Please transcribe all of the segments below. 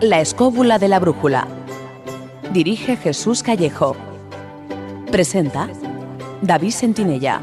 La escóbula de la brújula. Dirige Jesús Callejo. Presenta David Sentinella.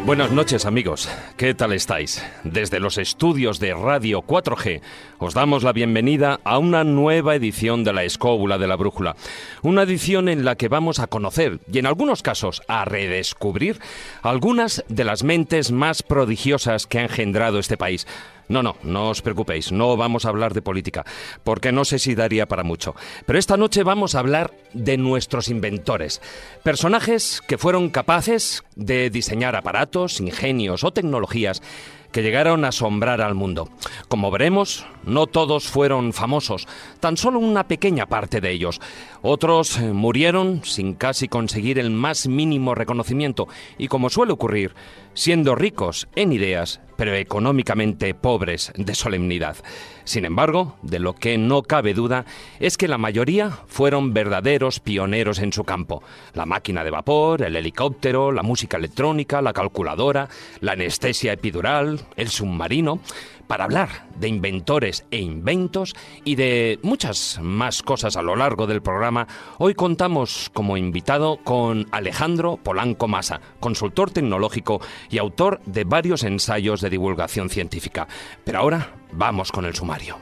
Buenas noches, amigos. ¿Qué tal estáis? Desde los estudios de Radio 4G os damos la bienvenida a una nueva edición de La Escóbula de la Brújula. Una edición en la que vamos a conocer y en algunos casos a redescubrir algunas de las mentes más prodigiosas que ha engendrado este país. No os preocupéis, no vamos a hablar de política, porque no sé si daría para mucho. Pero esta noche vamos a hablar de nuestros inventores, personajes que fueron capaces de diseñar aparatos, ingenios o tecnologías que llegaron a asombrar al mundo. Como veremos, no todos fueron famosos, tan solo una pequeña parte de ellos. Otros murieron sin casi conseguir el más mínimo reconocimiento y, como suele ocurrir, siendo ricos en ideas, pero económicamente pobres de solemnidad. Sin embargo, de lo que no cabe duda es que la mayoría fueron verdaderos pioneros en su campo. La máquina de vapor, el helicóptero, la música electrónica, la calculadora, la anestesia epidural, el submarino. Para hablar de inventores e inventos y de muchas más cosas a lo largo del programa, hoy contamos como invitado con Alejandro Polanco Masa, consultor tecnológico y autor de varios ensayos de divulgación científica. Pero ahora vamos con el sumario.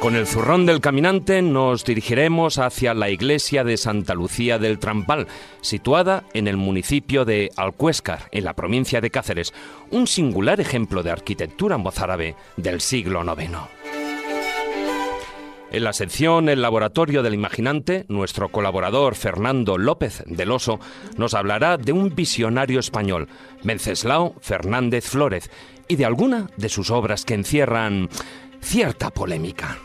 Con el zurrón del caminante nos dirigiremos hacia la iglesia de Santa Lucía del Trampal, situada en el municipio de Alcuéscar, en la provincia de Cáceres, un singular ejemplo de arquitectura mozárabe del siglo IX. En la sección El Laboratorio del Imaginante, nuestro colaborador Fernando López del Oso nos hablará de un visionario español, Wenceslao Fernández Flórez, y de alguna de sus obras que encierran cierta polémica.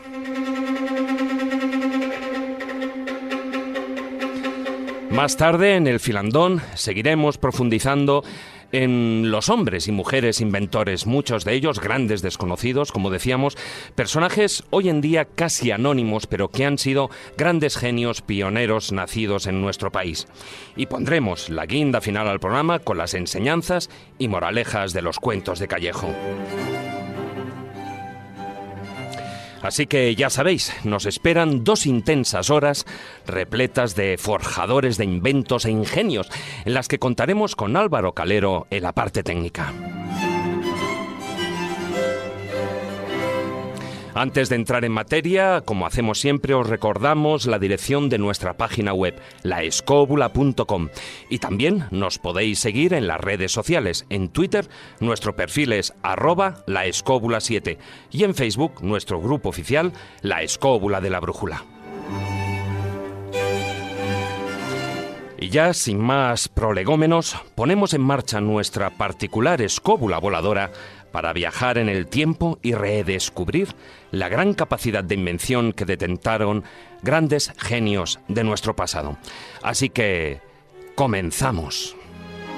Más tarde, en el Filandón, seguiremos profundizando en los hombres y mujeres inventores, muchos de ellos grandes desconocidos, como decíamos, personajes hoy en día casi anónimos, pero que han sido grandes genios pioneros nacidos en nuestro país. Y pondremos la guinda final al programa con las enseñanzas y moralejas de los cuentos de Callejo. Así que ya sabéis, nos esperan 2 intensas horas repletas de forjadores de inventos e ingenios, en las que contaremos con Álvaro Calero en la parte técnica. Antes de entrar en materia, como hacemos siempre, os recordamos la dirección de nuestra página web, laescobula.com. Y también nos podéis seguir en las redes sociales. En Twitter, nuestro perfil es @laescobula7 y en Facebook, nuestro grupo oficial, La Escóbula de la Brújula. Y ya, sin más prolegómenos, ponemos en marcha nuestra particular escóbula voladora para viajar en el tiempo y redescubrir la gran capacidad de invención que detentaron grandes genios de nuestro pasado. Así que, comenzamos.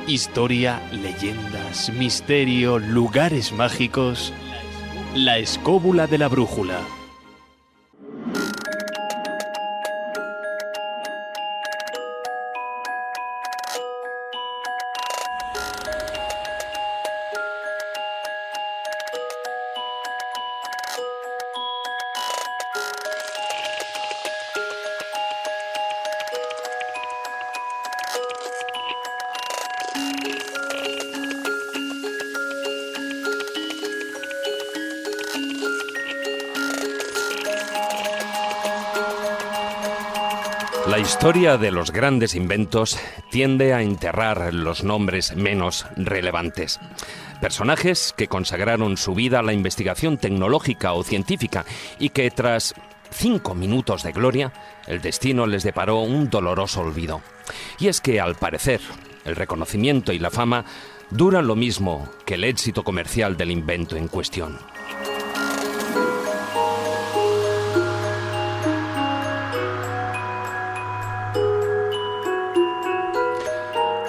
Historia, leyendas, misterio, lugares mágicos. La Escóbula de la Brújula. La historia de los grandes inventos tiende a enterrar los nombres menos relevantes. Personajes que consagraron su vida a la investigación tecnológica o científica y que tras 5 minutos de gloria, el destino les deparó un doloroso olvido. Y es que, al parecer, el reconocimiento y la fama duran lo mismo que el éxito comercial del invento en cuestión.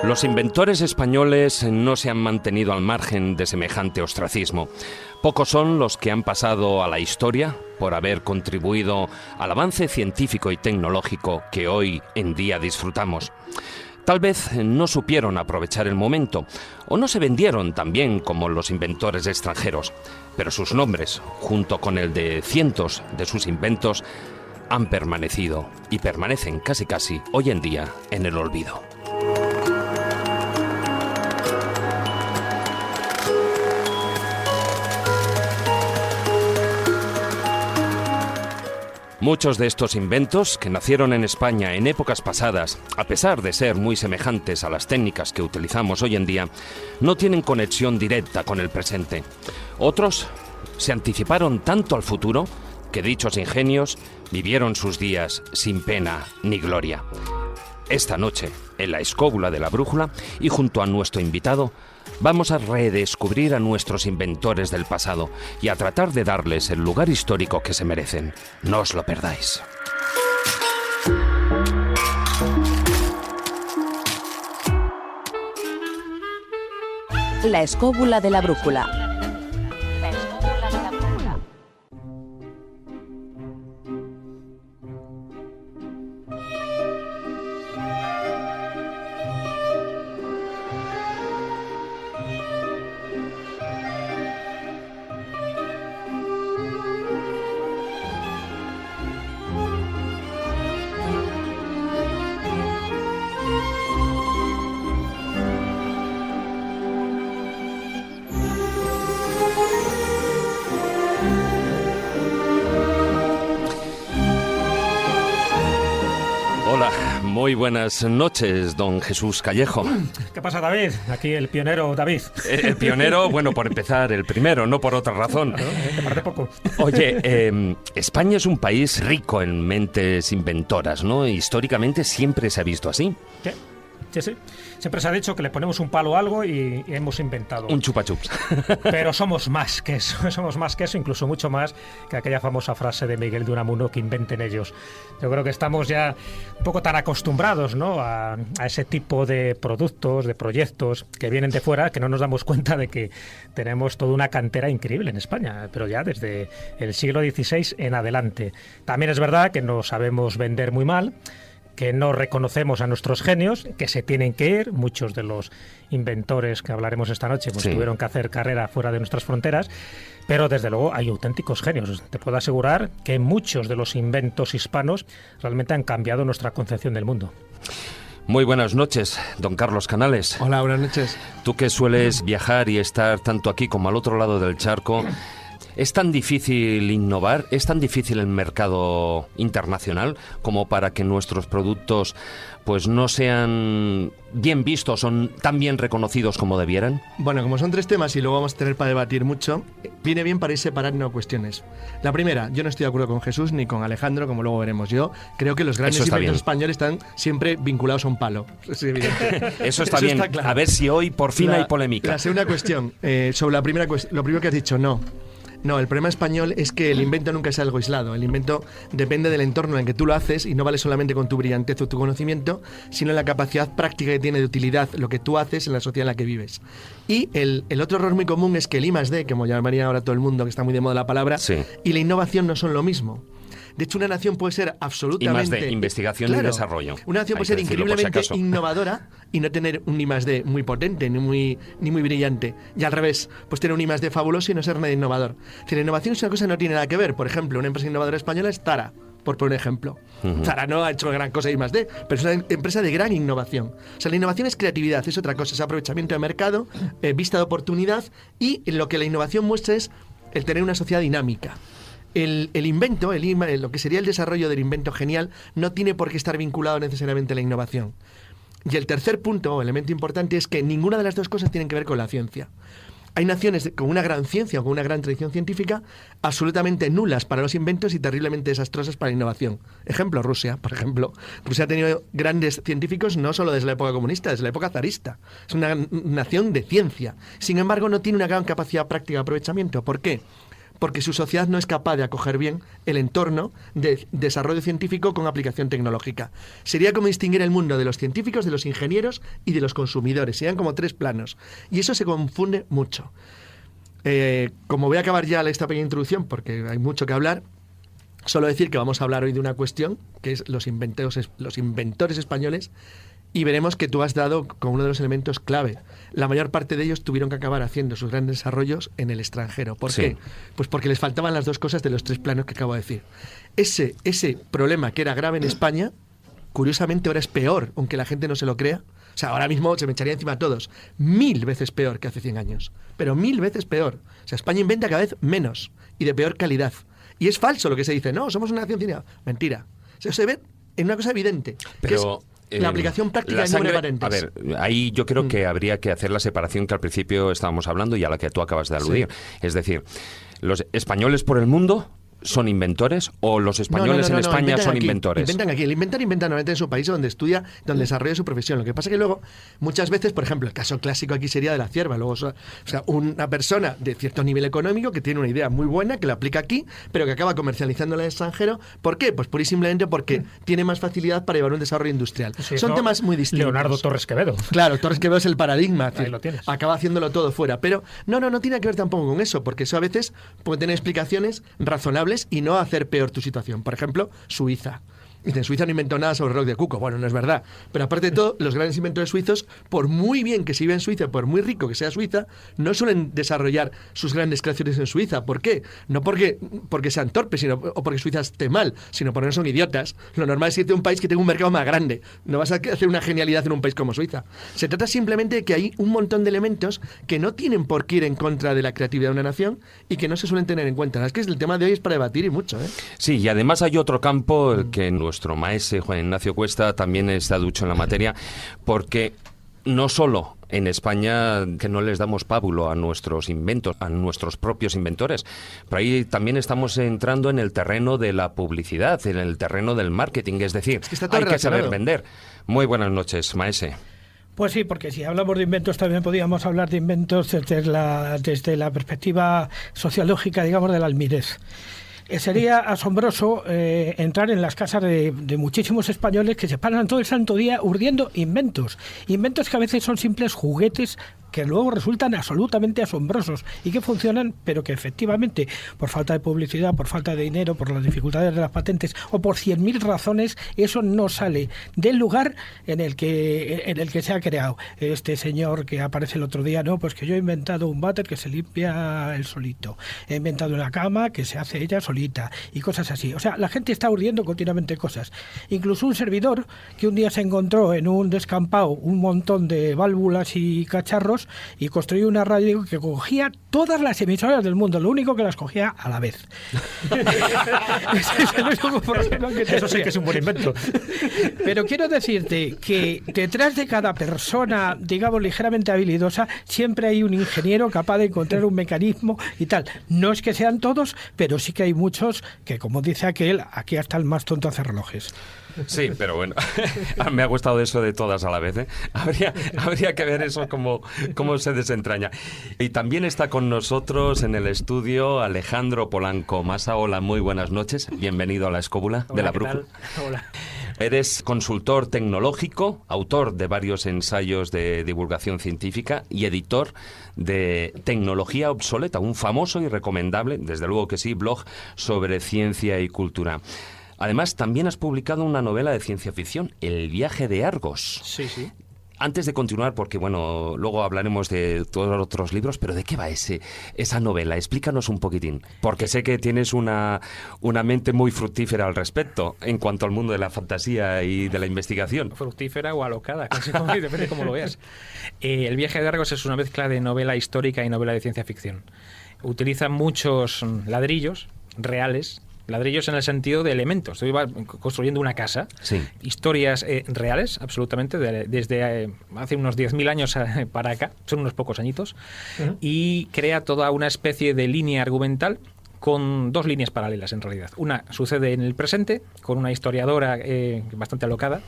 Los inventores españoles no se han mantenido al margen de semejante ostracismo. Pocos son los que han pasado a la historia por haber contribuido al avance científico y tecnológico que hoy en día disfrutamos. Tal vez no supieron aprovechar el momento o no se vendieron tan bien como los inventores extranjeros, pero sus nombres, junto con el de cientos de sus inventos, han permanecido y permanecen casi hoy en día en el olvido. Muchos de estos inventos, que nacieron en España en épocas pasadas, a pesar de ser muy semejantes a las técnicas que utilizamos hoy en día, no tienen conexión directa con el presente. Otros se anticiparon tanto al futuro que dichos ingenios vivieron sus días sin pena ni gloria. Esta noche, en la Escóbula de la Brújula y junto a nuestro invitado, vamos a redescubrir a nuestros inventores del pasado y a tratar de darles el lugar histórico que se merecen. No os lo perdáis. La Escóbula de la Brújula. Hola, muy buenas noches, don Jesús Callejo. ¿Qué pasa, David? Aquí el pionero David. El pionero, bueno, por empezar, el primero, no por otra razón. Claro, te parece poco. Oye, España es un país rico en mentes inventoras, ¿no? Históricamente siempre se ha visto así. ¿Qué? Sí. Siempre se ha dicho que le ponemos un palo a algo y hemos inventado. Un chupa chups. Pero somos más que eso, incluso mucho más que aquella famosa frase de Miguel de Unamuno, que inventen ellos. Yo creo que estamos ya un poco tan acostumbrados, ¿no?, a ese tipo de productos, de proyectos que vienen de fuera, que no nos damos cuenta de que tenemos toda una cantera increíble en España, pero ya desde el siglo XVI en adelante. También es verdad que no sabemos vender muy mal, que no reconocemos a nuestros genios, que se tienen que ir. Muchos de los inventores que hablaremos esta noche pues tuvieron que hacer carrera fuera de nuestras fronteras, pero desde luego hay auténticos genios. Te puedo asegurar que muchos de los inventos hispanos realmente han cambiado nuestra concepción del mundo. Muy buenas noches, don Carlos Canales. Hola, buenas noches. Tú que sueles viajar y estar tanto aquí como al otro lado del charco, ¿es tan difícil innovar? ¿Es tan difícil el mercado internacional como para que nuestros productos pues no sean bien vistos o tan bien reconocidos como debieran? Bueno, como son tres temas y luego vamos a tener para debatir mucho, viene bien para ir separando cuestiones. La primera, yo no estoy de acuerdo con Jesús ni con Alejandro, como luego veremos. Yo creo que los grandes inventos españoles están siempre vinculados a un palo. Es evidente. Eso está bien. Está claro. A ver si hoy por fin hay polémica. La segunda cuestión, sobre la primera lo primero que has dicho, No, el problema español es que el invento nunca es algo aislado. El invento depende del entorno en que tú lo haces y no vale solamente con tu brillantez o tu conocimiento, sino en la capacidad práctica que tiene de utilidad lo que tú haces en la sociedad en la que vives. Y el otro error muy común es que el I+D, como llamaría ahora todo el mundo, que está muy de moda la palabra, y la innovación no son lo mismo. De hecho, una nación puede ser absolutamente... I+D, investigación y desarrollo. Una nación puede ser increíblemente innovadora y no tener un I+D muy potente ni muy brillante. Y al revés, pues tener un I+D fabuloso y no ser nada innovador. Si la innovación es una cosa que no tiene nada que ver. Por ejemplo, una empresa innovadora española es Zara, por poner un ejemplo. Zara no ha hecho gran cosa I+D, pero es una empresa de gran innovación. O sea, la innovación es creatividad, es otra cosa, es aprovechamiento de mercado, vista de oportunidad, y lo que la innovación muestra es el tener una sociedad dinámica. El invento, lo que sería el desarrollo del invento genial, no tiene por qué estar vinculado necesariamente a la innovación. Y el tercer punto, o elemento importante, es que ninguna de las dos cosas tienen que ver con la ciencia. Hay naciones con una gran ciencia o con una gran tradición científica absolutamente nulas para los inventos y terriblemente desastrosas para la innovación. Ejemplo, Rusia, por ejemplo. Rusia ha tenido grandes científicos no solo desde la época comunista, desde la época zarista. Es una nación de ciencia. Sin embargo, no tiene una gran capacidad práctica de aprovechamiento. ¿Por qué? porque su sociedad no es capaz de acoger bien el entorno de desarrollo científico con aplicación tecnológica. Sería como distinguir el mundo de los científicos, de los ingenieros y de los consumidores. Serían como 3 planos. Y eso se confunde mucho. Como voy a acabar ya esta pequeña introducción, porque hay mucho que hablar, solo decir que vamos a hablar hoy de una cuestión, que es los inventores españoles, y veremos que tú has dado con uno de los elementos clave. La mayor parte de ellos tuvieron que acabar haciendo sus grandes desarrollos en el extranjero. ¿Por qué? Pues porque les faltaban las 2 cosas de los 3 planos que acabo de decir. Ese problema que era grave en España, curiosamente ahora es peor, aunque la gente no se lo crea. O sea, ahora mismo se me echaría encima a todos. 1000 veces peor que hace 100 años. Pero 1000 veces peor. O sea, España inventa cada vez menos y de peor calidad. Y es falso lo que se dice. No, somos una nación científica. Mentira. Eso se ve en una cosa evidente. Pero la aplicación práctica del número de patentes. A ver, ahí yo creo que habría que hacer la separación que al principio estábamos hablando y a la que tú acabas de aludir. Sí. Es decir, los españoles por el mundo son inventores o los españoles en España son inventores. Inventan aquí. El inventor inventa normalmente en su país donde estudia, donde desarrolla su profesión. Lo que pasa es que luego, muchas veces, por ejemplo, el caso clásico aquí sería de la cierva. Luego, o sea, una persona de cierto nivel económico que tiene una idea muy buena, que la aplica aquí, pero que acaba comercializándola en el extranjero. ¿Por qué? Pues pura y simplemente porque tiene más facilidad para llevar un desarrollo industrial. Sí, son temas muy distintos. Leonardo Torres Quevedo. Claro, Torres Quevedo es el paradigma. Ahí lo tienes. Acaba haciéndolo todo fuera. Pero no tiene que ver tampoco con eso, porque eso a veces puede tener explicaciones razonables y no hacer peor tu situación. Por ejemplo, Suiza. Dicen, Suiza no inventó nada sobre el reloj de Cuco. Bueno, no es verdad. Pero aparte de todo, los grandes inventores suizos, por muy bien que se viva en Suiza, por muy rico que sea Suiza, no suelen desarrollar sus grandes creaciones en Suiza. ¿Por qué? No porque sean torpes o porque Suiza esté mal, sino porque no son idiotas. Lo normal es irte a un país que tenga un mercado más grande. No vas a hacer una genialidad en un país como Suiza. Se trata simplemente de que hay un montón de elementos que no tienen por qué ir en contra de la creatividad de una nación y que no se suelen tener en cuenta. Es que el tema de hoy es para debatir y mucho, ¿eh? Sí, y además hay otro campo que nuestro maestro Juan Ignacio Cuesta también está ducho en la materia, porque no solo en España que no les damos pábulo a nuestros inventos, a nuestros propios inventores, pero ahí también estamos entrando en el terreno de la publicidad, en el terreno del marketing, es decir, hay que saber vender. Muy buenas noches, maese. Pues sí, porque si hablamos de inventos también podríamos hablar de inventos desde la perspectiva sociológica, digamos, de la almirez. Sería asombroso entrar en las casas de muchísimos españoles que se paran todo el santo día urdiendo inventos que a veces son simples juguetes que luego resultan absolutamente asombrosos y que funcionan, pero que efectivamente, por falta de publicidad, por falta de dinero, por las dificultades de las patentes o por 100.000 razones, eso no sale del lugar en el que se ha creado. Este señor que aparece el otro día, no, pues que yo he inventado un váter que se limpia él solito, he inventado una cama que se hace ella solita y cosas así. O sea, la gente está urdiendo continuamente cosas. Incluso un servidor que un día se encontró en un descampado un montón de válvulas y cacharros y construyó una radio que cogía todas las emisoras del mundo, lo único que las cogía a la vez. Eso sí que es un buen invento. Pero quiero decirte que detrás de cada persona, digamos, ligeramente habilidosa, siempre hay un ingeniero capaz de encontrar un mecanismo y tal. No es que sean todos, pero sí que hay muchos que, como dice aquel, aquí hasta el más tonto hace relojes. Sí, pero bueno, me ha gustado eso de todas a la vez, ¿eh? Habría que ver eso cómo se desentraña. Y también está con nosotros en el estudio Alejandro Polanco Masa. Hola, muy buenas noches. Bienvenido a la Escóbula de la Brújula. Hola. Eres consultor tecnológico, autor de varios ensayos de divulgación científica y editor de Tecnología Obsoleta, un famoso y recomendable, desde luego que sí, blog sobre ciencia y cultura. Además, también has publicado una novela de ciencia ficción, El viaje de Argos. Sí, sí. Antes de continuar, porque bueno, luego hablaremos de todos los otros libros, pero ¿de qué va esa novela? Explícanos un poquitín, porque sé que tienes una mente muy fructífera al respecto en cuanto al mundo de la fantasía y de la investigación. Fructífera o alocada, depende de cómo lo veas. El viaje de Argos es una mezcla de novela histórica y novela de ciencia ficción. Utiliza muchos ladrillos reales, ladrillos en el sentido de elementos. Estoy construyendo una casa. Sí. Historias reales, absolutamente, desde hace unos 10.000 años para acá. Son unos pocos añitos. Uh-huh. Y crea toda una especie de línea argumental con 2 líneas paralelas, en realidad. Una sucede en el presente, con una historiadora bastante alocada,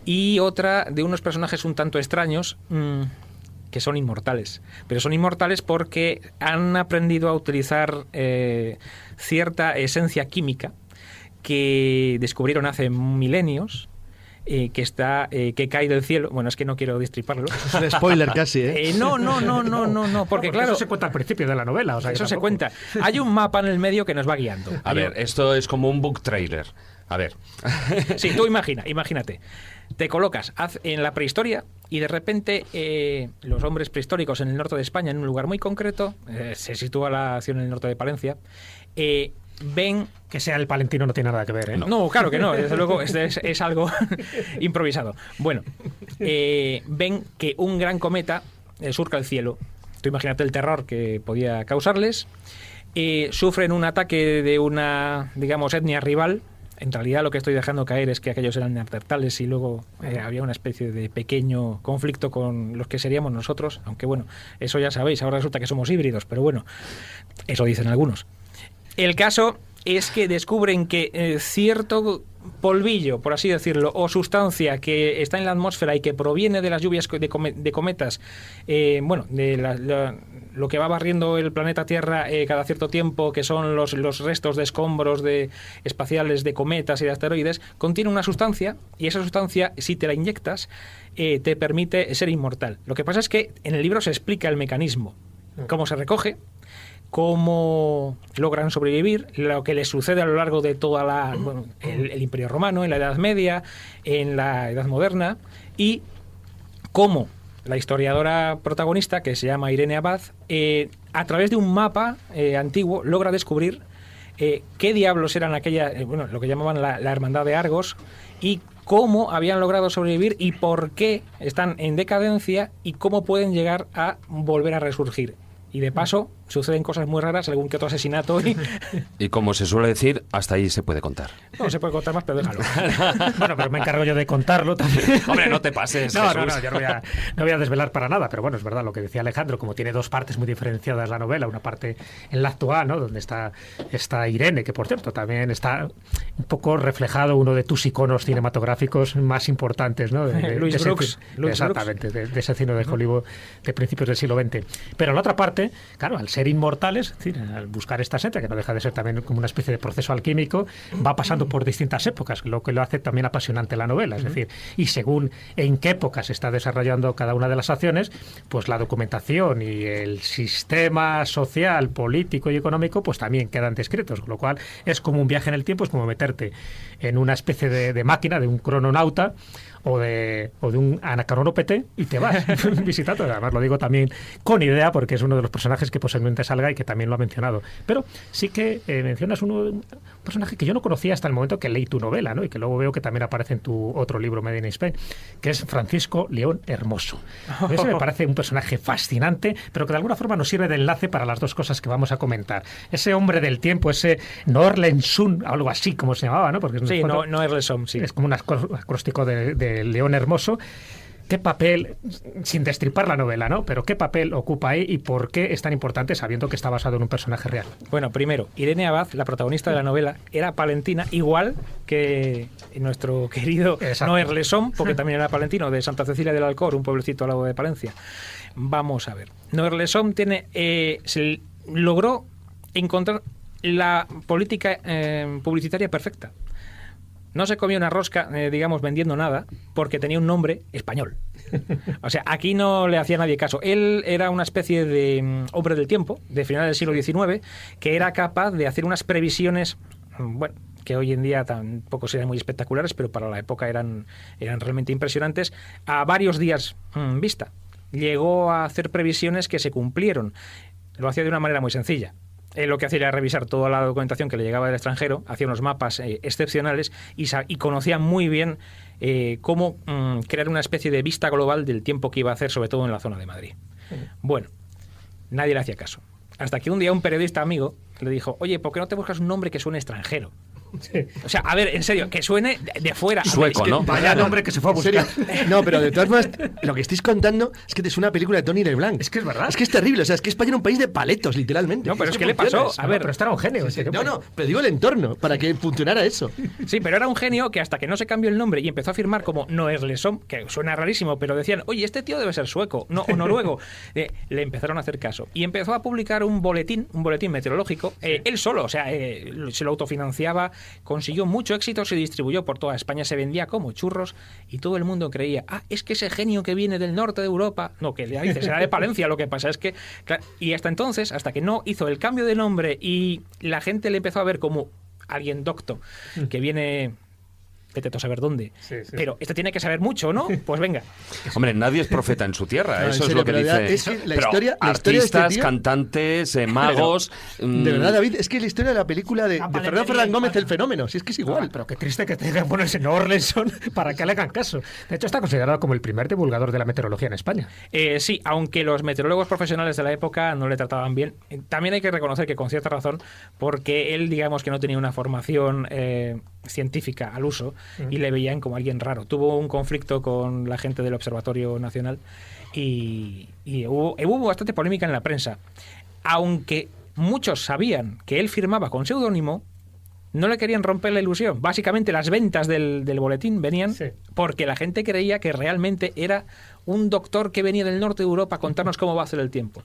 y otra de unos personajes un tanto extraños, que son inmortales. Pero son inmortales porque han aprendido a utilizar cierta esencia química que descubrieron hace milenios, que cae del cielo. Bueno, es que no quiero destriparlo. Es un spoiler casi, ¿eh? No, porque claro, eso se cuenta al principio de la novela. O sea, eso se cuenta. Hay un mapa en el medio que nos va guiando. A ver, esto es como un book trailer. A ver. Sí, tú imagínate. Te colocas en la prehistoria y de repente los hombres prehistóricos en el norte de España, en un lugar muy concreto, se sitúa la acción en el norte de Palencia, ven... Que sea el palentino no tiene nada que ver, ¿eh? No, claro que no, desde luego es algo improvisado. Bueno, ven que un gran cometa surca el cielo. Tú imagínate el terror que podía causarles. Sufren un ataque de una, digamos, etnia rival. En realidad lo que estoy dejando caer es que aquellos eran neandertales y luego había una especie de pequeño conflicto con los que seríamos nosotros, aunque bueno, eso ya sabéis, ahora resulta que somos híbridos, pero bueno, eso dicen algunos. El caso es que descubren que cierto polvillo, por así decirlo, o sustancia que está en la atmósfera y que proviene de las lluvias de cometas, lo que va barriendo el planeta Tierra cada cierto tiempo, que son los restos de escombros espaciales de cometas y de asteroides, contiene una sustancia, y esa sustancia, si te la inyectas, te permite ser inmortal. Lo que pasa es que en el libro se explica el mecanismo, cómo se recoge, cómo logran sobrevivir, lo que les sucede a lo largo de toda el Imperio Romano, en la Edad Media, en la Edad Moderna, y cómo la historiadora protagonista, que se llama Irene Abad, a través de un mapa antiguo, logra descubrir qué diablos eran lo que llamaban la Hermandad de Argos, y cómo habían logrado sobrevivir y por qué están en decadencia y cómo pueden llegar a volver a resurgir. Y de paso, suceden cosas muy raras, algún que otro asesinato. Y como se suele decir, hasta ahí se puede contar. No se puede contar más, pero déjalo. Bueno, pero me encargo yo de contarlo también. Hombre, no te pases, No, Jesús. yo no voy a desvelar para nada, pero bueno, es verdad lo que decía Alejandro, como tiene dos partes muy diferenciadas la novela, una parte en la actual, ¿no?, donde está Irene, que por cierto también está un poco reflejado uno de tus iconos cinematográficos más importantes, ¿no? Louis Brooks. Exactamente, de ese cine de Hollywood de principios del siglo XX. Pero la otra parte, claro, al ser inmortales, es decir, al buscar esta esencia, que no deja de ser también como una especie de proceso alquímico, va pasando por distintas épocas, lo que lo hace también apasionante la novela. Es decir, y según en qué época se está desarrollando cada una de las acciones, pues la documentación y el sistema social, político y económico, pues también quedan descritos, con lo cual es como un viaje en el tiempo, es como meterte en una especie de máquina, de un crononauta, o de un anacronópete, y te vas visitando. Además lo digo también con idea porque es uno de los personajes que posiblemente salga y que también lo ha mencionado. Pero sí que mencionas un personaje que yo no conocía hasta el momento que leí tu novela, ¿no?, y que luego veo que también aparece en tu otro libro, Made in Spain, que es Francisco León Hermoso. Ese me parece un personaje fascinante, pero que de alguna forma nos sirve de enlace para las dos cosas que vamos a comentar. Ese hombre del tiempo, ese Norlensun, algo así como se llamaba, ¿no? Porque sí, Norlensun, sí. Es como un acróstico de León Hermoso. ¿Qué papel, sin destripar la novela, ¿no?, pero qué papel ocupa ahí y por qué es tan importante sabiendo que está basado en un personaje real? Bueno, primero, Irene Abad, la protagonista de la novela, era palentina, igual que nuestro querido Noer Lesón, porque también era palentino, de Santa Cecilia del Alcor, un pueblecito al lado de Palencia. Vamos a ver. Noer Lesón logró encontrar la política publicitaria perfecta. No se comió una rosca, digamos, vendiendo nada, porque tenía un nombre español. O sea, aquí no le hacía nadie caso. Él era una especie de hombre del tiempo, de finales del siglo XIX, que era capaz de hacer unas previsiones, bueno, que hoy en día tampoco serían muy espectaculares, pero para la época eran realmente impresionantes, a varios días vista. Llegó a hacer previsiones que se cumplieron. Lo hacía de una manera muy sencilla. Lo que hacía era revisar toda la documentación que le llegaba del extranjero, hacía unos mapas excepcionales y conocía muy bien cómo crear una especie de vista global del tiempo que iba a hacer, sobre todo en la zona de Madrid. Bueno, nadie le hacía caso. Hasta que un día un periodista amigo le dijo: oye, ¿por qué no te buscas un nombre que suene extranjero? O sea, a ver, en serio, que suene de fuera. Sueco, ¿no? Vaya nombre que se fue a ¿En serio? buscar. No, pero de todas formas, lo que estáis contando es que te suena una película de Tony LeBlanc. Es que es verdad. Es que es terrible, o sea, es que España era un país de paletos, literalmente. No, pero es que no le pasó. funciona. A ver, pero este era un genio. No, pero digo el entorno, para que funcionara eso. sí, pero era un genio que hasta que no se cambió el nombre y empezó a firmar como Noerleson, que suena rarísimo, pero decían, oye, este tío debe ser sueco, no, o noruego. Le empezaron a hacer caso. Y empezó a publicar un boletín meteorológico, él solo, o sea, se lo autofinanciaba, consiguió mucho éxito, se distribuyó por toda España, se vendía como churros y todo el mundo creía, es que ese genio que viene del norte de Europa, no, que ya dices, era de Palencia, lo que pasa es que, claro, y hasta entonces, hasta que no hizo el cambio de nombre y la gente le empezó a ver como alguien docto, que viene... Vete a saber dónde. Sí. Pero este tiene que saber mucho, ¿no? Pues venga. Hombre, nadie es profeta en su tierra, No, eso en es serio, lo que pero dice. es que la Pero historia de este artistas, tío- cantantes, magos. De verdad, David, es que la historia de la película de paletería Fernando Fernández Gómez, hispana. El fenómeno, si es que es igual. Pero qué triste que tenga que ponerse en Orleson para que le hagan caso. De hecho, está considerado como el primer divulgador de la meteorología en España. Sí, aunque los meteorólogos profesionales de la época no le trataban bien, también hay que reconocer que con cierta razón, porque él, digamos que no tenía una formación científica al uso y le veían como alguien raro. Tuvo un conflicto con la gente del Observatorio Nacional y hubo bastante polémica en la prensa. Aunque muchos sabían que él firmaba con seudónimo, no le querían romper la ilusión. Básicamente las ventas del boletín venían porque la gente creía que realmente era un doctor que venía del norte de Europa a contarnos cómo va a hacer el tiempo.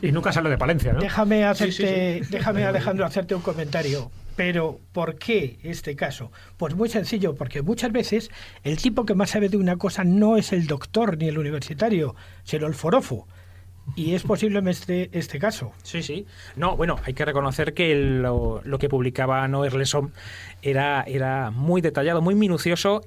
Y nunca salió de Palencia, ¿no? Déjame, Alejandro, hacerte un comentario. Pero, ¿por qué este caso? Pues muy sencillo, porque muchas veces el tipo que más sabe de una cosa no es el doctor ni el universitario, sino el forofo. Y es posiblemente este caso. Sí. No, bueno, hay que reconocer que lo que publicaba Noerleson era muy detallado, muy minucioso.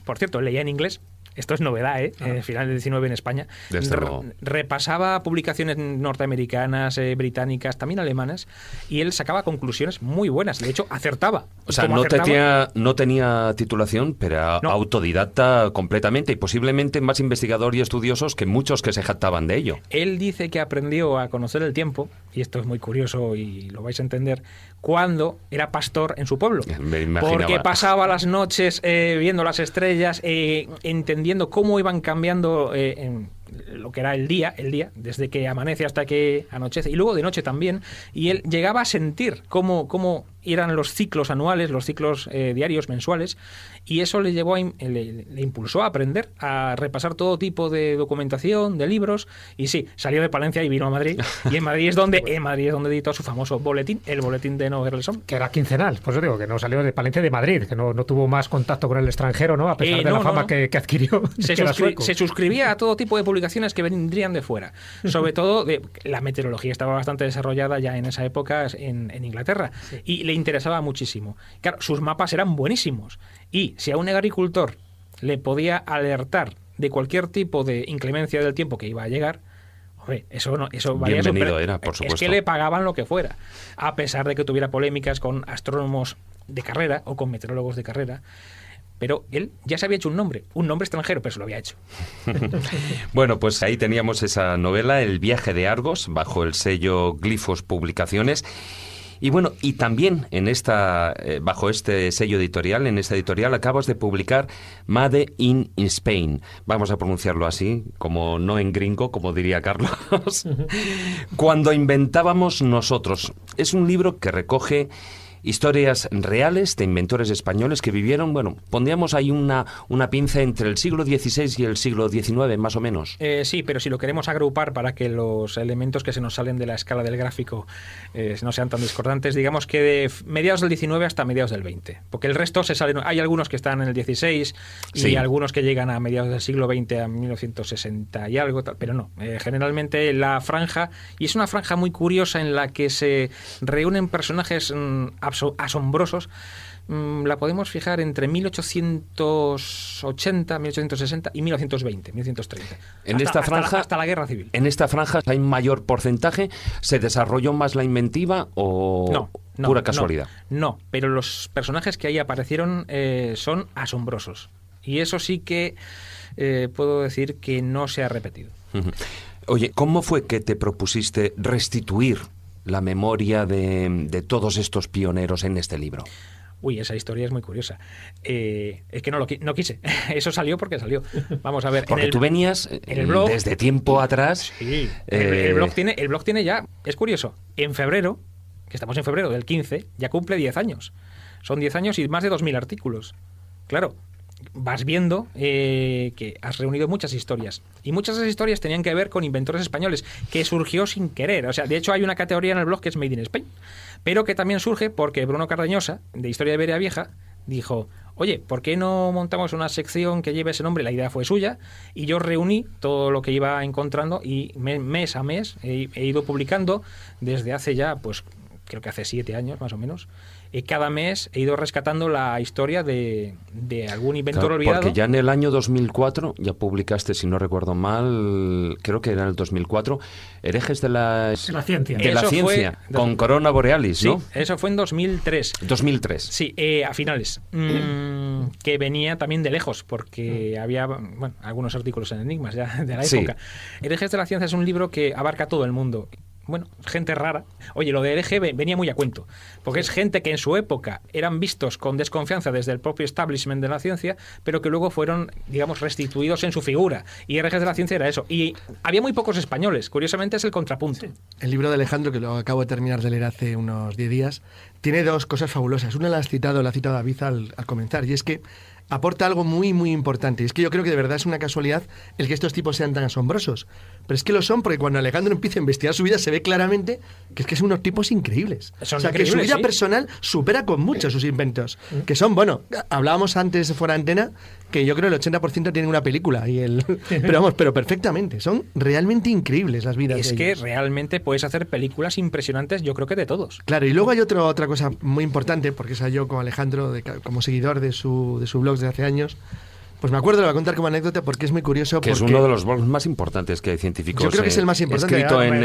Por cierto, leía en inglés. Esto es novedad, final del 19 en España. Desde luego. Repasaba publicaciones norteamericanas, británicas, también alemanas, y él sacaba conclusiones muy buenas. De hecho, acertaba. O sea, Como acertaba, no tenía titulación, pero No. autodidacta completamente y posiblemente más investigador y estudiosos que muchos que se jactaban de ello. él dice que aprendió a conocer el tiempo, y esto es muy curioso y lo vais a entender, cuando era pastor en su pueblo. Me imaginaba. Porque pasaba las noches viendo las estrellas, entendiendo cómo iban cambiando en lo que era el día, desde que amanece hasta que anochece, y luego de noche también, y él llegaba a sentir cómo eran los ciclos anuales, los ciclos diarios, mensuales, y eso le llevó le impulsó a aprender, a repasar todo tipo de documentación, de libros, y sí, salió de Palencia y vino a Madrid, y en Madrid es donde editó su famoso boletín, el boletín de Noerleson. Que era quincenal, pues yo digo que no salió de Palencia, de Madrid, que no tuvo más contacto con el extranjero, ¿no? A pesar de la fama que adquirió. Se suscribía a todo tipo de publicaciones que vendrían de fuera. Sobre todo, la meteorología estaba bastante desarrollada ya en esa época en Inglaterra, y le interesaba muchísimo. Claro, sus mapas eran buenísimos, y si a un agricultor le podía alertar de cualquier tipo de inclemencia del tiempo que iba a llegar, eso valía Bienvenido era, por supuesto. Es que le pagaban lo que fuera, a pesar de que tuviera polémicas con astrónomos de carrera o con meteorólogos de carrera. Pero él ya se había hecho un nombre extranjero, pero se lo había hecho. Bueno, pues ahí teníamos esa novela, El viaje de Argos, bajo el sello Glifos Publicaciones. Y bueno, y también bajo este sello editorial, en esta editorial, acabas de publicar Made in Spain. Vamos a pronunciarlo así, como no en gringo, como diría Carlos. Cuando inventábamos nosotros. Es un libro que recoge historias reales de inventores españoles que vivieron, bueno, pondríamos ahí una pinza entre el siglo XVI y el siglo XIX, más o menos. Sí, pero si lo queremos agrupar para que los elementos que se nos salen de la escala del gráfico no sean tan discordantes, digamos que de mediados del XIX hasta mediados del XX. Porque el resto se salen. Hay algunos que están en el XVI y algunos que llegan a mediados del siglo XX, a 1960 y algo, pero no. Generalmente la franja, y es una franja muy curiosa en la que se reúnen personajes asombrosos, la podemos fijar entre 1880, 1860 y 1920, 1930. En esta franja, hasta la Guerra Civil. ¿En esta franja hay mayor porcentaje? ¿Se desarrolló más la inventiva o pura casualidad? No, pero los personajes que ahí aparecieron son asombrosos. Y eso sí que puedo decir que no se ha repetido. Oye, ¿cómo fue que te propusiste restituir la memoria de todos estos pioneros en este libro? Uy, esa historia es muy curiosa. Es que no quise. Eso salió porque salió. Vamos a ver. Porque tú venías en el blog, desde tiempo atrás. Sí. El blog tiene ya. Es curioso. En febrero, que estamos en febrero del 15, ya cumple 10 años. Son 10 años y más de 2.000 artículos. Claro, vas viendo que has reunido muchas historias. Y muchas de esas historias tenían que ver con inventores españoles, que surgió sin querer. O sea, de hecho hay una categoría en el blog que es Made in Spain, pero que también surge porque Bruno Cardeñosa, de Historia de Iberia Vieja, dijo: oye, ¿por qué no montamos una sección que lleve ese nombre? La idea fue suya, y yo reuní todo lo que iba encontrando y mes a mes he ido publicando desde hace ya, pues creo que hace 7 años más o menos. Cada mes he ido rescatando la historia de algún inventor olvidado. Porque ya en el año 2004 ya publicaste, si no recuerdo mal, creo que era en el 2004, Herejes de la ciencia. De la ciencia, con Corona Borealis, ¿no? Sí, eso fue en 2003. 2003. Sí, a finales. Que venía también de lejos, porque había algunos artículos en Enigmas ya de la época. Herejes de la ciencia es un libro que abarca todo el mundo. Bueno, gente rara. Oye, lo de hereje venía muy a cuento, porque es gente que en su época eran vistos con desconfianza desde el propio establishment de la ciencia, pero que luego fueron, digamos, restituidos en su figura. Y Herejes de la ciencia era eso. Y había muy pocos españoles. Curiosamente es el contrapunto. El libro de Alejandro, que lo acabo de terminar de leer hace unos 10 días, tiene 2 cosas fabulosas. Una la ha citado David al comenzar, y es que aporta algo muy, muy importante. Es que yo creo que de verdad es una casualidad el que estos tipos sean tan asombrosos. Pero es que lo son porque cuando Alejandro empieza a investigar su vida se ve claramente que son unos tipos increíbles. Son que su vida personal supera con mucho sus inventos. Que son, hablábamos antes fuera de antena, que yo creo el 80% tienen una película. Pero perfectamente. Son realmente increíbles las vidas de ellos. Es que realmente puedes hacer películas impresionantes, yo creo que de todos. Claro, y luego hay otra cosa muy importante, porque esa yo con Alejandro, como seguidor de su blog de hace años, pues me acuerdo, lo voy a contar como anécdota porque es muy curioso. Que es uno de los blogs más importantes que hay científicos. Yo creo que es el más importante. Escrito en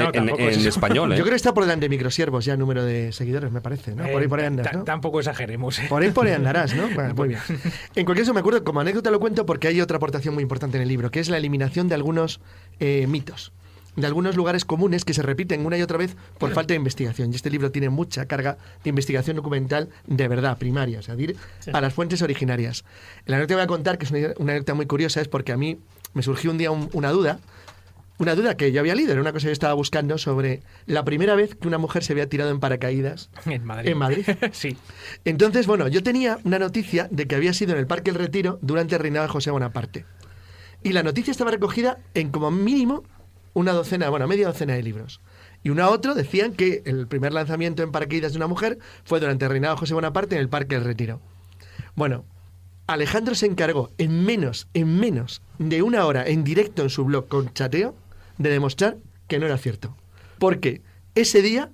español. Yo creo que está por delante de Microsiervos ya, número de seguidores, me parece, ¿no? Por ahí andas, ¿no? Tampoco exageremos. Por ahí andarás, ¿no? Bueno, muy bien. En cualquier caso, me acuerdo, como anécdota lo cuento porque hay otra aportación muy importante en el libro, que es la eliminación de algunos mitos, de algunos lugares comunes que se repiten una y otra vez por falta de investigación. Y este libro tiene mucha carga de investigación documental de verdad, primaria, o sea, de ir a las fuentes originarias. La anécdota que voy a contar, que es una anécdota muy curiosa, es porque a mí me surgió un día una duda que yo había leído, era una cosa que yo estaba buscando sobre la primera vez que una mujer se había tirado en paracaídas en Madrid. Sí. Entonces, yo tenía una noticia de que había sido en el Parque El Retiro durante el reinado de José Bonaparte. Y la noticia estaba recogida en como mínimo media docena de libros. Y otro decían que el primer lanzamiento en paracaídas de una mujer fue durante el reinado de José Bonaparte en el Parque del Retiro. Bueno, Alejandro se encargó en menos de una hora en directo en su blog con chateo de demostrar que no era cierto. Porque ese día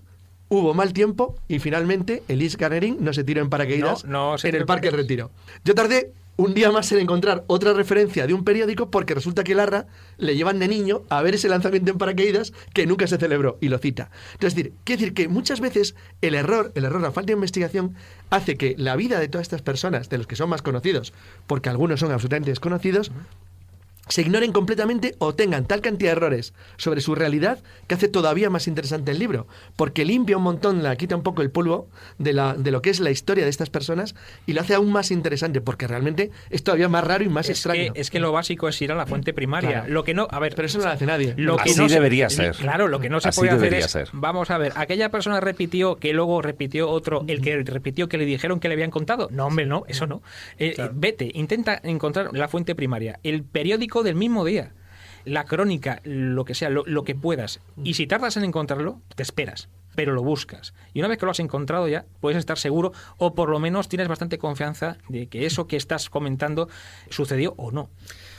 hubo mal tiempo y finalmente Elise Garnerin no se tiró en paracaídas en el Parque del Retiro. Yo tardé un día más en encontrar otra referencia de un periódico porque resulta que Larra le llevan de niño a ver ese lanzamiento en paracaídas que nunca se celebró y lo cita. Entonces, quiere decir que muchas veces el error, la falta de investigación hace que la vida de todas estas personas, de los que son más conocidos, porque algunos son absolutamente desconocidos, se ignoren completamente o tengan tal cantidad de errores sobre su realidad que hace todavía más interesante el libro, porque limpia un montón, quita un poco el polvo de lo que es la historia de estas personas y lo hace aún más interesante, porque realmente es todavía más raro y más extraño. Es que lo básico es ir a la fuente primaria. Claro. Lo que no, a ver, pero eso no lo hace nadie. Así debería ser. Claro, lo que no se puede hacer es, vamos a ver, aquella persona repitió que luego repitió otro, el que repitió que le dijeron que le habían contado. No, hombre, no, eso no. Claro. Vete, intenta encontrar la fuente primaria, el periódico del mismo día, la crónica, lo que sea, lo que puedas. Y si tardas en encontrarlo, te esperas, pero lo buscas. Y una vez que lo has encontrado ya, puedes estar seguro, o por lo menos tienes bastante confianza de que eso que estás comentando sucedió o no.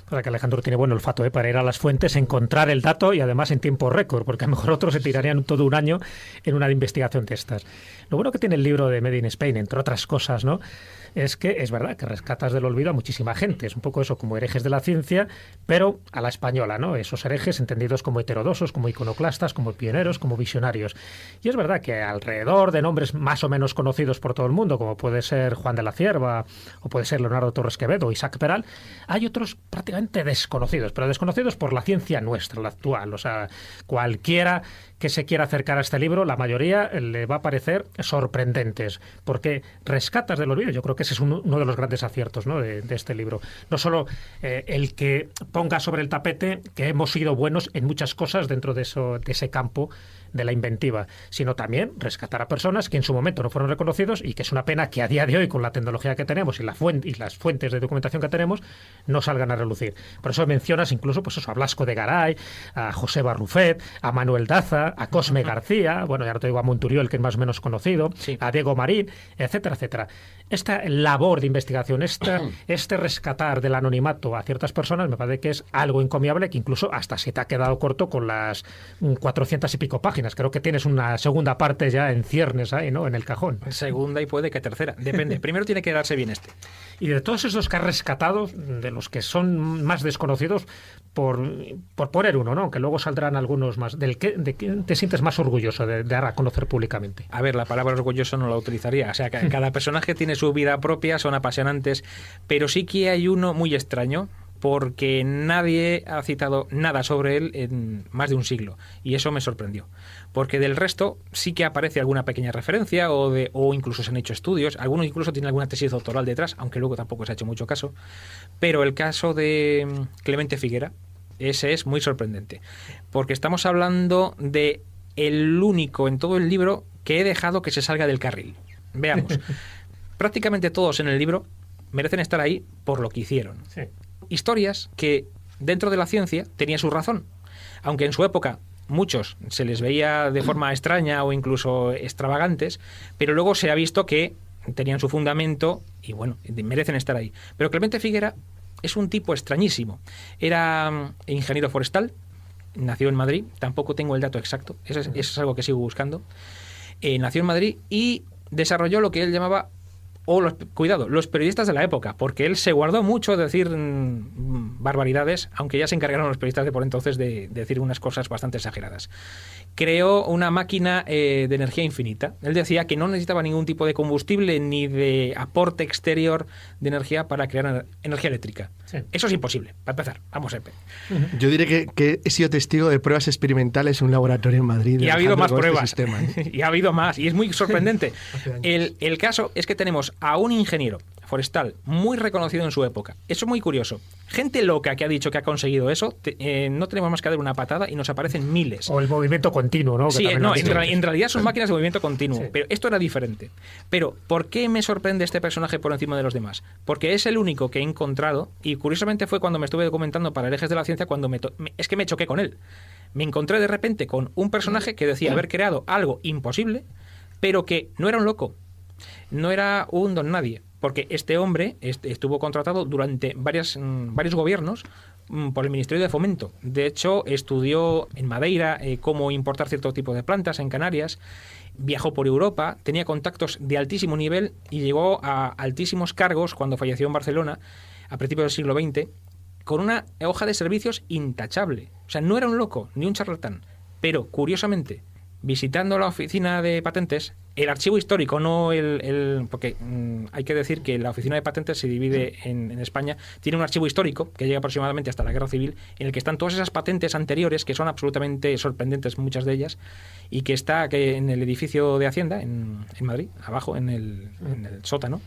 Para que Alejandro tiene buen olfato para ir a las fuentes, encontrar el dato y además en tiempo récord, porque a lo mejor otros se tirarían todo un año en una investigación de estas. Lo bueno que tiene el libro de Made in Spain, entre otras cosas, ¿no?, es que es verdad que rescatas del olvido a muchísima gente. Es un poco eso, como herejes de la ciencia, pero a la española, ¿no? Esos herejes entendidos como heterodosos, como iconoclastas, como pioneros, como visionarios. Y es verdad que alrededor de nombres más o menos conocidos por todo el mundo, como puede ser Juan de la Cierva, o puede ser Leonardo Torres Quevedo o Isaac Peral, hay otros prácticamente prácticamente desconocidos, pero desconocidos por la ciencia nuestra, la actual. O sea, cualquiera que se quiera acercar a este libro, la mayoría le va a parecer sorprendentes, porque rescatas del olvido. Yo creo que ese es uno de los grandes aciertos, ¿no?, de este libro. No solo el que ponga sobre el tapete que hemos sido buenos en muchas cosas dentro de ese campo de la inventiva, sino también rescatar a personas que en su momento no fueron reconocidos y que es una pena que a día de hoy, con la tecnología que tenemos y las fuentes de documentación que tenemos, no salgan a relucir. Por eso mencionas incluso pues eso, a Blasco de Garay, a José Barrufet, a Manuel Daza, a Cosme García, bueno, ya no te digo a Monturiol, que es más o menos conocido, sí, a Diego Marín, etcétera, etcétera. Esta labor de investigación, este rescatar del anonimato a ciertas personas, me parece que es algo encomiable, que incluso hasta se te ha quedado corto con las 400 y pico páginas. Creo que tienes una segunda parte ya en ciernes ahí, ¿no?, en el cajón. Segunda y puede que tercera, depende. Primero tiene que darse bien este. Y de todos esos que has rescatado, de los que son más desconocidos, por poner uno, ¿no?, que luego saldrán algunos más, ¿de qué te sientes más orgulloso de dar a conocer públicamente? A ver, la palabra orgulloso no la utilizaría. O sea, cada personaje tiene su vida propia, son apasionantes, pero sí que hay uno muy extraño, porque nadie ha citado nada sobre él en más de un siglo, y eso me sorprendió, porque del resto sí que aparece alguna pequeña referencia o incluso se han hecho estudios, algunos incluso tienen alguna tesis doctoral detrás, aunque luego tampoco se ha hecho mucho caso, pero el caso de Clemente Figuera, ese es muy sorprendente, porque estamos hablando de el único en todo el libro que he dejado que se salga del carril. Veamos, prácticamente todos en el libro merecen estar ahí por lo que hicieron. Sí. Historias que dentro de la ciencia tenían su razón, aunque en su época muchos se les veía de forma extraña o incluso extravagantes, pero luego se ha visto que tenían su fundamento y bueno, merecen estar ahí. Pero Clemente Figuera es un tipo extrañísimo. Era ingeniero forestal, nació en Madrid, tampoco tengo el dato exacto, eso es algo que sigo buscando. Nació en Madrid y desarrolló lo que él llamaba los periodistas de la época, porque él se guardó mucho de decir barbaridades, aunque ya se encargaron los periodistas de por entonces de decir unas cosas bastante exageradas. Creó una máquina de energía infinita. Él decía que no necesitaba ningún tipo de combustible ni de aporte exterior de energía para crear energía eléctrica. Sí. Eso es imposible, para empezar. Vamos a ver. Yo diré que he sido testigo de pruebas experimentales en un laboratorio en Madrid. Y ha habido más pruebas. Y ha habido más. Y es muy sorprendente. El caso es que tenemos a un ingeniero forestal muy reconocido en su época. Eso es muy curioso. Gente loca que ha dicho que ha conseguido eso, no tenemos más que dar una patada y nos aparecen miles. O el movimiento continuo, ¿no? Sí, no, en realidad son máquinas de movimiento continuo, sí. Pero esto era diferente. Pero, ¿por qué me sorprende este personaje por encima de los demás? Porque es el único que he encontrado, y curiosamente fue cuando me estuve documentando para Herejes de la Ciencia, cuando es que me choqué con él. Me encontré de repente con un personaje que decía haber creado algo imposible, pero que no era un loco, no era un don nadie, porque este hombre estuvo contratado durante varios gobiernos por el Ministerio de Fomento. De hecho, estudió en Madeira cómo importar cierto tipo de plantas en Canarias, viajó por Europa, tenía contactos de altísimo nivel y llegó a altísimos cargos cuando falleció en Barcelona a principios del siglo XX, con una hoja de servicios intachable. O sea, no era un loco ni un charlatán, pero curiosamente, visitando la oficina de patentes, el archivo histórico, no porque hay que decir que la oficina de patentes se divide en España, tiene un archivo histórico que llega aproximadamente hasta la Guerra Civil, en el que están todas esas patentes anteriores, que son absolutamente sorprendentes, muchas de ellas, y que está en el edificio de Hacienda, en Madrid, abajo, en el sótano,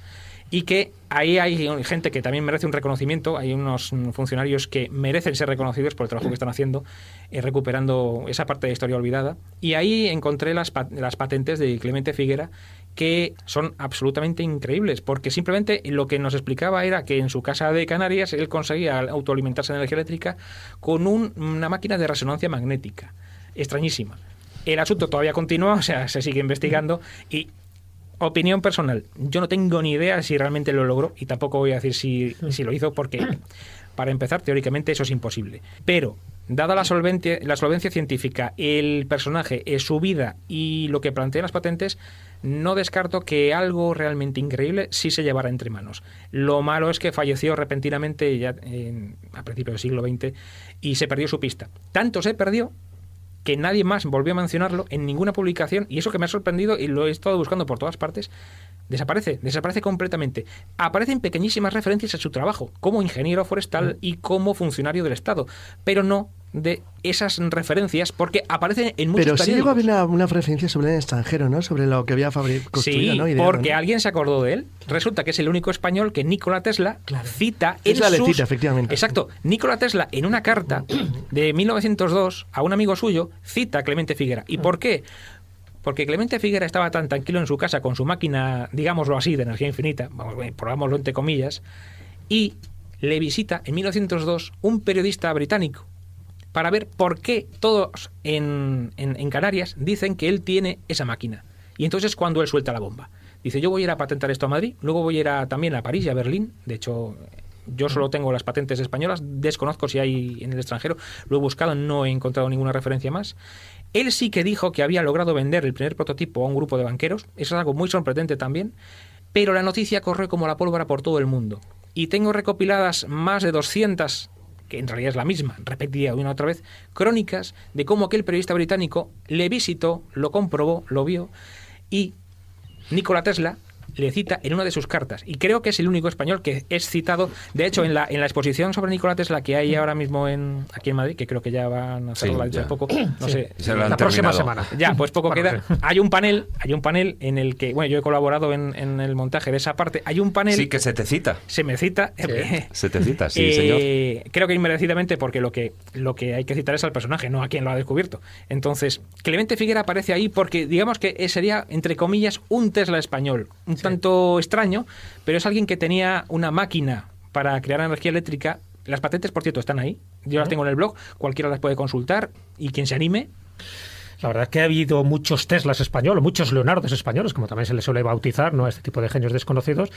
y que ahí hay gente que también merece un reconocimiento, hay unos funcionarios que merecen ser reconocidos por el trabajo que están haciendo, recuperando esa parte de historia olvidada, y ahí encontré las patentes de Clemente Figuera, que son absolutamente increíbles, porque simplemente lo que nos explicaba era que en su casa de Canarias él conseguía autoalimentarse de energía eléctrica con una máquina de resonancia magnética, extrañísima. El asunto todavía continúa, o sea, se sigue investigando, y opinión personal, yo no tengo ni idea si realmente lo logró, y tampoco voy a decir si lo hizo, porque para empezar, teóricamente eso es imposible. Pero, dada la solvencia científica, el personaje, su vida y lo que plantean las patentes, no descarto que algo realmente increíble sí se llevara entre manos. Lo malo es que falleció repentinamente ya a principios del siglo XX y se perdió su pista. Tanto se perdió que nadie más volvió a mencionarlo en ninguna publicación, y eso que me ha sorprendido y lo he estado buscando por todas partes. desaparece completamente. Aparecen pequeñísimas referencias a su trabajo como ingeniero forestal y como funcionario del Estado, pero no de esas referencias, porque aparecen en muchos periódicos. Pero sí llegó a haber una referencia sobre el extranjero, ¿no? Sobre lo que había construido, sí, ¿no? Porque alguien se acordó de él. Resulta que es el único español que Nikola Tesla cita en sus... efectivamente. Exacto. Nikola Tesla, en una carta de 1902 a un amigo suyo, cita a Clemente Figuera. ¿Y por qué? Porque Clemente Figuera estaba tan tranquilo en su casa con su máquina, digámoslo así, de energía infinita, pongámoslo entre comillas, y le visita en 1902 un periodista británico para ver por qué todos en Canarias dicen que él tiene esa máquina. Y entonces cuando él suelta la bomba. Dice, yo voy a ir a patentar esto a Madrid, luego voy a ir también a París y a Berlín. De hecho, yo solo tengo las patentes españolas, desconozco si hay en el extranjero, lo he buscado, no he encontrado ninguna referencia más. Él sí que dijo que había logrado vender el primer prototipo a un grupo de banqueros, eso es algo muy sorprendente también, pero la noticia corre como la pólvora por todo el mundo. Y tengo recopiladas más de 200, que en realidad es la misma, repetida una y otra vez, crónicas de cómo aquel periodista británico le visitó, lo comprobó, lo vio, y Nikola Tesla le cita en una de sus cartas, y creo que es el único español que es citado. De hecho, en la exposición sobre Nikola Tesla que hay ahora mismo aquí en Madrid, que creo que ya van a hacerlo dentro de poco, no sé, la próxima semana. Ya, pues poco queda. Hay un panel en el que, bueno, yo he colaborado en el montaje de esa parte. Hay un panel. Sí, que se te cita. Se me cita. Se te cita, sí, señor. Creo que inmerecidamente, porque lo que hay que citar es al personaje, no a quien lo ha descubierto. Entonces, Clemente Figuera aparece ahí porque, digamos que sería, entre comillas, un Tesla español. Un tanto extraño, pero es alguien que tenía una máquina para crear energía eléctrica. Las patentes, por cierto, están ahí. Yo las tengo en el blog, cualquiera las puede consultar y quien se anime. La verdad es que ha habido muchos Teslas españoles, muchos Leonardos españoles, como también se les suele bautizar, ¿no?, a este tipo de genios desconocidos.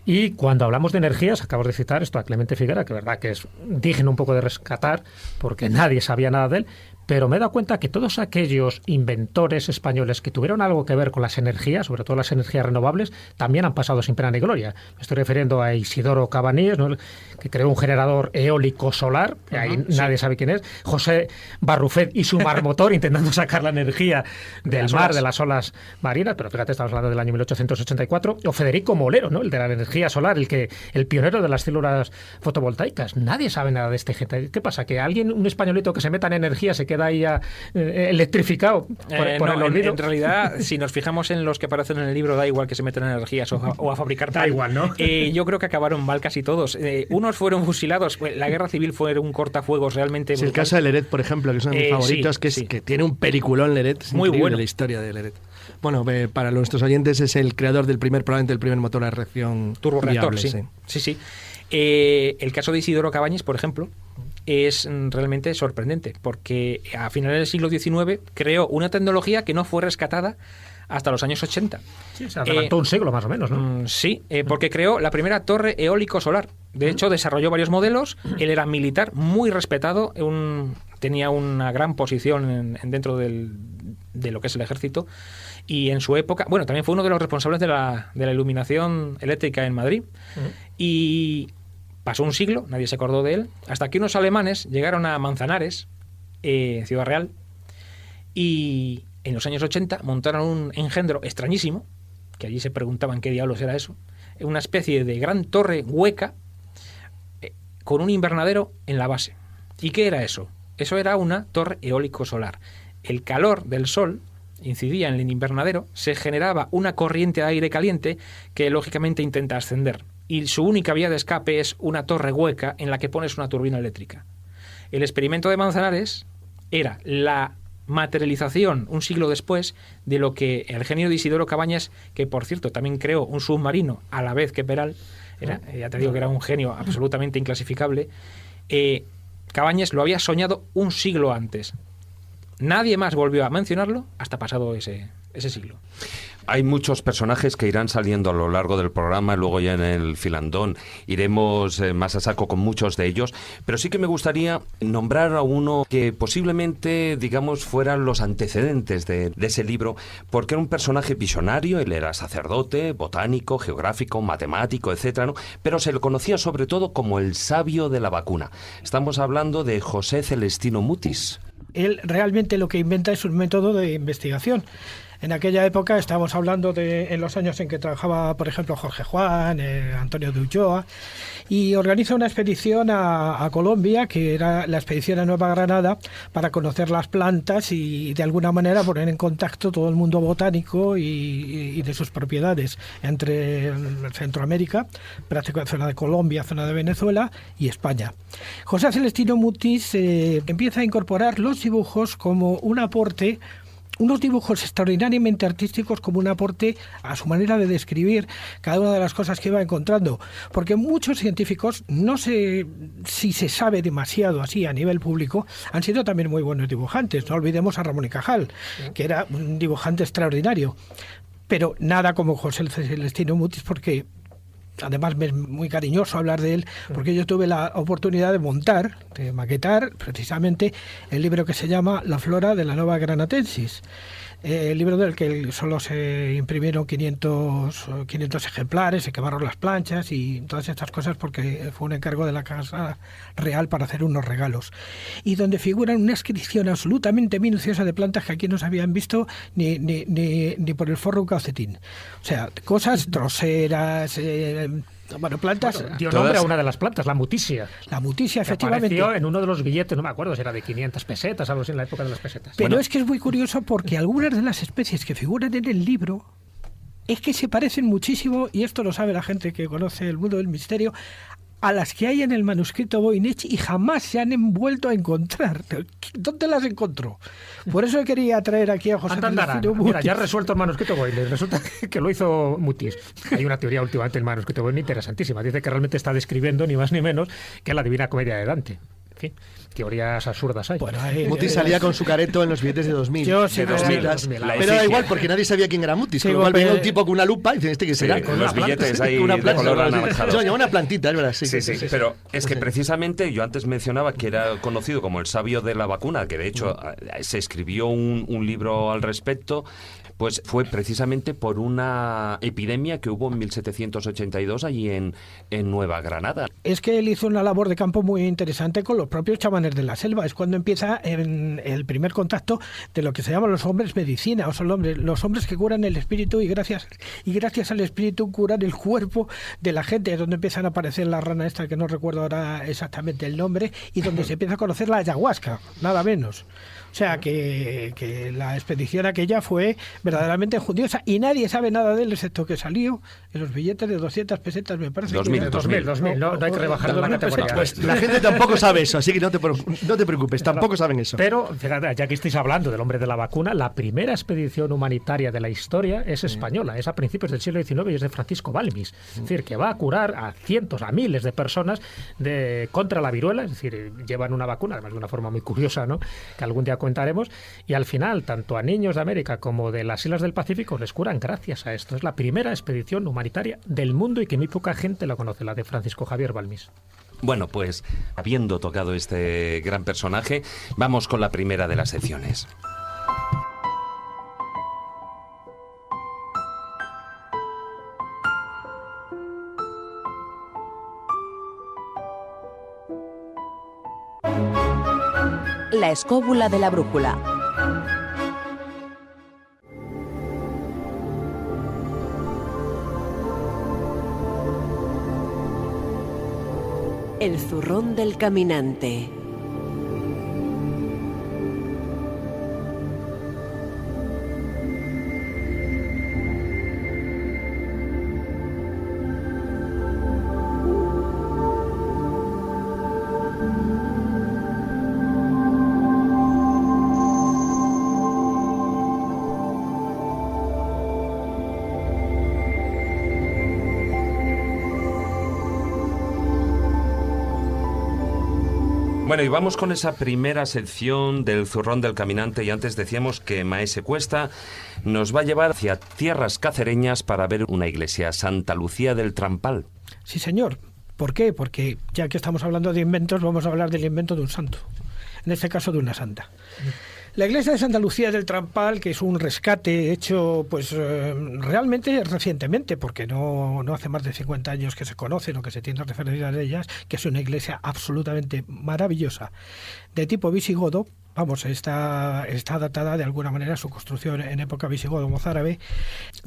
Y cuando hablamos de energías, acabamos de citar esto a Clemente Figuera, que verdad que es digno un poco de rescatar, porque nadie sabía nada de él, pero me he dado cuenta que todos aquellos inventores españoles que tuvieron algo que ver con las energías, sobre todo las energías renovables, también han pasado sin pena ni gloria. Me estoy refiriendo a Isidoro Cabaníes, ¿no?, que creó un generador eólico solar, que ahí nadie sabe quién es, José Barrufet y su marmotor intentando sacar la energía del mar, de las olas marinas, pero fíjate, estamos hablando del año 1884, o Federico Molero, ¿no?, el de la energía solar, el pionero de las células fotovoltaicas. Nadie sabe nada de este gente. ¿Qué pasa? ¿Que un españolito que se meta en energía se queda ahí electrificado por el olvido? En realidad, si nos fijamos en los que aparecen en el libro, da igual que se metan en energías o a fabricar da igual, ¿no? Yo creo que acabaron mal casi todos. Unos fueron fusilados. La guerra civil fue un cortafuegos realmente brutal. El caso de Leret, por ejemplo, que es uno de mis favoritos, que tiene un peliculón Leret. Es muy bueno la historia de Leret. Bueno, para nuestros oyentes es el creador probablemente el primer motor a reacción turborreactor, viable, sí. El caso de Isidoro Cabañes, por ejemplo, es realmente sorprendente, porque a finales del siglo XIX creó una tecnología que no fue rescatada hasta los años 80. Sí, se adelantó un siglo más o menos, ¿no? Sí, porque creó la primera torre eólico-solar. De hecho, desarrolló varios modelos. Él era militar, muy respetado, tenía una gran posición dentro de lo que es el ejército. Y en su época, bueno, también fue uno de los responsables de la iluminación eléctrica en Madrid. Y pasó un siglo, nadie se acordó de él, hasta que unos alemanes llegaron a Manzanares, Ciudad Real, y en los años 80 montaron un engendro extrañísimo, que allí se preguntaban qué diablos era eso, una especie de gran torre hueca con un invernadero en la base. ¿Y qué era eso? Eso era una torre eólico-solar. El calor del sol incidía en el invernadero, se generaba una corriente de aire caliente que lógicamente intenta ascender. Y su única vía de escape es una torre hueca en la que pones una turbina eléctrica. El experimento de Manzanares era la materialización, un siglo después, de lo que el genio de Isidoro Cabañas, que por cierto también creó un submarino a la vez que Peral, ya te digo que era un genio absolutamente inclasificable, Cabañas lo había soñado un siglo antes. Nadie más volvió a mencionarlo hasta pasado ese siglo. Hay muchos personajes que irán saliendo a lo largo del programa, luego ya en el filandón iremos más a saco con muchos de ellos, pero sí que me gustaría nombrar a uno que posiblemente, digamos, fueran los antecedentes de ese libro, porque era un personaje visionario. Él era sacerdote, botánico, geográfico, matemático, etcétera, ¿no? Pero se le conocía sobre todo como el sabio de la vacuna. Estamos hablando de José Celestino Mutis. Él realmente lo que inventa es un método de investigación. En aquella época estábamos hablando en los años en que trabajaba, por ejemplo, Jorge Juan, Antonio de Ulloa, y organiza una expedición a Colombia, que era la expedición a Nueva Granada, para conocer las plantas y de alguna manera poner en contacto todo el mundo botánico y de sus propiedades entre Centroamérica, prácticamente zona de Colombia, zona de Venezuela y España. José Celestino Mutis empieza a incorporar los dibujos como un aporte, unos dibujos extraordinariamente artísticos, como un aporte a su manera de describir cada una de las cosas que iba encontrando. Porque muchos científicos, no sé si se sabe demasiado así a nivel público, han sido también muy buenos dibujantes. No olvidemos a Ramón y Cajal, que era un dibujante extraordinario. Pero nada como José Celestino Mutis, porque además me es muy cariñoso hablar de él, porque yo tuve la oportunidad de maquetar precisamente el libro que se llama La flora de la Nova Granatensis. El libro del que solo se imprimieron 500 ejemplares, se quemaron las planchas y todas estas cosas porque fue un encargo de la Casa Real para hacer unos regalos. Y donde figuran una descripción absolutamente minuciosa de plantas que aquí no se habían visto ni por el forro un calcetín. O sea, cosas troseras, plantas. Bueno, dio nombre a una de las plantas, la mutisia. La mutisia, efectivamente. Apareció en uno de los billetes, no me acuerdo si era de 500 pesetas, algo así en la época de las pesetas. Pero es que es muy curioso porque algunas de las especies que figuran en el libro es que se parecen muchísimo, y esto lo sabe la gente que conoce el mundo del misterio, a las que hay en el manuscrito Voynich y jamás se han vuelto a encontrar. ¿Dónde las encontró? Por eso quería traer aquí a José Celestino Mutis. Mira, ya ha resuelto el manuscrito Voynich. Resulta que lo hizo Mutis. Hay una teoría últimamente del manuscrito Voynich interesantísima. Dice que realmente está describiendo ni más ni menos que la Divina Comedia de Dante. En fin, teorías absurdas hay. Bueno, Mutis salía con su careto en los billetes de 2000. Yo sí, de 2000. Pero da igual, porque nadie sabía quién era Mutis. Con lo cual venía un tipo con una lupa y dice, ¿este qué será? Con los billetes ahí una de planta, color anaranjado. Una plantita, es verdad. Sí, pero es que precisamente yo antes mencionaba que era conocido como el sabio de la vacuna, que de hecho se escribió un libro al respecto. Pues fue precisamente por una epidemia que hubo en 1782 allí en Nueva Granada. Es que él hizo una labor de campo muy interesante con los propios chamanes de la selva. Es cuando empieza el primer contacto de lo que se llaman los hombres medicina, o son los hombres que curan el espíritu y gracias al espíritu curan el cuerpo de la gente. Es donde empiezan a aparecer la rana esta, que no recuerdo ahora exactamente el nombre, y donde se empieza a conocer la ayahuasca, nada menos. O sea, que la expedición aquella fue verdaderamente judiosa y nadie sabe nada de él, excepto que salió en los billetes de 200 pesetas, me parece. 2000. No hay que rebajar la categoría. Pues la gente tampoco sabe eso, así que no te preocupes, tampoco saben eso. Pero, fíjate, ya que estáis hablando del hombre de la vacuna, la primera expedición humanitaria de la historia es española, es a principios del siglo XIX y es de Francisco Balmis. Es decir, que va a curar a cientos, a miles de personas contra la viruela, es decir, llevan una vacuna, además de una forma muy curiosa, ¿no?, que algún día comentaremos, y al final, tanto a niños de América como de las islas del Pacífico les curan gracias a esto. Es la primera expedición humanitaria del mundo y que muy poca gente la conoce, la de Francisco Javier Balmis. Bueno, pues habiendo tocado este gran personaje, vamos con la primera de las secciones. La escóbula de la brújula. El zurrón del caminante. Bueno, y vamos con esa primera sección del zurrón del caminante, y antes decíamos que Maese Cuesta nos va a llevar hacia tierras cacereñas para ver una iglesia, Santa Lucía del Trampal. Sí, señor. ¿Por qué? Porque ya que estamos hablando de inventos, vamos a hablar del invento de un santo, en este caso de una santa. La iglesia de Santa Lucía del Trampal, que es un rescate hecho pues realmente recientemente, porque no hace más de 50 años que se conocen o que se tiene referencia de ellas, que es una iglesia absolutamente maravillosa, de tipo visigodo, está datada de alguna manera su construcción en época visigodo-mozárabe,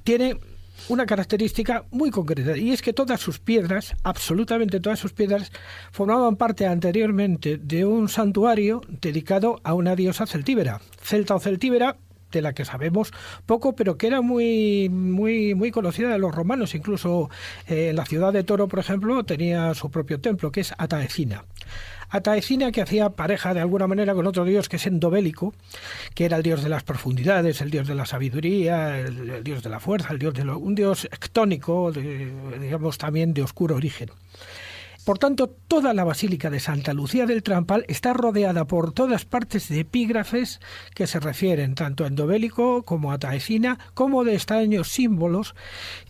tiene una característica muy concreta, y es que todas sus piedras, absolutamente todas sus piedras, formaban parte anteriormente de un santuario dedicado a una diosa celtíbera, celta o celtíbera, de la que sabemos poco, pero que era muy conocida de los romanos. Incluso la ciudad de Toro, por ejemplo, tenía su propio templo, que es Ataecina. Ataecina, que hacía pareja de alguna manera con otro dios que es Endobélico, que era el dios de las profundidades, el dios de la sabiduría, el dios de la fuerza, un dios ectónico, digamos también de oscuro origen. Por tanto, toda la Basílica de Santa Lucía del Trampal está rodeada por todas partes de epígrafes que se refieren tanto a Endobélico como a Ataecina, como de extraños símbolos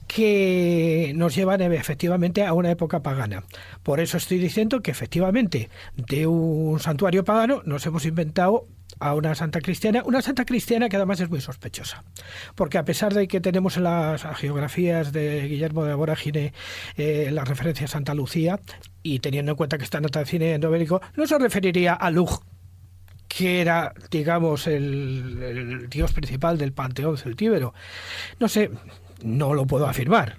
que nos llevan efectivamente a una época pagana. Por eso estoy diciendo que efectivamente de un santuario pagano nos hemos inventado a una santa cristiana que además es muy sospechosa, porque a pesar de que tenemos en las geografías de Guillermo de Vorágine la referencia a Santa Lucía, y teniendo en cuenta que está en Ataecina y Endobélico, no se referiría a Lug, que era, digamos, el dios principal del panteón celtíbero. No sé, no lo puedo afirmar,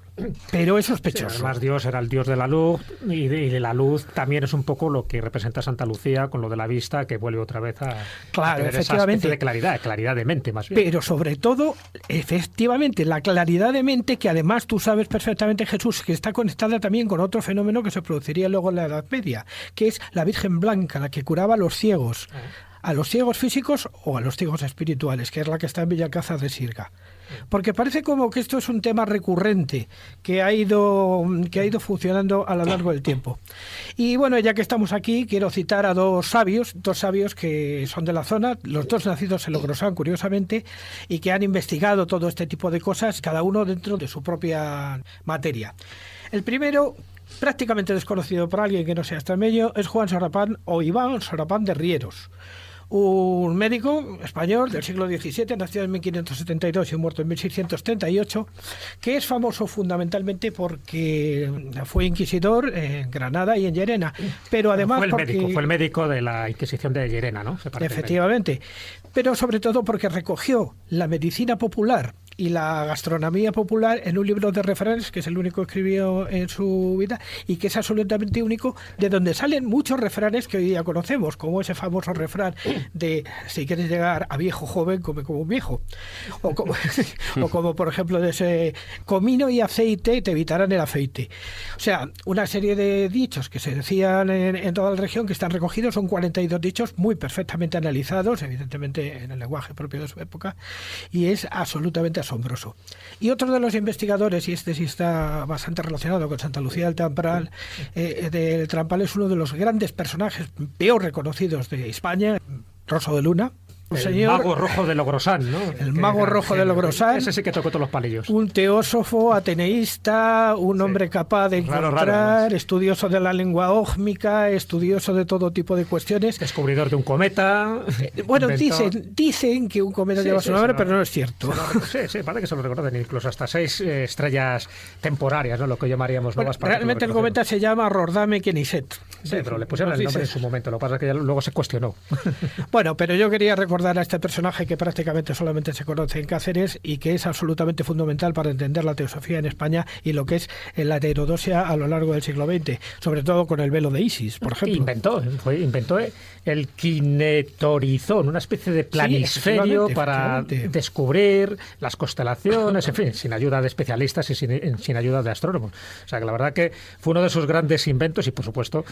pero es sospechoso. Sí, además, Dios era el dios de la luz, y de la luz también es un poco lo que representa Santa Lucía con lo de la vista, que vuelve otra vez a tener esa especie de claridad de mente, más bien. Pero sobre todo, efectivamente, la claridad de mente, que además tú sabes perfectamente, Jesús, que está conectada también con otro fenómeno que se produciría luego en la Edad Media, que es la Virgen Blanca, la que curaba a los ciegos. A los ciegos físicos o a los ciegos espirituales, que es la que está en Villalcázar de Sirga. Porque parece como que esto es un tema recurrente que ha ido funcionando a lo largo del tiempo. Y bueno, ya que estamos aquí, quiero citar a dos sabios que son de la zona, los dos nacidos en Logrosán, curiosamente, y que han investigado todo este tipo de cosas, cada uno dentro de su propia materia. El primero, prácticamente desconocido por alguien que no sea extremeño, es Juan Sorapán o Iván Sorapán de Rieros. Un médico español del siglo XVII, nacido en 1572 y muerto en 1638, que es famoso fundamentalmente porque fue inquisidor en Granada y en Llerena, pero además fue el médico de la Inquisición de Llerena, ¿no? Efectivamente, pero sobre todo porque recogió la medicina popular y la gastronomía popular en un libro de refranes, que es el único que escribió en su vida y que es absolutamente único, de donde salen muchos refranes que hoy día conocemos, como ese famoso refrán de si quieres llegar a viejo joven, come como un viejo, o como por ejemplo de ese comino y aceite te evitarán el aceite. O sea, una serie de dichos que se decían en toda la región, que están recogidos, son 42 dichos muy perfectamente analizados, evidentemente en el lenguaje propio de su época, y es absolutamente asombroso. Y otro de los investigadores, y este sí está bastante relacionado con Santa Lucía del Trampal, es uno de los grandes personajes peor reconocidos de España, Rosso de Luna. Mago rojo de Logrosán, ¿no? El mago rojo de Logrosán. Ese sí que tocó todos los palillos. Un teósofo, ateneísta, un hombre capaz de encontrar, estudioso de la lengua ógmica, estudioso de todo tipo de cuestiones. Descubridor de un cometa. Bueno, dicen que un cometa lleva su nombre, pero no es cierto. Sí, parece que se lo reconocen incluso hasta 6 estrellas temporarias, ¿no? Lo que llamaríamos nuevas partículas. Realmente el cometa se llama Rordame Keniset. Sí, pero le pusieron el nombre en su momento. Lo que pasa es que ya luego se cuestionó. Bueno, pero yo quería recordar a este personaje que prácticamente solamente se conoce en Cáceres y que es absolutamente fundamental para entender la teosofía en España y lo que es la heterodoxia a lo largo del siglo XX, sobre todo con el velo de Isis, por ejemplo. Inventó el kinetorizón, una especie de planisferio para descubrir las constelaciones, en fin, sin ayuda de especialistas y sin ayuda de astrónomos. O sea que la verdad que fue uno de sus grandes inventos y por supuesto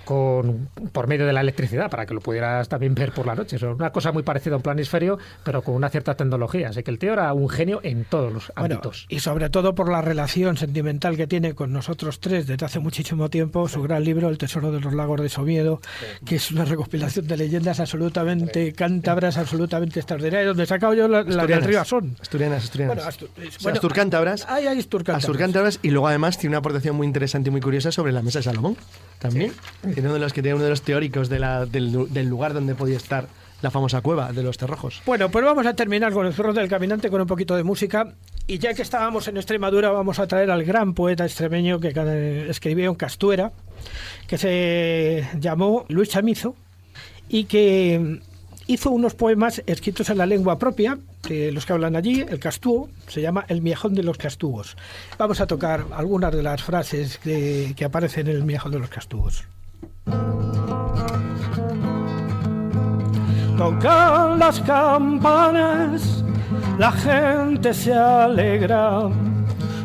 por medio de la electricidad, para que lo pudieras también ver por la noche. Es una cosa muy parecida a un planisferio, pero con una cierta tecnología. Así que el tío era un genio en todos los ámbitos. Y sobre todo por la relación sentimental que tiene con nosotros tres desde hace muchísimo tiempo, su gran libro, El tesoro de los lagos de Somiedo, que es una recopilación de leyendas absolutamente cántabras, absolutamente extraordinarias, donde he sacado yo la del río Asón. Asturianas. Asturcántabras. Asturcántabras, y luego además tiene una aportación muy interesante y muy curiosa sobre la mesa de Salomón. También. Sí. Uno de los teóricos del lugar donde podía estar la famosa cueva de los cerrojos. Bueno, pues vamos a terminar con el Zorro del Caminante con un poquito de música. Y ya que estábamos en Extremadura, vamos a traer al gran poeta extremeño que escribió en Castuera, que se llamó Luis Chamizo, y que hizo unos poemas escritos en la lengua propia de los que hablan allí, el castúo, se llama El Miajón de los Castúos. Vamos a tocar algunas de las frases que aparecen en El Miajón de los Castúos. Tocan las campanas, la gente se alegra,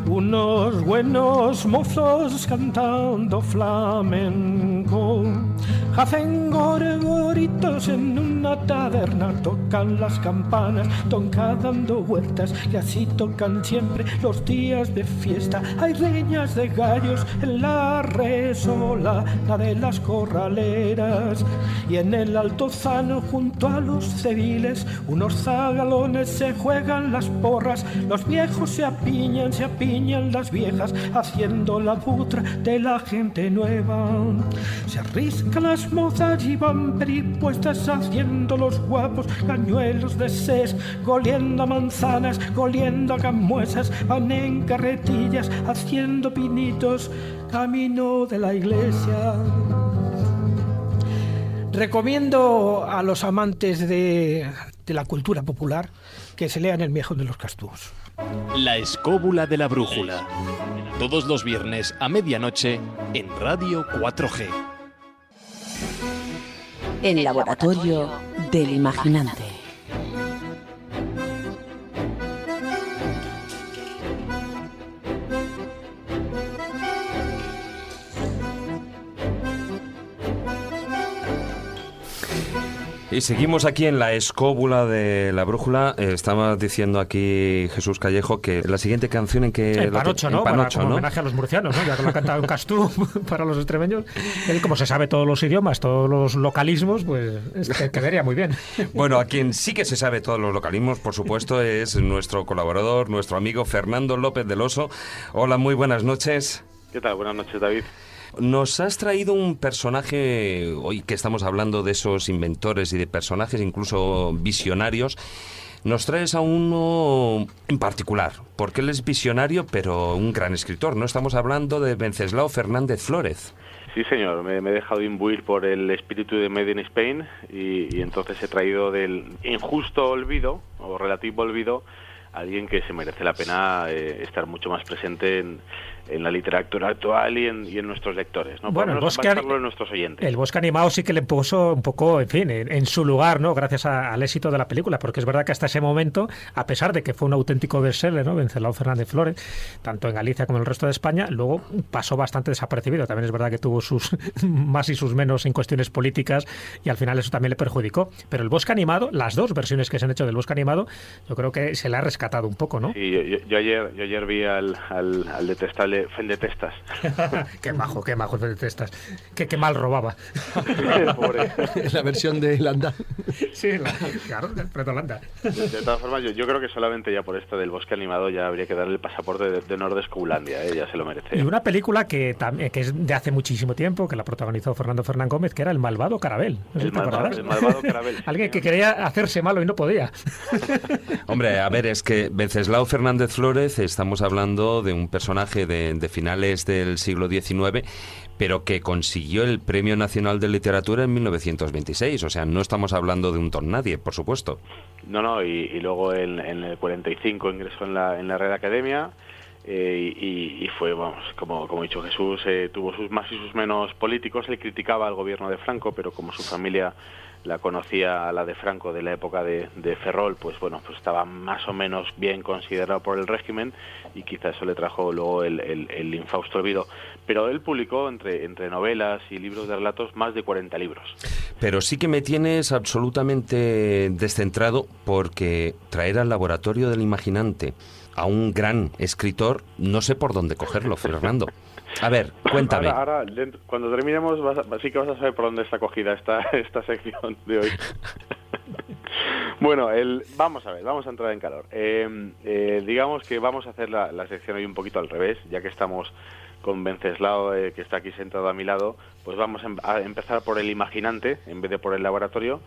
unos buenos mozos cantando flamenco, hacen gorgoritos en una taberna, tocan las campanas, tocan dando vueltas, y así tocan siempre los días de fiesta. Hay riñas de gallos en la resolana de las corraleras, y en el Altozano junto a los civiles unos zagalones se juegan las porras, los viejos se apiñan las viejas, haciendo la putra de la gente nueva. Se arriscan las mozas y van peripuestas, haciendo los guapos cañuelos de ses, goliendo a manzanas, goliendo a camuesas, van en carretillas, haciendo pinitos, camino de la iglesia. Recomiendo a los amantes de la cultura popular que se lean El Miajón de los Castúos. La escóbula de la brújula. Todos los viernes a medianoche en Radio 4G. El laboratorio del imaginante. Y seguimos aquí en la escóbula de la brújula. Estaba diciendo aquí Jesús Callejo que la siguiente canción en que... En Panocho, ¿no? Panocho, como ¿no? homenaje a los murcianos, ¿no? Ya que lo ha cantado en Castú para los extremeños. Él, como se sabe todos los idiomas, todos los localismos, pues quedaría muy bien. Bueno, a quien sí que se sabe todos los localismos, por supuesto, es nuestro colaborador, nuestro amigo Fernando López del Oso. Hola, muy buenas noches. ¿Qué tal? Buenas noches, David. Nos has traído un personaje, hoy que estamos hablando de esos inventores y de personajes incluso visionarios, nos traes a uno en particular, porque él es visionario, pero un gran escritor. No estamos hablando de Wenceslao Fernández Flórez. Sí, señor, me he dejado imbuir por el espíritu de Made in Spain y entonces he traído del injusto olvido, o relativo olvido, a alguien que se merece la pena estar mucho más presente en la literatura actual y en nuestros lectores, ¿no? Bueno, en nuestros oyentes. El Bosque Animado sí que le puso un poco, en fin, en su lugar, ¿no? Gracias al éxito de la película, porque es verdad que hasta ese momento, a pesar de que fue un auténtico bestseller, ¿no? Wenceslao Fernández Flórez, tanto en Galicia como en el resto de España, luego pasó bastante desapercibido. También es verdad que tuvo sus más y sus menos en cuestiones políticas y al final eso también le perjudicó. Pero el Bosque Animado, las dos versiones que se han hecho del Bosque Animado, yo creo que se le ha rescatado un poco, ¿no? Sí, yo ayer vi al detestable Fendetestas. Qué majo el Fendetestas. Qué mal robaba. Pobre. La versión de Landa. Sí, claro, del Fredo Landa. De todas formas, yo creo que solamente ya por esto del Bosque Animado ya habría que darle el pasaporte de honor de Escobulandia, ya se lo merece. Y una película que es de hace muchísimo tiempo, que la protagonizó Fernando Fernán Gómez, que era El Malvado Carabel. No sé el malvado Carabel. Sí. Alguien que quería hacerse malo y no podía. Hombre, a ver, es que Wenceslao Fernández Flórez, estamos hablando de un personaje de finales del siglo XIX, pero que consiguió el Premio Nacional de Literatura en 1926. O sea, no estamos hablando de un don nadie, por supuesto. No, y luego en el 45 ingresó en la Real Academia y fue, vamos, como ha dicho Jesús, tuvo sus más y sus menos políticos. Él criticaba al gobierno de Franco, pero como su familia la conocía a la de Franco de la época de Ferrol, pues bueno, pues estaba más o menos bien considerado por el régimen y quizá eso le trajo luego el infausto olvido. Pero él publicó entre novelas y libros de relatos más de 40 libros. Pero sí que me tienes absolutamente descentrado, porque traer al laboratorio del imaginante a un gran escritor, no sé por dónde cogerlo, Fernando. A ver, cuéntame. Ahora cuando terminemos, sí que vas a saber por dónde está cogida esta sección de hoy. Bueno, vamos a entrar en calor. Digamos que vamos a hacer la sección hoy un poquito al revés, ya que estamos con Wenceslao, que está aquí sentado a mi lado. Pues vamos a empezar por el imaginante en vez de por el laboratorio,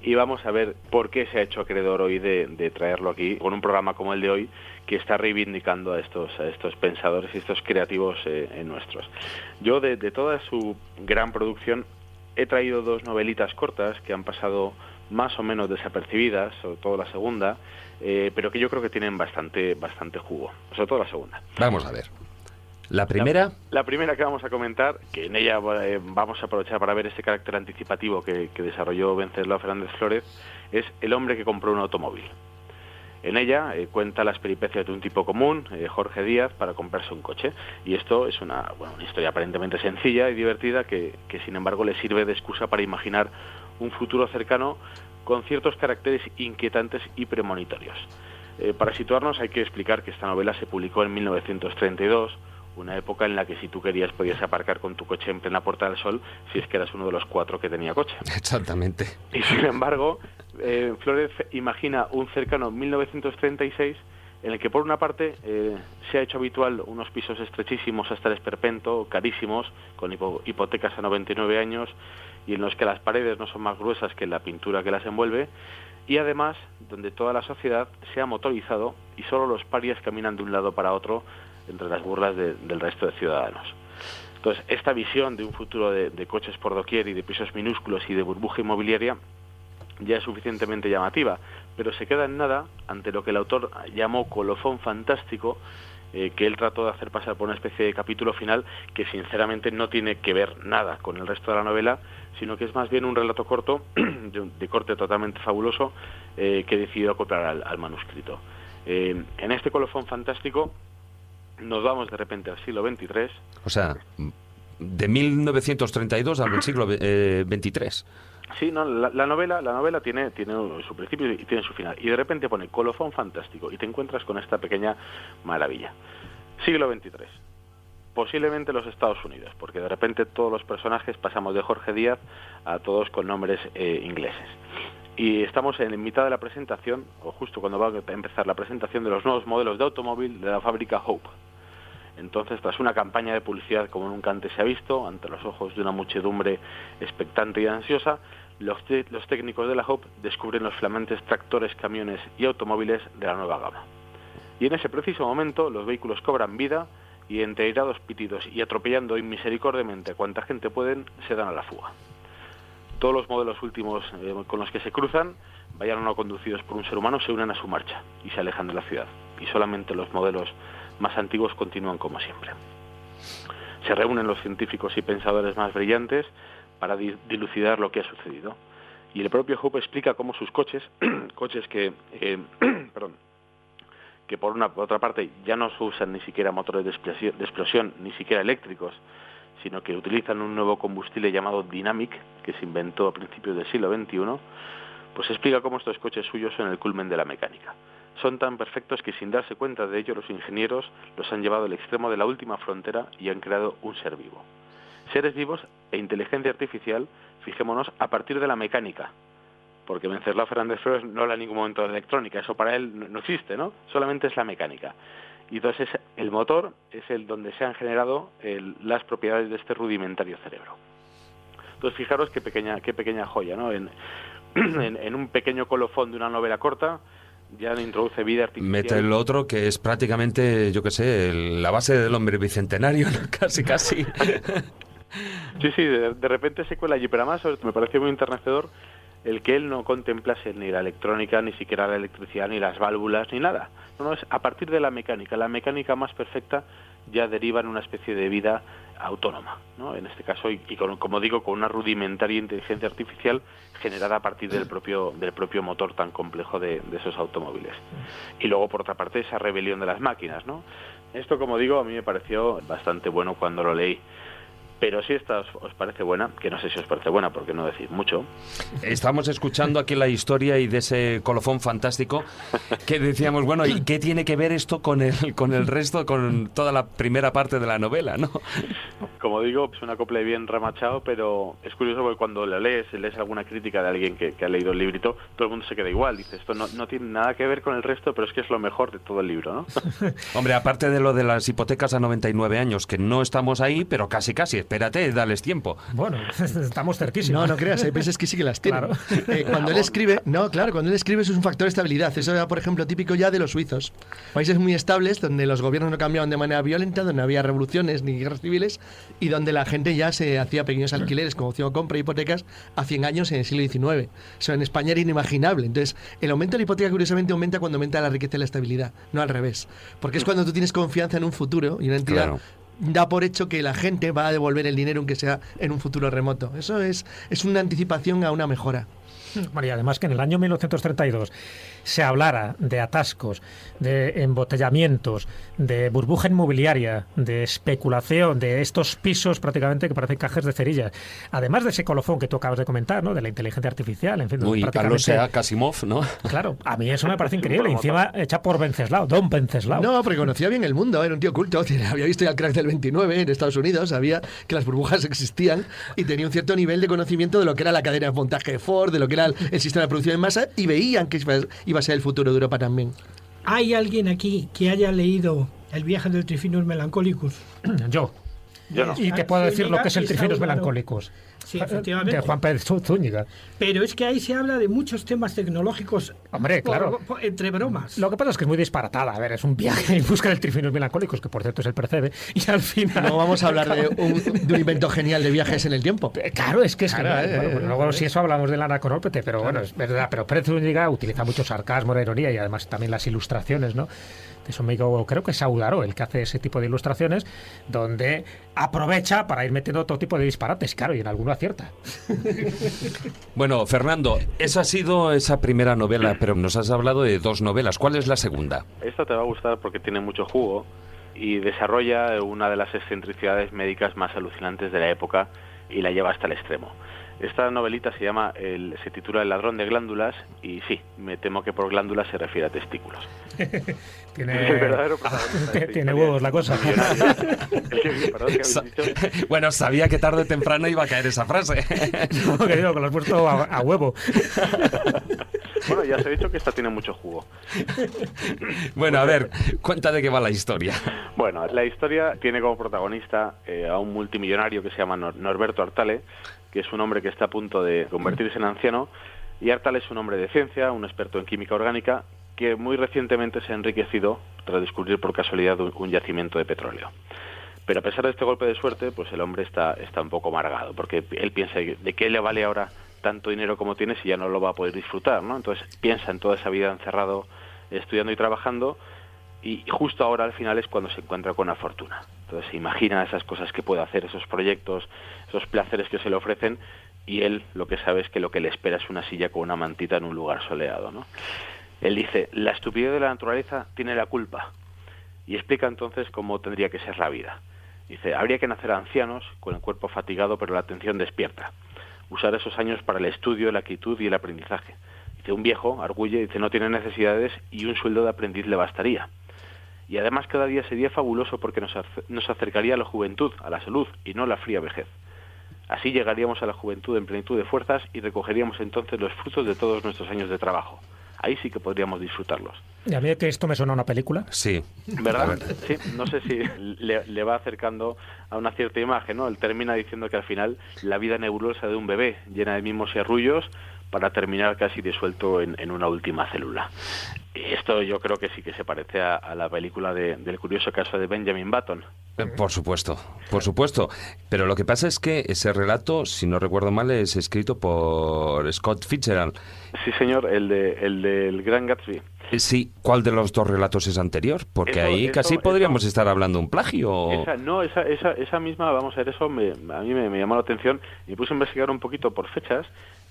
y vamos a ver por qué se ha hecho acreedor hoy de traerlo aquí con un programa como el de hoy, que está reivindicando a estos pensadores y estos creativos nuestros. Yo de toda su gran producción he traído dos novelitas cortas que han pasado más o menos desapercibidas, sobre todo la segunda, pero que yo creo que tienen bastante jugo, sobre todo la segunda. Vamos a ver. ¿La primera? La primera que vamos a comentar, que en ella vamos a aprovechar para ver ese carácter anticipativo que desarrolló Wenceslao Fernández Flórez, es El hombre que compró un automóvil. En ella cuenta las peripecias de un tipo común, Jorge Díaz, para comprarse un coche. Y esto es una historia aparentemente sencilla y divertida que sin embargo le sirve de excusa para imaginar un futuro cercano con ciertos caracteres inquietantes y premonitorios. Para situarnos hay que explicar que esta novela se publicó en 1932, una época en la que si tú querías podías aparcar con tu coche en plena Puerta del Sol si es que eras uno de los 4 que tenía coche. Exactamente. Y sin embargo, Flórez imagina un cercano 1936 en el que por una parte se ha hecho habitual unos pisos estrechísimos hasta el esperpento, carísimos, con hipotecas a 99 años y en los que las paredes no son más gruesas que la pintura que las envuelve, y además donde toda la sociedad se ha motorizado y solo los parias caminan de un lado para otro entre las burlas del resto de ciudadanos. Entonces, esta visión de un futuro de coches por doquier y de pisos minúsculos y de burbuja inmobiliaria ya es suficientemente llamativa, pero se queda en nada ante lo que el autor llamó colofón fantástico, que él trató de hacer pasar por una especie de capítulo final que sinceramente no tiene que ver nada con el resto de la novela, sino que es más bien un relato corto, de corte totalmente fabuloso, que he decidido acoplar al manuscrito. En este colofón fantástico nos vamos de repente al siglo XXIII. O sea, de 1932 al siglo XXIII. Sí, no, la novela tiene su principio y tiene su final. Y de repente pone colofón fantástico y te encuentras con esta pequeña maravilla. Siglo XXIII. Posiblemente los Estados Unidos, porque de repente todos los personajes pasamos de Jorge Díaz a todos con nombres ingleses. Y estamos en mitad de la presentación, o justo cuando va a empezar la presentación de los nuevos modelos de automóvil de la fábrica Hope. Entonces, tras una campaña de publicidad como nunca antes se ha visto, ante los ojos de una muchedumbre expectante y ansiosa, los técnicos de la Hope descubren los flamantes tractores, camiones y automóviles de la nueva gama. Y en ese preciso momento, los vehículos cobran vida y, entre airados pitidos y atropellando inmisericordiamente a cuanta gente pueden, se dan a la fuga. Todos los modelos últimos con los que se cruzan, vayan o no conducidos por un ser humano, se unen a su marcha y se alejan de la ciudad. Y solamente los modelos más antiguos continúan como siempre. Se reúnen los científicos y pensadores más brillantes para dilucidar lo que ha sucedido. Y el propio Hope explica cómo sus coches que por otra parte ya no se usan ni siquiera motores de explosión, ni siquiera eléctricos, sino que utilizan un nuevo combustible llamado Dynamic, que se inventó a principios del siglo XXI, pues explica cómo estos coches suyos son el culmen de la mecánica. Son tan perfectos que sin darse cuenta de ello los ingenieros los han llevado al extremo de la última frontera y han creado un ser vivo. Seres vivos e inteligencia artificial, fijémonos, a partir de la mecánica, porque Wenceslao Fernández Flórez no habla en ningún momento de electrónica, eso para él no existe, ¿no? Solamente es la mecánica. Y entonces el motor es el donde se han generado las propiedades de este rudimentario cerebro. Entonces fijaros qué pequeña joya, ¿no? En un pequeño colofón de una novela corta ya introduce vida artificial. Mete el otro que es prácticamente, yo qué sé, la base del hombre bicentenario, ¿no? Casi. Sí, de repente se cuela allí, pero además me pareció muy enternecedor el que él no contemplase ni la electrónica, ni siquiera la electricidad, ni las válvulas, ni nada. No, es a partir de la mecánica más perfecta ya deriva en una especie de vida autónoma, ¿no? En este caso, y como digo, con una rudimentaria inteligencia artificial generada a partir del propio motor tan complejo de esos automóviles. Y luego, por otra parte, esa rebelión de las máquinas, ¿no? Esto, como digo, a mí me pareció bastante bueno cuando lo leí. Pero si esta os parece buena, que no sé si os parece buena porque no decís mucho. Estamos escuchando aquí la historia y de ese colofón fantástico que decíamos, bueno, ¿y qué tiene que ver esto con el resto, con toda la primera parte de la novela, no? Como digo, es un acople bien remachado, pero es curioso porque cuando lo lees alguna crítica de alguien que ha leído el librito, todo el mundo se queda igual. Dice, esto no tiene nada que ver con el resto, pero es que es lo mejor de todo el libro, ¿no? Hombre, aparte de lo de las hipotecas a 99 años, que no estamos ahí, pero casi. Espérate, dales tiempo. Bueno, estamos cerquísimos. No creas, hay veces que sí que las tienen. Claro. Cuando él escribe, cuando él escribe eso es un factor de estabilidad. Eso era, por ejemplo, típico ya de los suizos. Países muy estables donde los gobiernos no cambiaban de manera violenta, donde no había revoluciones ni guerras civiles, y donde la gente ya se hacía pequeños alquileres como opción compra de hipotecas a 100 años en el siglo XIX. Eso en España era inimaginable. Entonces, el aumento de la hipoteca curiosamente aumenta cuando aumenta la riqueza y la estabilidad, no al revés. Porque es cuando tú tienes confianza en un futuro y una entidad da por hecho que la gente va a devolver el dinero aunque sea en un futuro remoto. Eso es una anticipación a una mejora. Bueno, y además que en el año 1932 se hablara de atascos, de embotellamientos, de burbuja inmobiliaria, de especulación, de estos pisos prácticamente que parecen cajas de cerillas. Además de ese colofón que tú acabas de comentar, ¿no? De la inteligencia artificial, en fin. Muy prácticamente... Asimov, ¿no? Claro, a mí eso me parece increíble. Encima hecha por Wenceslao, Don Wenceslao. No, porque conocía bien el mundo, era un tío culto, había visto ya el crack del 29 en Estados Unidos, sabía que las burbujas existían y tenía un cierto nivel de conocimiento de lo que era la cadena de montaje de Ford, de lo que era el sistema de producción en masa, y veían que iba a ser el futuro de Europa también. ¿Hay alguien aquí que haya leído El viaje del Trifinus Melancolicus? Yo no. Y que puedo decir lo que es el Trifinus Melancolicus. Sí, efectivamente. De Juan Pérez Zúñiga. Pero es que ahí se habla de muchos temas tecnológicos. Hombre, claro. Entre bromas. Lo que pasa es que es muy disparatada. A ver, es un viaje en busca del Trifinus Melancolicus, que por cierto es el Percebe. Y al final. No vamos a hablar de un invento genial de viajes en el tiempo. Claro, es que es. Claro, bueno, pues luego, si eso hablamos del anaconópete, pero bueno, es verdad. Pero Pérez Zúñiga utiliza mucho sarcasmo, la ironía y además también las ilustraciones, ¿no? Es un amigo, creo que es Saudaro, el que hace ese tipo de ilustraciones, donde aprovecha para ir metiendo todo tipo de disparates, claro, y en alguno acierta. Bueno, Fernando, esa ha sido esa primera novela, pero nos has hablado de 2 novelas. ¿Cuál es la segunda? Esta te va a gustar porque tiene mucho jugo y desarrolla una de las excentricidades médicas más alucinantes de la época y la lleva hasta el extremo. Esta novelita se titula El ladrón de glándulas y sí, me temo que por glándulas se refiere a testículos. Tiene huevos la cosa. Bueno, sabía que tarde o temprano iba a caer esa frase. No, que digo, que lo has puesto a huevo. Bueno, ya os he dicho que esta tiene mucho jugo. Bueno, a ver, cuenta de qué va la historia. Bueno, la historia tiene como protagonista a un multimillonario que se llama Norberto Artale, que es un hombre que está a punto de convertirse en anciano, y Artale es un hombre de ciencia, un experto en química orgánica, que muy recientemente se ha enriquecido tras descubrir por casualidad un yacimiento de petróleo. Pero a pesar de este golpe de suerte, pues el hombre está un poco amargado, porque él piensa de qué le vale ahora tanto dinero como tiene si ya no lo va a poder disfrutar, ¿no? Entonces piensa en toda esa vida encerrado, estudiando y trabajando, y justo ahora al final es cuando se encuentra con la fortuna. Entonces se imagina esas cosas que puede hacer, esos proyectos, esos placeres que se le ofrecen, y él lo que sabe es que lo que le espera es una silla con una mantita en un lugar soleado, ¿no? Él dice, la estupidez de la naturaleza tiene la culpa, y explica entonces cómo tendría que ser la vida. Dice, habría que nacer ancianos, con el cuerpo fatigado pero la atención despierta, usar esos años para el estudio, la quietud y el aprendizaje. Dice, un viejo, arguye, dice, no tiene necesidades y un sueldo de aprendiz le bastaría. Y además cada día sería fabuloso porque nos acercaría a la juventud, a la salud y no a la fría vejez. Así llegaríamos a la juventud en plenitud de fuerzas y recogeríamos entonces los frutos de todos nuestros años de trabajo. Ahí sí que podríamos disfrutarlos. ¿Y a mí que esto me suena a una película? Sí. ¿Verdad? Sí, no sé si le va acercando a una cierta imagen, ¿no? Él termina diciendo que al final la vida nebulosa de un bebé, llena de mimos y arrullos, para terminar casi disuelto en una última célula. Esto yo creo que sí que se parece a la película del curioso caso de Benjamin Button. Por supuesto. Pero lo que pasa es que ese relato, si no recuerdo mal, es escrito por Scott Fitzgerald. Sí, señor, el del Gran Gatsby. Sí, ¿cuál de los 2 relatos es anterior? Porque ahí casi podríamos estar hablando de un plagio. Esa misma, vamos a ver, eso a mí me llamó la atención y me puse a investigar un poquito por fechas.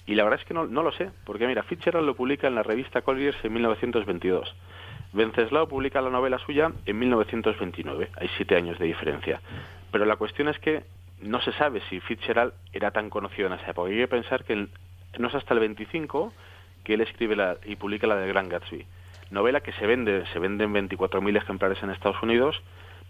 Y la verdad es que no lo sé, porque mira, Fitzgerald lo publica en la revista Collier's en 1922. Wenceslao publica la novela suya en 1929, hay 7 años de diferencia. Pero la cuestión es que no se sabe si Fitzgerald era tan conocido en esa época. Hay que pensar que no es hasta el 25 que él escribe y publica la de Gran Gatsby. Novela que se vende en 24.000 ejemplares en Estados Unidos,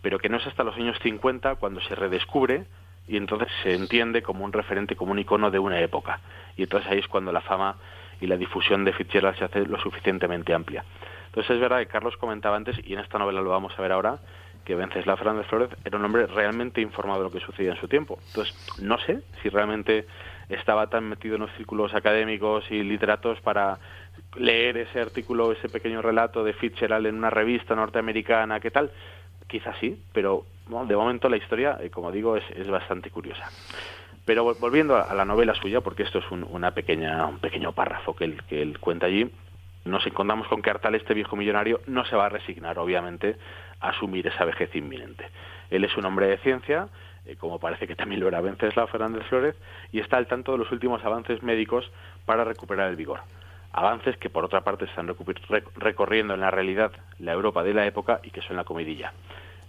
pero que no es hasta los años 50 cuando se redescubre y entonces se entiende como un referente, como un icono de una época. Y entonces ahí es cuando la fama y la difusión de Fitzgerald se hace lo suficientemente amplia. Entonces es verdad que Carlos comentaba antes, y en esta novela lo vamos a ver ahora, que Wenceslao Fernández Flórez era un hombre realmente informado de lo que sucedía en su tiempo. Entonces no sé si realmente estaba tan metido en los círculos académicos y literatos para leer ese artículo, ese pequeño relato de Fitzgerald en una revista norteamericana, ¿qué tal? quizás sí, pero bueno, de momento la historia, como digo, es bastante curiosa. Pero volviendo a la novela suya, porque esto es un pequeño párrafo que él cuenta allí, nos encontramos con que Artal, este viejo millonario, no se va a resignar, obviamente, a asumir esa vejez inminente. Él es un hombre de ciencia, como parece que también lo era Wenceslao Fernández Flórez, y está al tanto de los últimos avances médicos para recuperar el vigor. Avances que, por otra parte, están recorriendo en la realidad la Europa de la época y que son la comidilla.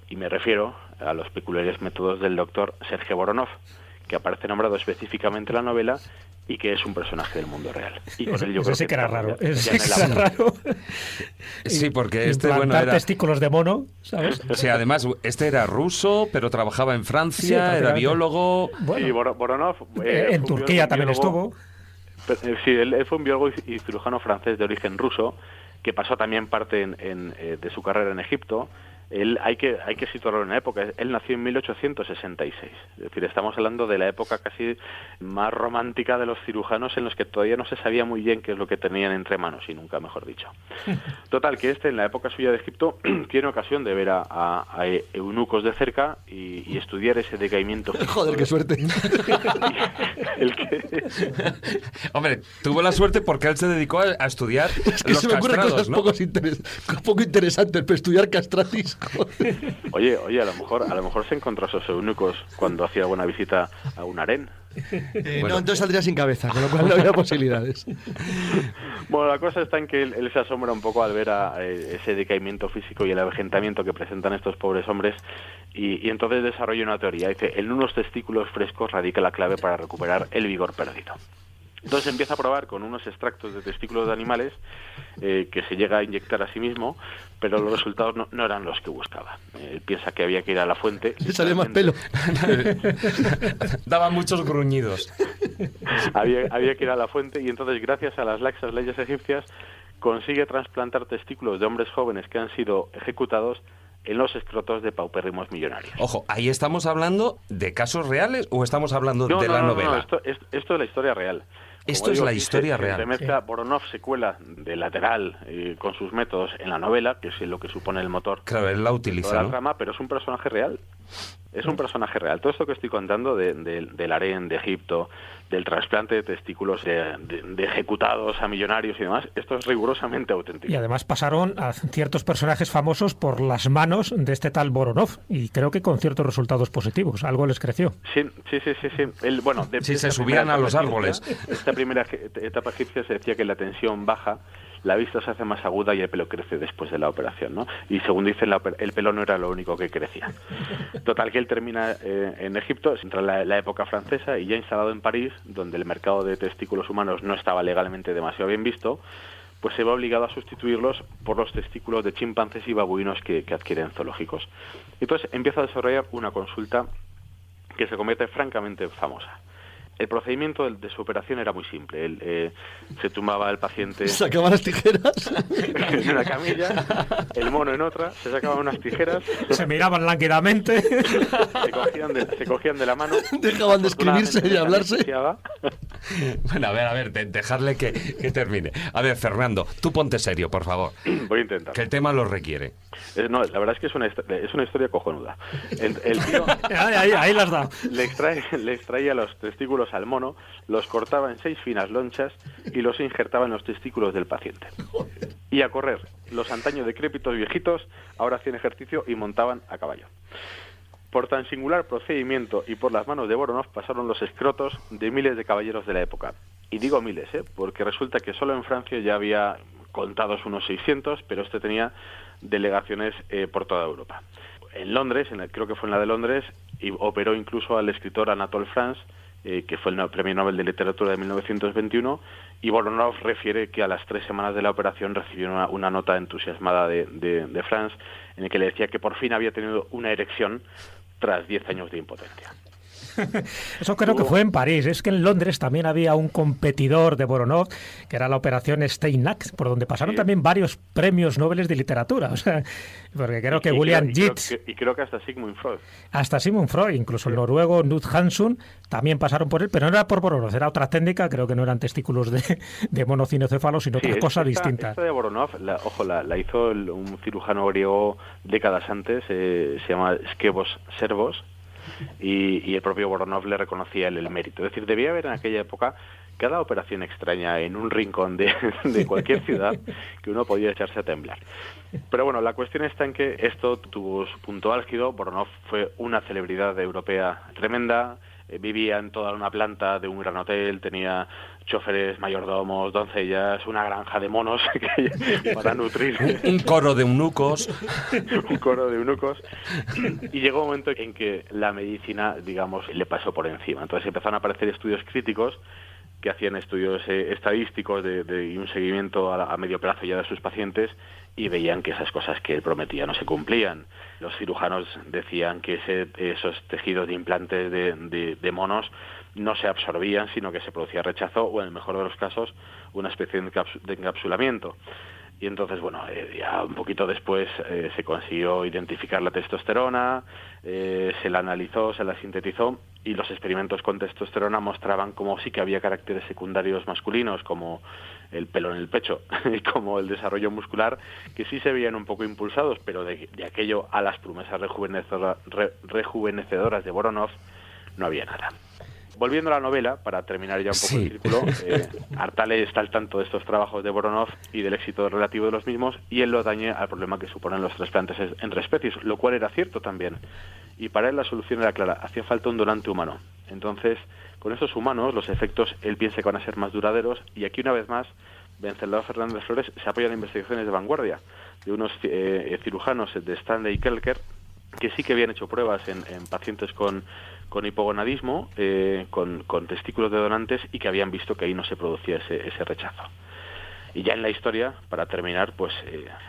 Y me refiero a los peculiares métodos del doctor Sergei Voronov, que aparece nombrado específicamente en la novela y que es un personaje del mundo real. Y con él yo creo que era raro. Sí, porque era testículos de mono, ¿sabes? Sí, además, era ruso, pero trabajaba en Francia, era biólogo. Bueno, sí, Voronov... en Turquía también estuvo. Sí, él fue un biólogo y cirujano francés de origen ruso, que pasó también parte de su carrera en Egipto. Él hay que situarlo en la época. Él nació en 1866. Es decir, estamos hablando de la época casi más romántica de los cirujanos, en los que todavía no se sabía muy bien qué es lo que tenían entre manos, y nunca mejor dicho. Total, que en la época suya de Egipto, tiene ocasión de ver a eunucos de cerca y estudiar ese decaimiento físico. Joder, qué suerte. Hombre, tuvo la suerte porque él se dedicó a estudiar los se me ocurren castrados, cosas, ¿no? Poco interesantes, pero estudiar castratis. Oye, a lo mejor se encontró a esos eunucos cuando hacía alguna visita a un harén. No, entonces saldría sin cabeza, con lo cual no había posibilidades. Bueno, la cosa está en que él se asombra un poco al ver ese decaimiento físico y el avejentamiento que presentan estos pobres hombres, y entonces desarrolla una teoría. Dice, en unos testículos frescos radica la clave para recuperar el vigor perdido. Entonces empieza a probar con unos extractos de testículos de animales que se llega a inyectar a sí mismo, pero los resultados no eran los que buscaba. Él piensa que había que ir a la fuente. Le sale más pelo. Daba muchos gruñidos. Había que ir a la fuente, y entonces, gracias a las laxas leyes egipcias, consigue trasplantar testículos de hombres jóvenes que han sido ejecutados en los escrotos de paupérrimos millonarios. Ojo, ¿ahí estamos hablando de casos reales o estamos hablando de la novela? No, esto es la historia real. Esto es la historia real. Se mezcla, Voronov se cuela de lateral con sus métodos en la novela, que es lo que supone el motor. Claro, él la utiliza, toda la trama, pero es un personaje real. Es un personaje real. Todo esto que estoy contando del harén de Egipto, del trasplante de testículos de ejecutados a millonarios y demás, esto es rigurosamente auténtico. Y además pasaron a ciertos personajes famosos por las manos de este tal Voronov, y creo que con ciertos resultados positivos. Algo les creció. Sí. Él, bueno, se subían a los árboles. Esta primera etapa egipcia se decía que la tensión baja, la vista se hace más aguda y el pelo crece después de la operación, ¿no? Y según dicen, el pelo no era lo único que crecía. Total, que él termina en Egipto, entra la época francesa, y ya instalado en París, donde el mercado de testículos humanos no estaba legalmente demasiado bien visto, pues se va obligado a sustituirlos por los testículos de chimpancés y babuinos que adquieren zoológicos. Entonces empieza a desarrollar una consulta que se convierte francamente famosa. El procedimiento de su operación era muy simple. Él se tumbaba al paciente... ¿Sacaba las tijeras? En una camilla, el mono en otra, se sacaban unas tijeras... Se miraban lánguidamente... Se cogían de la mano... Dejaban de escribirse y de hablarse... Bueno, a ver, dejarle que termine. A ver, Fernando, tú ponte serio, por favor. Voy a intentar. Que el tema lo requiere. No, la verdad es que es una historia cojonuda. El tío... ahí las da. Le extraía los testículos al mono, los cortaba en 6 finas lonchas y los injertaba en los testículos del paciente. Y a correr. Los antaño decrépitos viejitos ahora hacían ejercicio y montaban a caballo. Por tan singular procedimiento y por las manos de Voronov pasaron los escrotos de miles de caballeros de la época. Y digo miles, porque resulta que solo en Francia ya había contados unos 600, pero este tenía delegaciones por toda Europa. En Londres, creo que fue en la de Londres, y operó incluso al escritor Anatole France, que fue el Premio Nobel de Literatura de 1921, y Voronov refiere que a las 3 semanas de la operación recibió una nota entusiasmada de France, en el que le decía que por fin había tenido una erección tras 10 años de impotencia. Eso creo que fue en París. Es que en Londres también había un competidor de Voronov, que era la operación Steinach, por donde pasaron también varios premios Nobel de literatura. O sea, porque creo que William Yeats... Y creo que hasta Sigmund Freud. Hasta Sigmund Freud, incluso el noruego Knut Hamsun, también pasaron por él, pero no era por Voronov, era otra técnica, creo que no eran testículos de monocinocéfalos, sino otra cosa distinta. Esta de Voronov, la hizo un cirujano griego décadas antes, se llama Skevos Servos, y el propio Voronov le reconocía el mérito. Es decir, debía haber en aquella época cada operación extraña en un rincón de cualquier ciudad que uno podía echarse a temblar. Pero bueno, la cuestión está en que esto tuvo su punto álgido. Voronov fue una celebridad europea tremenda, vivía en toda una planta de un gran hotel, tenía choferes, mayordomos, doncellas, una granja de monos para nutrir. Un coro de eunucos. Un coro de eunucos. Y llegó un momento en que la medicina, digamos, le pasó por encima. Entonces empezaron a aparecer estudios críticos que hacían estudios estadísticos y un seguimiento a medio plazo ya de sus pacientes, y veían que esas cosas que él prometía no se cumplían. Los cirujanos decían que esos tejidos de implantes de monos no se absorbían, sino que se producía rechazo o, en el mejor de los casos, una especie de encapsulamiento. Y entonces, bueno, ya un poquito después se consiguió identificar la testosterona, se la analizó, se la sintetizó, y los experimentos con testosterona mostraban como sí que había caracteres secundarios masculinos, como el pelo en el pecho y como el desarrollo muscular, que sí se veían un poco impulsados, pero de aquello a las promesas rejuvenecedoras de Voronov no había nada. Volviendo a la novela, para terminar ya un poco el círculo, Artale está al tanto de estos trabajos de Voronov y del éxito relativo de los mismos, y él lo atañe al problema que suponen los trasplantes entre especies, lo cual era cierto también. Y para él la solución era clara: hacía falta un donante humano. Entonces, con estos humanos, los efectos él piensa que van a ser más duraderos, y aquí una vez más Wenceslao Fernández Flores se apoya en investigaciones de vanguardia de unos cirujanos de Stanley Kelker, que sí que habían hecho pruebas en pacientes con hipogonadismo, con testículos de donantes, y que habían visto que ahí no se producía ese rechazo. Y ya en la historia, para terminar, pues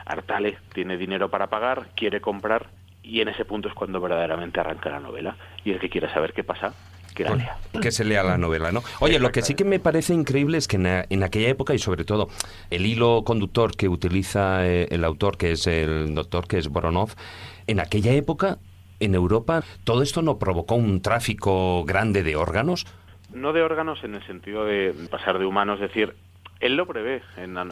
Artale tiene dinero para pagar, quiere comprar, y en ese punto es cuando verdaderamente arranca la novela. Y el que quiera saber qué pasa, que la lea. Que se lea la novela, ¿no? Oye, lo que sí que me parece increíble es que en aquella época, y sobre todo el hilo conductor que utiliza el autor, que es el doctor, que es Voronov, en aquella época, en Europa, ¿todo esto no provocó un tráfico grande de órganos? No de órganos en el sentido de pasar de humanos, es decir, él lo prevé en la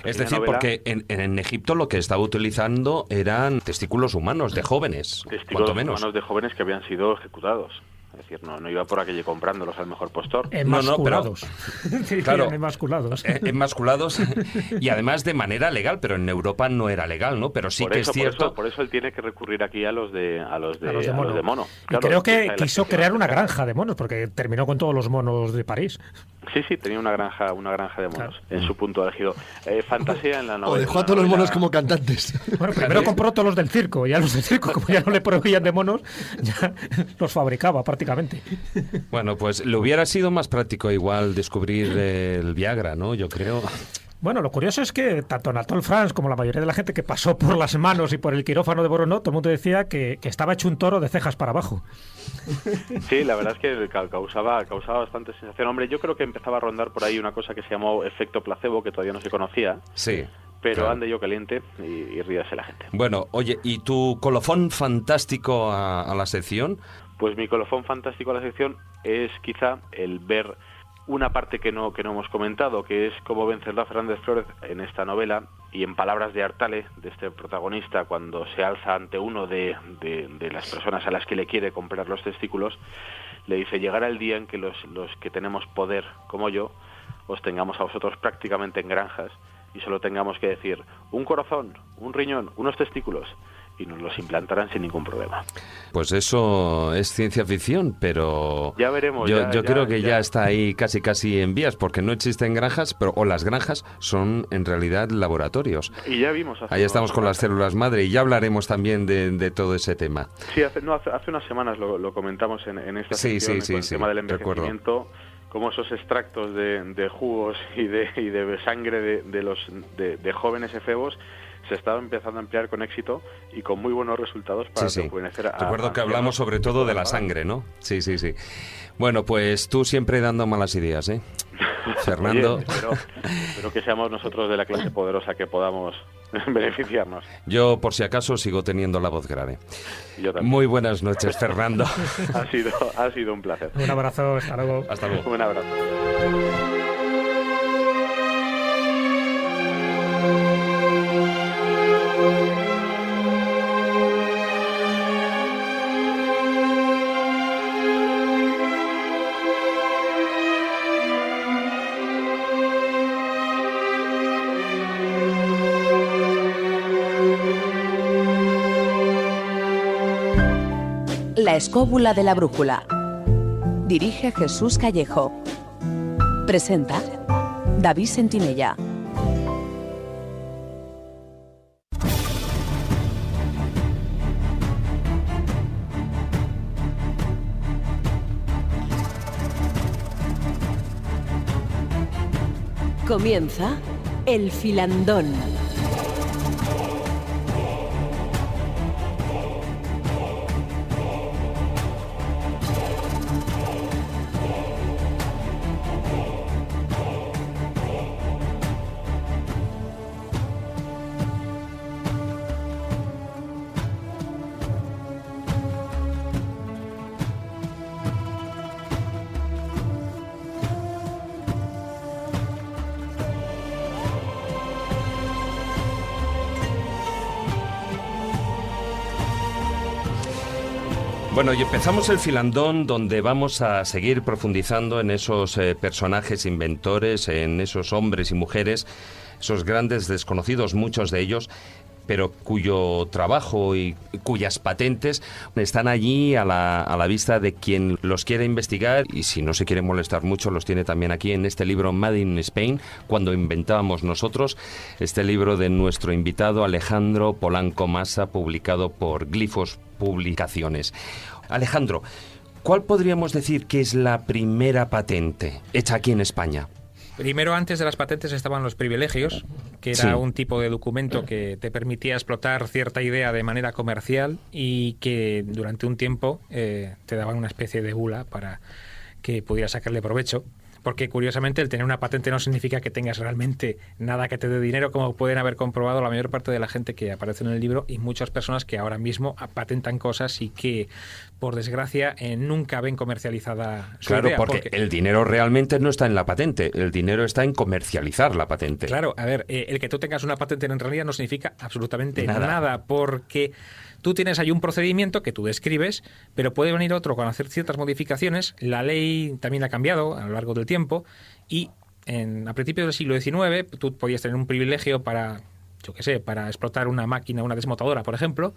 Es decir, novela. porque en Egipto lo que estaba utilizando eran testículos humanos de jóvenes, cuanto menos. Humanos de jóvenes que habían sido ejecutados. Es decir, no iba por aquello comprándolos al mejor postor. Enmasculados. Claro, enmasculados. Enmasculados, y además de manera legal, pero en Europa no era legal, ¿no? Pero sí es cierto. Por eso él tiene que recurrir aquí a los de mono. Claro, creo que quiso crear una granja de monos, porque terminó con todos los monos de París. Sí, tenía una granja de monos, en su punto álgido. Fantasía en la novela. O dejó a todos los monos como cantantes. Bueno, primero compró todos los del circo, ya los del circo, como ya no le proveían de monos, ya los fabricaba prácticamente. Bueno, pues le hubiera sido más práctico igual descubrir el Viagra, ¿no? Yo creo. Bueno, lo curioso es que tanto Anatole France como la mayoría de la gente que pasó por las manos y por el quirófano de Voronov, todo el mundo decía que estaba hecho un toro de cejas para abajo. Sí, la verdad es que causaba bastante sensación. Hombre, yo creo que empezaba a rondar por ahí una cosa que se llamó efecto placebo, que todavía no se conocía. Sí. Pero claro. Ande yo caliente y ríase la gente. Bueno, oye, ¿y tu colofón fantástico a la sección? Pues mi colofón fantástico a la sección es quizá el ver una parte que no hemos comentado, que es cómo Wenceslao Fernández Flores en esta novela, y en palabras de Artale, de este protagonista, cuando se alza ante uno de las personas a las que le quiere comprar los testículos, le dice: llegará el día en que los que tenemos poder, como yo, os tengamos a vosotros prácticamente en granjas y solo tengamos que decir un corazón, un riñón, unos testículos, y nos los implantarán sin ningún problema. Pues eso es ciencia ficción, pero ya veremos. Yo creo que ya está ahí casi en vías, porque no existen granjas, o las granjas son en realidad laboratorios. Y ya vimos. Ahí estamos con las células madre, y ya hablaremos también de todo ese tema. Sí, hace unas semanas lo comentamos en esta sección, con el tema del envejecimiento. Como esos extractos de jugos y de sangre de jóvenes efebos se está empezando a emplear con éxito y con muy buenos resultados para rejuvenecer a... Recuerdo que hablamos sobre todo de la sangre, ¿no? Sí. Bueno, pues tú siempre dando malas ideas, ¿eh? Fernando. Oye, pero que seamos nosotros de la clase poderosa que podamos beneficiarnos. Yo, por si acaso, sigo teniendo la voz grave. Yo también. Muy buenas noches, Fernando. Ha sido un placer. Un abrazo, hasta luego. Hasta luego. Un abrazo. La escóbula de la brújula. Dirige Jesús Callejo. Presenta David Sentinella. Comienza El Filandón. Bueno, y empezamos el filandón donde vamos a seguir profundizando en esos personajes inventores, en esos hombres y mujeres, esos grandes desconocidos, muchos de ellos, pero cuyo trabajo y cuyas patentes están allí a la vista de quien los quiere investigar, y si no se quiere molestar mucho los tiene también aquí en este libro Made in Spain, cuando inventábamos nosotros, este libro de nuestro invitado Alejandro Polanco Massa, publicado por Glifos Publicaciones. Alejandro, ¿cuál podríamos decir que es la primera patente hecha aquí en España? Primero, antes de las patentes estaban los privilegios, que era un tipo de documento que te permitía explotar cierta idea de manera comercial y que durante un tiempo te daban una especie de bula para que pudieras sacarle provecho. Porque, curiosamente, el tener una patente no significa que tengas realmente nada que te dé dinero, como pueden haber comprobado la mayor parte de la gente que aparece en el libro y muchas personas que ahora mismo patentan cosas y que, por desgracia, nunca ven comercializada su idea. Claro, porque el dinero realmente no está en la patente, el dinero está en comercializar la patente. Claro, a ver, el que tú tengas una patente en realidad no significa absolutamente nada porque... Tú tienes ahí un procedimiento que tú describes, pero puede venir otro con hacer ciertas modificaciones. La ley también ha cambiado a lo largo del tiempo y a principios del siglo XIX tú podías tener un privilegio para, para explotar una máquina, una desmotadora, por ejemplo,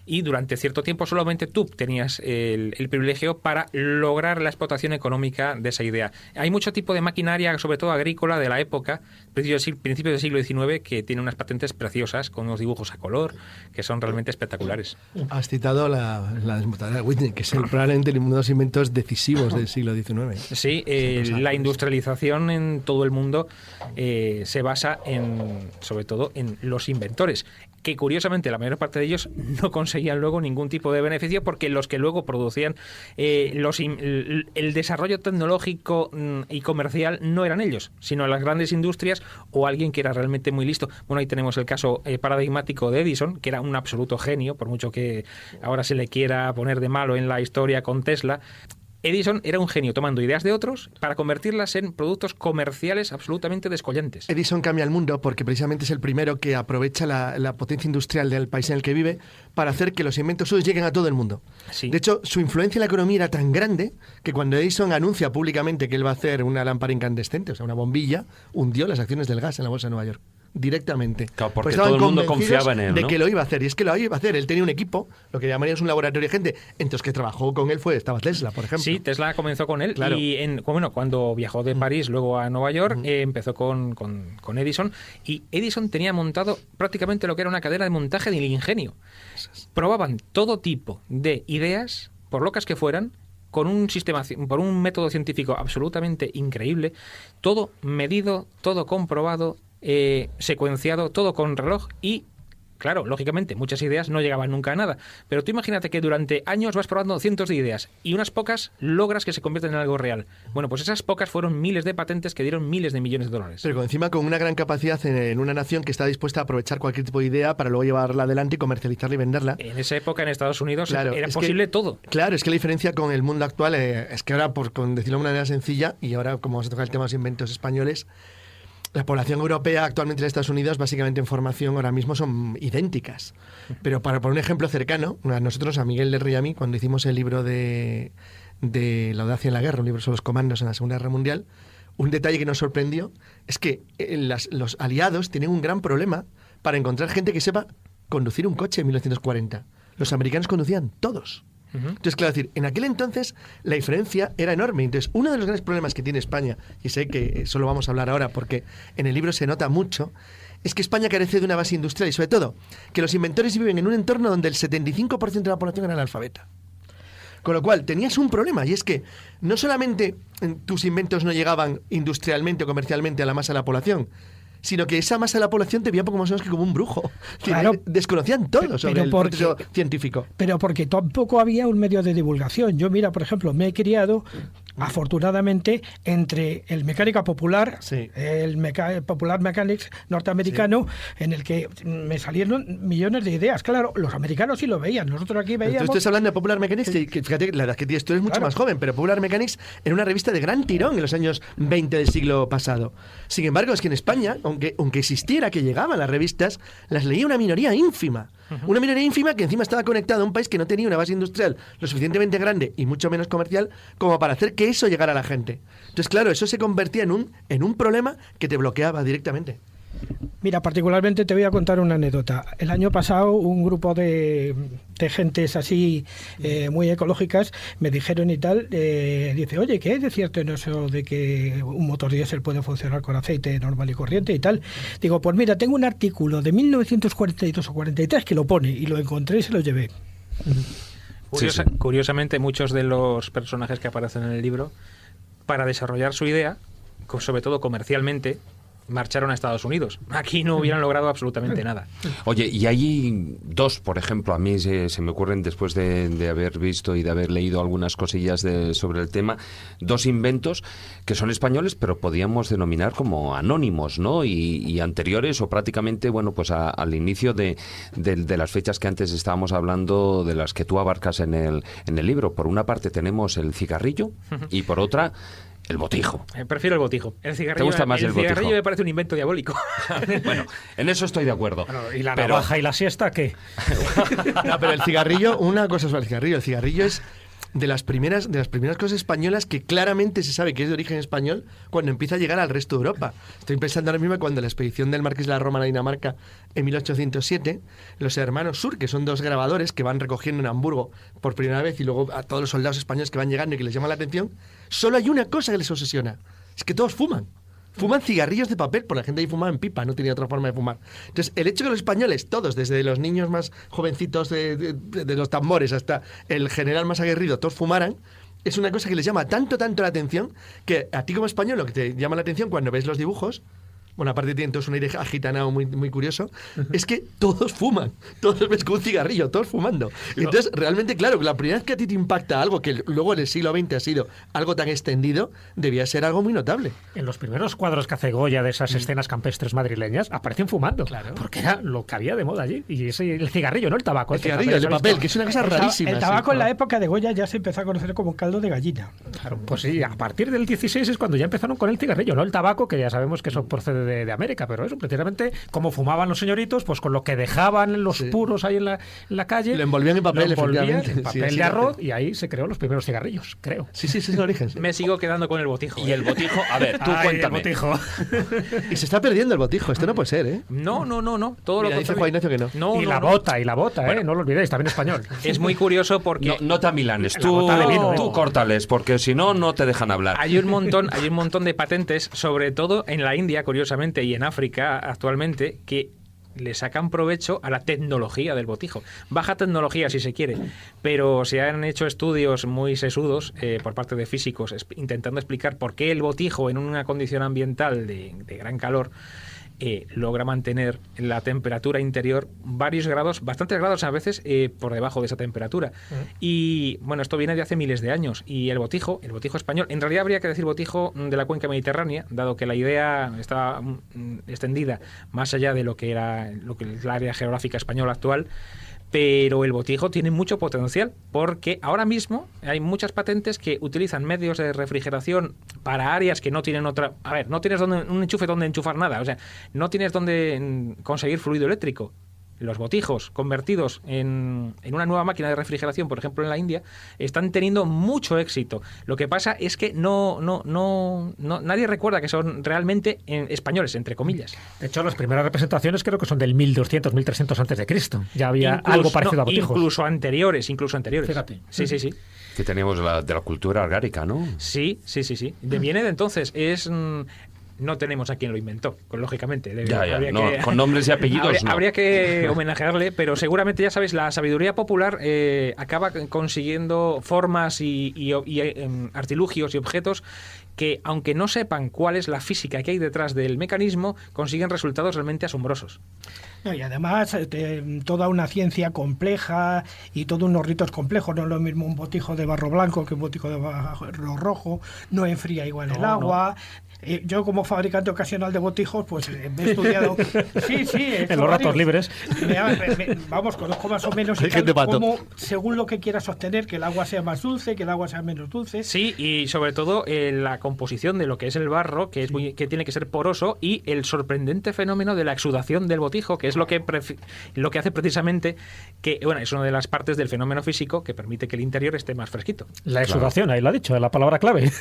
y durante cierto tiempo solamente tú tenías el privilegio para lograr la explotación económica de esa idea. Hay mucho tipo de maquinaria, sobre todo agrícola, de la época, principios del siglo XIX, que tiene unas patentes preciosas, con unos dibujos a color, que son realmente espectaculares. Has citado la desmotadora de Whitney, que es probablemente uno de los inventos decisivos del siglo XIX. Sí, la industrialización en todo el mundo se basa sobre todo en los inventores, que curiosamente la mayor parte de ellos no conseguían luego ningún tipo de beneficio porque los que luego producían el desarrollo tecnológico y comercial no eran ellos, sino las grandes industrias o alguien que era realmente muy listo. Bueno, ahí tenemos el caso paradigmático de Edison, que era un absoluto genio, por mucho que ahora se le quiera poner de malo en la historia con Tesla. Edison era un genio tomando ideas de otros para convertirlas en productos comerciales absolutamente descollantes. Edison cambia el mundo porque precisamente es el primero que aprovecha la potencia industrial del país en el que vive para hacer que los inventos suyos lleguen a todo el mundo. Sí. De hecho, su influencia en la economía era tan grande que cuando Edison anuncia públicamente que él va a hacer una lámpara incandescente, o sea, una bombilla, hundió las acciones del gas en la bolsa de Nueva York. Directamente. Claro, porque todo el mundo confiaba en él, ¿no? De que lo iba a hacer. Y es que lo iba a hacer. Él tenía un equipo, lo que llamaríamos un laboratorio de gente. Entre los que trabajó con él estaba Tesla, por ejemplo. Sí, Tesla comenzó con él. Claro. Y cuando viajó de París luego a Nueva York, empezó con Edison. Y Edison tenía montado prácticamente lo que era una cadena de montaje del ingenio. Probaban todo tipo de ideas, por locas que fueran, con por un método científico absolutamente increíble, todo medido, todo comprobado, secuenciado, todo con reloj, y Claro, lógicamente, muchas ideas no llegaban nunca a nada, pero tú imagínate que durante años vas probando cientos de ideas y unas pocas logras que se conviertan en algo real. Bueno, pues esas pocas fueron miles de patentes que dieron miles de millones de dólares. Pero encima con una gran capacidad en una nación que está dispuesta a aprovechar cualquier tipo de idea para luego llevarla adelante y comercializarla y venderla. En esa época en Estados Unidos Claro, era posible todo. Claro, es que la diferencia con el mundo actual es que ahora, por decirlo de una manera sencilla, y ahora como vamos a tocar el tema de los inventos españoles, la población europea actualmente en Estados Unidos, básicamente en formación ahora mismo son idénticas. Pero para poner un ejemplo cercano, a nosotros, a Miguel del Rey y a mí, cuando hicimos el libro de La audacia en la guerra, un libro sobre los comandos en la Segunda Guerra Mundial, un detalle que nos sorprendió es que los aliados tienen un gran problema para encontrar gente que sepa conducir un coche en 1940. Los americanos conducían todos. Entonces, claro, decir, en aquel entonces la diferencia era enorme. Entonces, uno de los grandes problemas que tiene España, y sé que eso lo vamos a hablar ahora porque en el libro se nota mucho, es que España carece de una base industrial y, sobre todo, que los inventores viven en un entorno donde el 75% de la población era analfabeta. Con lo cual, tenías un problema, y es que no solamente tus inventos no llegaban industrialmente o comercialmente a la masa de la población, sino que esa masa de la población te veía poco más o menos que como un brujo. Claro. Desconocían todo sobre el proceso científico. Pero porque tampoco había un medio de divulgación. Yo, mira, por ejemplo, me he criado, afortunadamente, entre el Mecánica Popular, Sí. el Popular Mechanics norteamericano, en el que me salieron millones de ideas. Claro, los americanos sí lo veían, nosotros aquí Pero veíamos... tú estás hablando de Popular Mechanics, que fíjate, la edad que tienes tú eres mucho Claro. más joven, pero Popular Mechanics era una revista de gran tirón en los años 20 del siglo pasado. Sin embargo, es que en España, aunque existiera que llegaban las revistas, las leía una minoría ínfima. Una minoría ínfima que encima estaba conectada a un país que no tenía una base industrial lo suficientemente grande y mucho menos comercial como para hacer que eso llegara a la gente. Entonces, claro, eso se convertía en un problema que te bloqueaba directamente. Mira, particularmente te voy a contar una anécdota. El año pasado un grupo de gentes así muy ecológicas me dijeron y tal, dice, oye, ¿qué es de cierto en eso de que un motor diésel puede funcionar con aceite normal y corriente y tal? Digo, pues mira, tengo un artículo de 1942 o 43 que lo pone y lo encontré y se lo llevé. Curiosamente, muchos de los personajes que aparecen en el libro, para desarrollar su idea, sobre todo comercialmente, marcharon a Estados Unidos. Aquí no hubieran logrado absolutamente nada. Oye, y hay dos, por ejemplo, a mí se me ocurren después de haber visto y de haber leído algunas cosillas sobre el tema, dos inventos que son españoles, pero podíamos denominar como anónimos, ¿no? Y anteriores o prácticamente, bueno, pues al inicio de las fechas que antes estábamos hablando, de las que tú abarcas en el libro. Por una parte tenemos el cigarrillo y por otra... el botijo. Prefiero el botijo. El cigarrillo, ¿Te gusta más el botijo? cigarrillo me parece un invento diabólico. Bueno, en eso estoy de acuerdo. Bueno, ¿y la navaja y la siesta qué? No, pero el cigarrillo, una cosa es el cigarrillo. El cigarrillo es de las primeras cosas españolas que claramente se sabe que es de origen español cuando empieza a llegar al resto de Europa. Estoy pensando ahora mismo cuando la expedición del Marqués de la Roma a Dinamarca en 1807, los hermanos Sur, que son dos grabadores que van recogiendo en Hamburgo por primera vez y luego a todos los soldados españoles que van llegando y que les llama la atención, solo hay una cosa que les obsesiona, es que todos fuman. Fuman cigarrillos de papel, porque la gente ahí fumaba en pipa, no tenía otra forma de fumar. Entonces, el hecho de que los españoles, todos, desde los niños más jovencitos de los tambores hasta el general más aguerrido, todos fumaran, es una cosa que les llama tanto la atención, que a ti como español lo que te llama la atención cuando ves los dibujos, bueno, aparte tienen todos un aire agitanado muy, muy curioso, es que todos fuman, todos ves con un cigarrillo, todos fumando. Entonces, realmente, claro, la primera vez que a ti te impacta algo que luego en el siglo XX ha sido algo tan extendido, debía ser algo muy notable. En los primeros cuadros que hace Goya de esas escenas campestres madrileñas, aparecen fumando. Claro. Porque era lo que había de moda allí. Y ese, el cigarrillo, no el tabaco. El cigarrillo, el de papel, que es una cosa rarísima. El tabaco en la época de Goya ya se empezó a conocer como caldo de gallina. Claro, pues sí, a partir del 16 es cuando ya empezaron con el cigarrillo, no el tabaco, que ya sabemos que eso procede de América, pero eso, precisamente, como fumaban los señoritos, pues con lo que dejaban los puros ahí en la calle, lo envolvían en papel, efectivamente. En papel de arroz, y ahí se creó los primeros cigarrillos, creo. Sí, es el origen. Sí. Me sigo quedando con el botijo. Y el botijo, a ver, tú cuéntame. El botijo. Y se está perdiendo el botijo, esto no puede ser, ¿eh? No. Todo Mira, lo dice contrario. Juan Ignacio que no. Y la bota, Bueno. no lo olvidéis, también español. Es muy curioso porque... No te amilanes, La bota de vino, tú córtales, porque si no, no te dejan hablar. Hay un montón de patentes, sobre todo en la India, curiosamente, y en África actualmente, que le sacan provecho a la tecnología del botijo. Baja tecnología, si se quiere, pero se han hecho estudios muy sesudos por parte de físicos intentando explicar por qué el botijo en una condición ambiental de gran calor logra mantener la temperatura interior varios grados, bastantes grados a veces, por debajo de esa temperatura. Y bueno, esto viene de hace miles de años. Y el botijo español, en realidad habría que decir botijo de la cuenca mediterránea, dado que la idea está extendida más allá de lo que es la área geográfica española actual. Pero el botijo tiene mucho potencial, porque ahora mismo hay muchas patentes que utilizan medios de refrigeración para áreas que no tienen otra... A ver, no tienes un enchufe donde enchufar nada, o sea, no tienes donde conseguir fluido eléctrico. Los botijos convertidos en una nueva máquina de refrigeración, por ejemplo en la India, están teniendo mucho éxito. Lo que pasa es que nadie recuerda que son realmente españoles, entre comillas. De hecho, las primeras representaciones creo que son del 1200, 1300 antes de Cristo. Ya había algo parecido a botijos. Incluso anteriores. Fíjate. Sí. Que teníamos de la cultura argárica, ¿no? Sí. Viene de entonces. No tenemos a quien lo inventó, lógicamente. Con nombres y apellidos habría que homenajearle, pero seguramente, ya sabéis, la sabiduría popular acaba consiguiendo formas y artilugios y objetos que, aunque no sepan cuál es la física que hay detrás del mecanismo, consiguen resultados realmente asombrosos. No, y además toda una ciencia compleja y todos unos ritos complejos. No es lo mismo un botijo de barro blanco que un botijo de barro rojo, no enfría igual el agua. Yo, como fabricante ocasional de botijos, pues he estudiado... Sí, en los ratos libres. Conozco más o menos cómo, según lo que quieras obtener, que el agua sea más dulce, que el agua sea menos dulce. Sí, y sobre todo la composición de lo que es el barro, que tiene que ser poroso, y el sorprendente fenómeno de la exudación del botijo, que es lo que hace precisamente que, bueno, es una de las partes del fenómeno físico que permite que el interior esté más fresquito. La exudación, ahí lo ha dicho, es la palabra clave.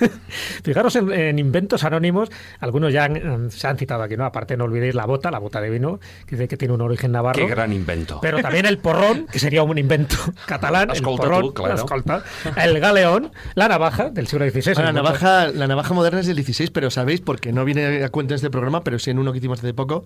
Fijaros en inventos anónimos. Algunos ya se han citado aquí, ¿no? Aparte, no olvidéis la bota de vino, que dice que tiene un origen navarro. Qué gran invento. Pero también el porrón, que sería un invento catalán. Escolta, el porrón, tú, claro. la escolta, el galeón, la navaja del siglo XVI. La navaja moderna es del XVI, pero sabéis, porque no viene a cuento en este programa, pero sí en uno que hicimos hace poco,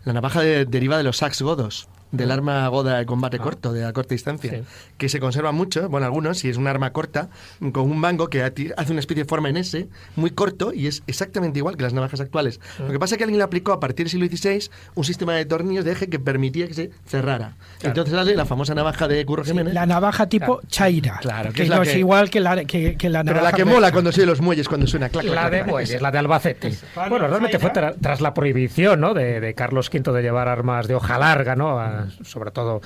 la navaja deriva de los sacs godos, del arma goda de combate corto, de a corta distancia, que se conserva mucho, bueno, algunos, si es un arma corta, con un mango que hace una especie de forma en S, muy corto, y es exactamente igual que las navajas actuales. Lo que pasa es que alguien le aplicó a partir del siglo XVI un sistema de tornillos de eje que permitía que se cerrara. Claro. Entonces sale la famosa navaja de Curro Jiménez. La navaja tipo chaira, que no es igual que la navaja. Pero la que mola cuando se oye los mueyes, cuando suena clac, la de muelles, la de Albacete. Bueno, realmente fue tras la prohibición, ¿no?, de Carlos V de llevar armas de hoja larga, ¿no?, sobre todo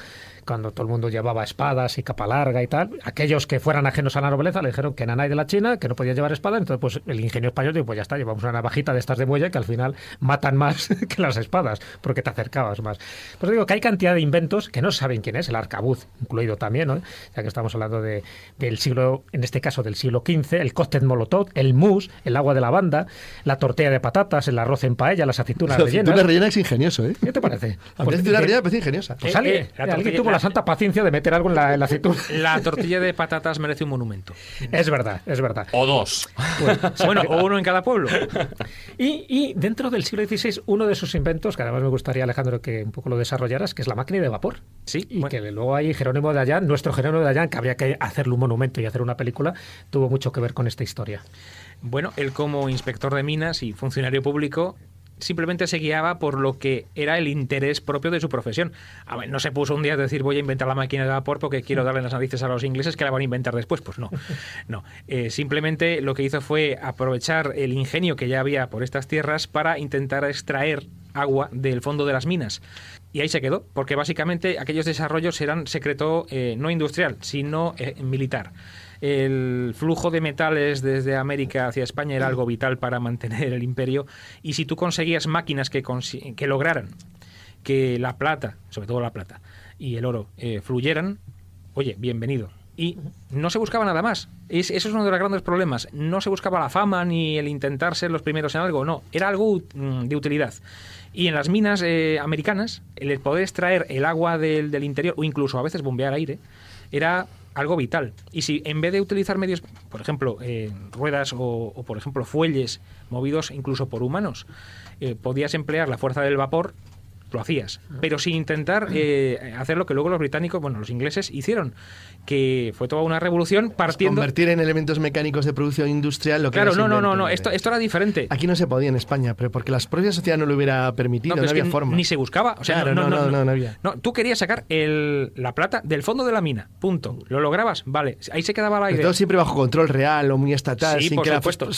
cuando todo el mundo llevaba espadas y capa larga y tal. Aquellos que fueran ajenos a la nobleza le dijeron que nanay de la China, que no podía llevar espada. Entonces, pues el ingenio español dijo, pues ya está, llevamos una navajita de estas de muelle que al final matan más que las espadas, porque te acercabas más. Pues digo que hay cantidad de inventos que no saben quién es, el arcabuz incluido también, ¿no?, ya que estamos hablando del siglo, en este caso del siglo XV, el cóctel molotov, el mousse, el agua de lavanda, la tortilla de patatas, el arroz en paella, las aceitunas rellenas. La aceituna rellena es ingenioso, ¿eh? ¿Qué te parece? A mí la aceituna rellena me parece ingeniosa. Pues alguien tuvo la santa paciencia de meter algo en la aceituna. La tortilla de patatas merece un monumento. Es verdad. O dos. Bueno, o uno en cada pueblo. Y dentro del siglo XVI, uno de sus inventos, que además me gustaría, Alejandro, que un poco lo desarrollaras, que es la máquina de vapor. Sí. Y que luego hay Jerónimo de Allán, nuestro Jerónimo de Allán, que habría que hacerle un monumento y hacer una película, tuvo mucho que ver con esta historia. Bueno, él como inspector de minas y funcionario público simplemente se guiaba por lo que era el interés propio de su profesión. A ver, no se puso un día a decir voy a inventar la máquina de vapor porque quiero darle las narices a los ingleses que la van a inventar después. Pues no. Simplemente lo que hizo fue aprovechar el ingenio que ya había por estas tierras para intentar extraer agua del fondo de las minas. Y ahí se quedó, porque básicamente aquellos desarrollos eran secreto no industrial, sino militar. El flujo de metales desde América hacia España era algo vital para mantener el imperio, y si tú conseguías máquinas que lograran que la plata, sobre todo la plata, y el oro fluyeran, oye, bienvenido. Y no se buscaba nada más. Eso es uno de los grandes problemas. No se buscaba la fama ni el intentar ser los primeros en algo, no, era algo de utilidad. Y en las minas americanas, el poder extraer el agua del interior, o incluso a veces bombear aire, era algo vital. Y si en vez de utilizar medios, por ejemplo, ruedas o por ejemplo, fuelles movidos incluso por humanos, podías emplear la fuerza del vapor, lo hacías, pero sin intentar hacer lo que luego los británicos, bueno, los ingleses hicieron, que fue toda una revolución partiendo... Convertir en elementos mecánicos de producción industrial lo que... Claro, no, esto era diferente. Aquí no se podía en España, pero porque la propia sociedad no lo hubiera permitido, no había forma. Ni se buscaba, o sea, claro, no había. No, tú querías sacar la plata del fondo de la mina, punto. ¿Lo lograbas? Vale, ahí se quedaba al aire. Pero todo siempre bajo control real o muy estatal, sí, sin que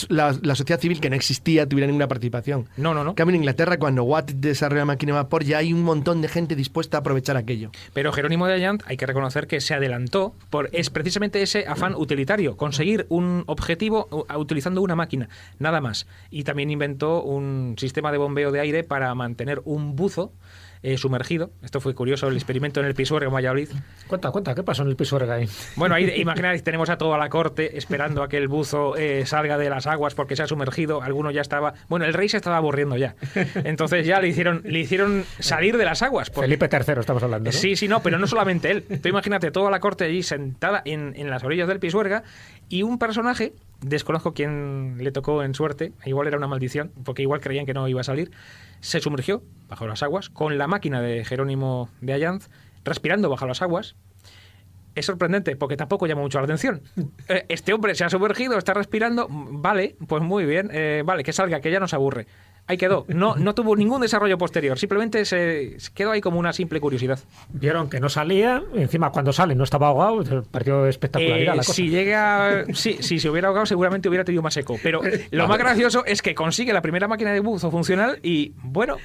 la sociedad civil, que no existía, tuviera ninguna participación. No. En cambio, en Inglaterra, cuando Watt desarrolla la máquina de vapor, ya hay un montón de gente dispuesta a aprovechar aquello. Pero Jerónimo de Allant, hay que reconocer que se adelantó es precisamente ese afán utilitario, conseguir un objetivo utilizando una máquina, nada más. Y también inventó un sistema de bombeo de aire para mantener un buzo sumergido. Esto fue curioso, el experimento en el Pisuerga en Valladolid. Cuenta, ¿qué pasó en el Pisuerga ahí? Bueno, ahí imaginad, tenemos a toda la corte esperando a que el buzo salga de las aguas porque se ha sumergido. Alguno ya estaba... Bueno, el rey se estaba aburriendo ya. Entonces ya le hicieron salir de las aguas. Felipe III estamos hablando, ¿no? Sí, no, pero no solamente él. Tú imagínate toda la corte allí sentada en las orillas del Pisuerga y un personaje, desconozco quién le tocó en suerte, igual era una maldición, porque igual creían que no iba a salir, se sumergió bajo las aguas con la máquina de Jerónimo de Allant respirando bajo las aguas. Es sorprendente porque tampoco llama mucho la atención. Este hombre se ha sumergido, está respirando, vale, pues muy bien, vale, que salga, que ya no se aburre. Ahí quedó. No tuvo ningún desarrollo posterior. Simplemente se quedó ahí como una simple curiosidad. Vieron que no salía. Encima, cuando sale, no estaba ahogado. Perdió espectacularidad la cosa. Si se hubiera ahogado, seguramente hubiera tenido más eco. Pero lo más gracioso es que consigue la primera máquina de buzo funcional y, bueno,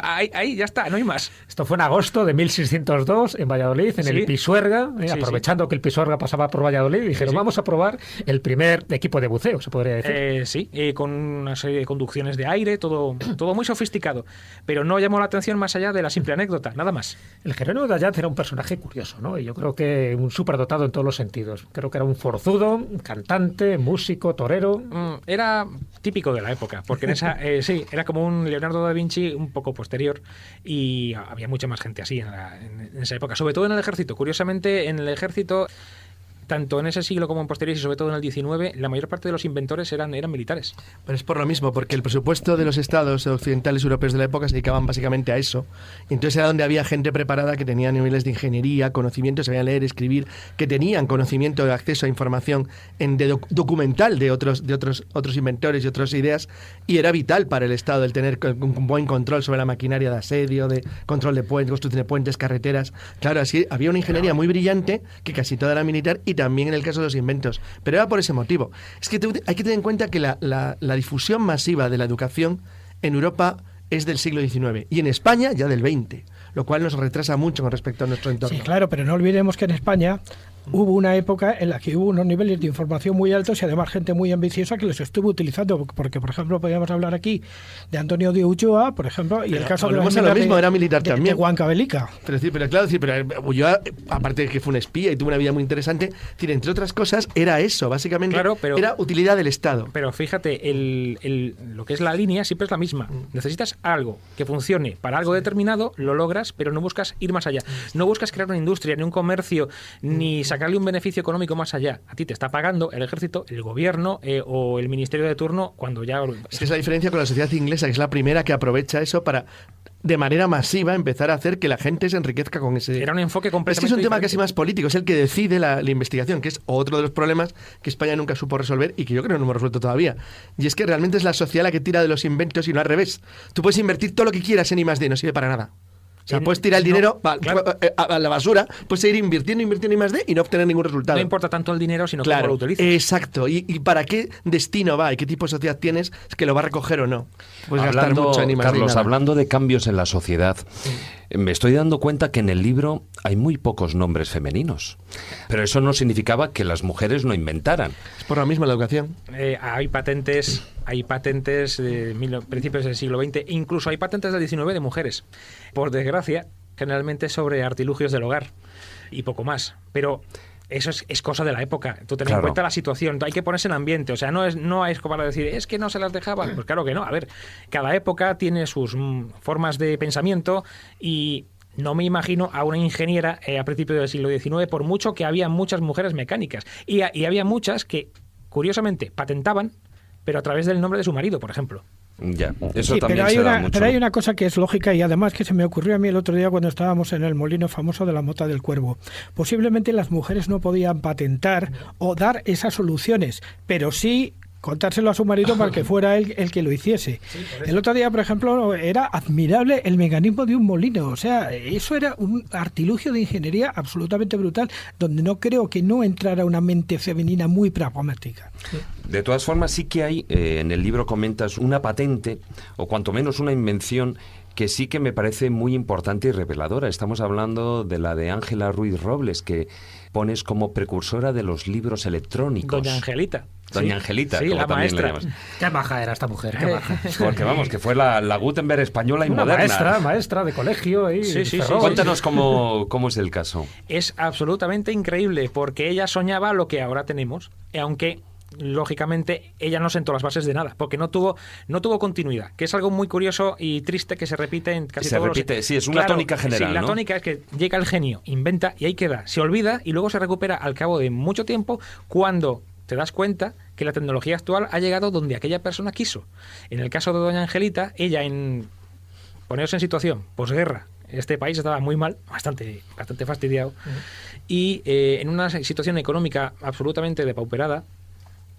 ahí ya está, no hay más. Esto fue en agosto de 1602 en Valladolid, en el Pisuerga. Aprovechando que el Pisuerga pasaba por Valladolid, dijeron, vamos a probar el primer equipo de buceo, se podría decir. Con una serie de conducciones de aire, todo muy sofisticado, pero no llamó la atención más allá de la simple anécdota, nada más. El Jerónimo de Allant era un personaje curioso, ¿no? Y yo creo que un superdotado en todos los sentidos. Creo que era un forzudo, cantante, músico, torero. Era típico de la época, porque en esa era como un Leonardo da Vinci un poco posterior y había mucha más gente así en esa época, sobre todo en el ejército. Curiosamente, en el ejército, tanto en ese siglo como en posteriores y sobre todo en el XIX, la mayor parte de los inventores eran militares. Pero es por lo mismo, porque el presupuesto de los estados occidentales europeos de la época se dedicaban básicamente a eso. Y entonces era donde había gente preparada que tenía niveles de ingeniería, conocimiento, sabían leer, escribir, que tenían conocimiento de acceso a información documental de otros inventores y otras ideas, y era vital para el Estado el tener un buen control sobre la maquinaria de asedio, de control de puentes, construcción de puentes, carreteras. Claro, así había una ingeniería muy brillante, que casi toda era militar, y también en el caso de los inventos. Pero era por ese motivo. Es que hay que tener en cuenta que la difusión masiva de la educación en Europa es del siglo XIX y en España ya del XX, lo cual nos retrasa mucho con respecto a nuestro entorno. Sí, claro, pero no olvidemos que en España hubo una época en la que hubo unos niveles de información muy altos y además gente muy ambiciosa que los estuvo utilizando, porque por ejemplo podríamos hablar aquí de Antonio de Ulloa, por ejemplo, y el caso de lo mismo, era militar también. De Huancavelica. Pero Ulloa, aparte de que fue un espía y tuvo una vida muy interesante, entre otras cosas, era eso, básicamente, era utilidad del Estado. Pero fíjate, lo que es la línea siempre es la misma. Necesitas algo que funcione para algo determinado, lo logras, pero no buscas ir más allá. No buscas crear una industria, ni un comercio, ni sacarle un beneficio económico más allá. A ti te está pagando el ejército, el gobierno o el ministerio de turno cuando ya... Es que es la diferencia con la sociedad inglesa, que es la primera que aprovecha eso para, de manera masiva, empezar a hacer que la gente se enriquezca con ese... Era un enfoque completamente Es que es un tema diferente. casi más político, es el que decide la investigación, que es otro de los problemas que España nunca supo resolver y que yo creo que no hemos resuelto todavía. Y es que realmente es la sociedad la que tira de los inventos y no al revés. Tú puedes invertir todo lo que quieras en I+D, no sirve para nada. O sea, puedes tirar el dinero a la basura, puedes seguir invirtiendo I+D y no obtener ningún resultado. No importa tanto el dinero, sino cómo lo utilizas. Exacto. ¿Y para qué destino va y qué tipo de sociedad tienes? Es que lo va a recoger o no. Puedes gastar mucho en I+D. Carlos, hablando de cambios en la sociedad, me estoy dando cuenta que en el libro hay muy pocos nombres femeninos. Pero eso no significaba que las mujeres no inventaran. Es por lo mismo la educación. Hay patentes de principios del siglo XX, incluso hay patentes del XIX de mujeres. Por desgracia, generalmente sobre artilugios del hogar y poco más. Pero eso es cosa de la época. Tú ten en cuenta la situación, hay que ponerse en ambiente. O sea, no es como para decir, es que no se las dejaban. Pues claro que no. A ver, cada época tiene sus formas de pensamiento y no me imagino a una ingeniera a principios del siglo XIX, por mucho que había muchas mujeres mecánicas. Y había muchas que, curiosamente, patentaban, pero a través del nombre de su marido, por ejemplo. Ya, eso Sí, también se da mucho. pero hay una cosa que es lógica y además que se me ocurrió a mí el otro día cuando estábamos en el molino famoso de la Mota del Cuervo. Posiblemente las mujeres no podían patentar o dar esas soluciones, pero sí contárselo a su marido para que fuera él el que lo hiciese. El otro día, por ejemplo, era admirable el mecanismo de un molino. O sea, eso era un artilugio de ingeniería absolutamente brutal, donde no creo que no entrara una mente femenina muy pragmática. De todas formas, sí que hay, en el libro comentas una patente, o cuanto menos una invención, que sí que me parece muy importante y reveladora. Estamos hablando de la de Ángela Ruiz Robles, que pones como precursora de los libros electrónicos. Doña Angelita. Doña Angelita, sí, como la también maestra. le llamas. Qué maja era esta mujer, qué maja. Porque vamos, que fue la Gutenberg española y Una moderna. maestra de colegio. Y Sí. Cuéntanos cómo es el caso. Es absolutamente increíble, porque ella soñaba lo que ahora tenemos, aunque lógicamente ella no sentó las bases de nada, porque no tuvo continuidad, que es algo muy curioso y triste que se repite en casi todos los... Sí, es una tónica general, sí, la ¿no? tónica es que llega el genio, inventa y ahí queda, se olvida y luego se recupera al cabo de mucho tiempo cuando te das cuenta que la tecnología actual ha llegado donde aquella persona quiso. En el caso de doña Angelita, ella poneros en situación, posguerra, este país estaba muy mal, bastante fastidiado, y en una situación económica absolutamente depauperada,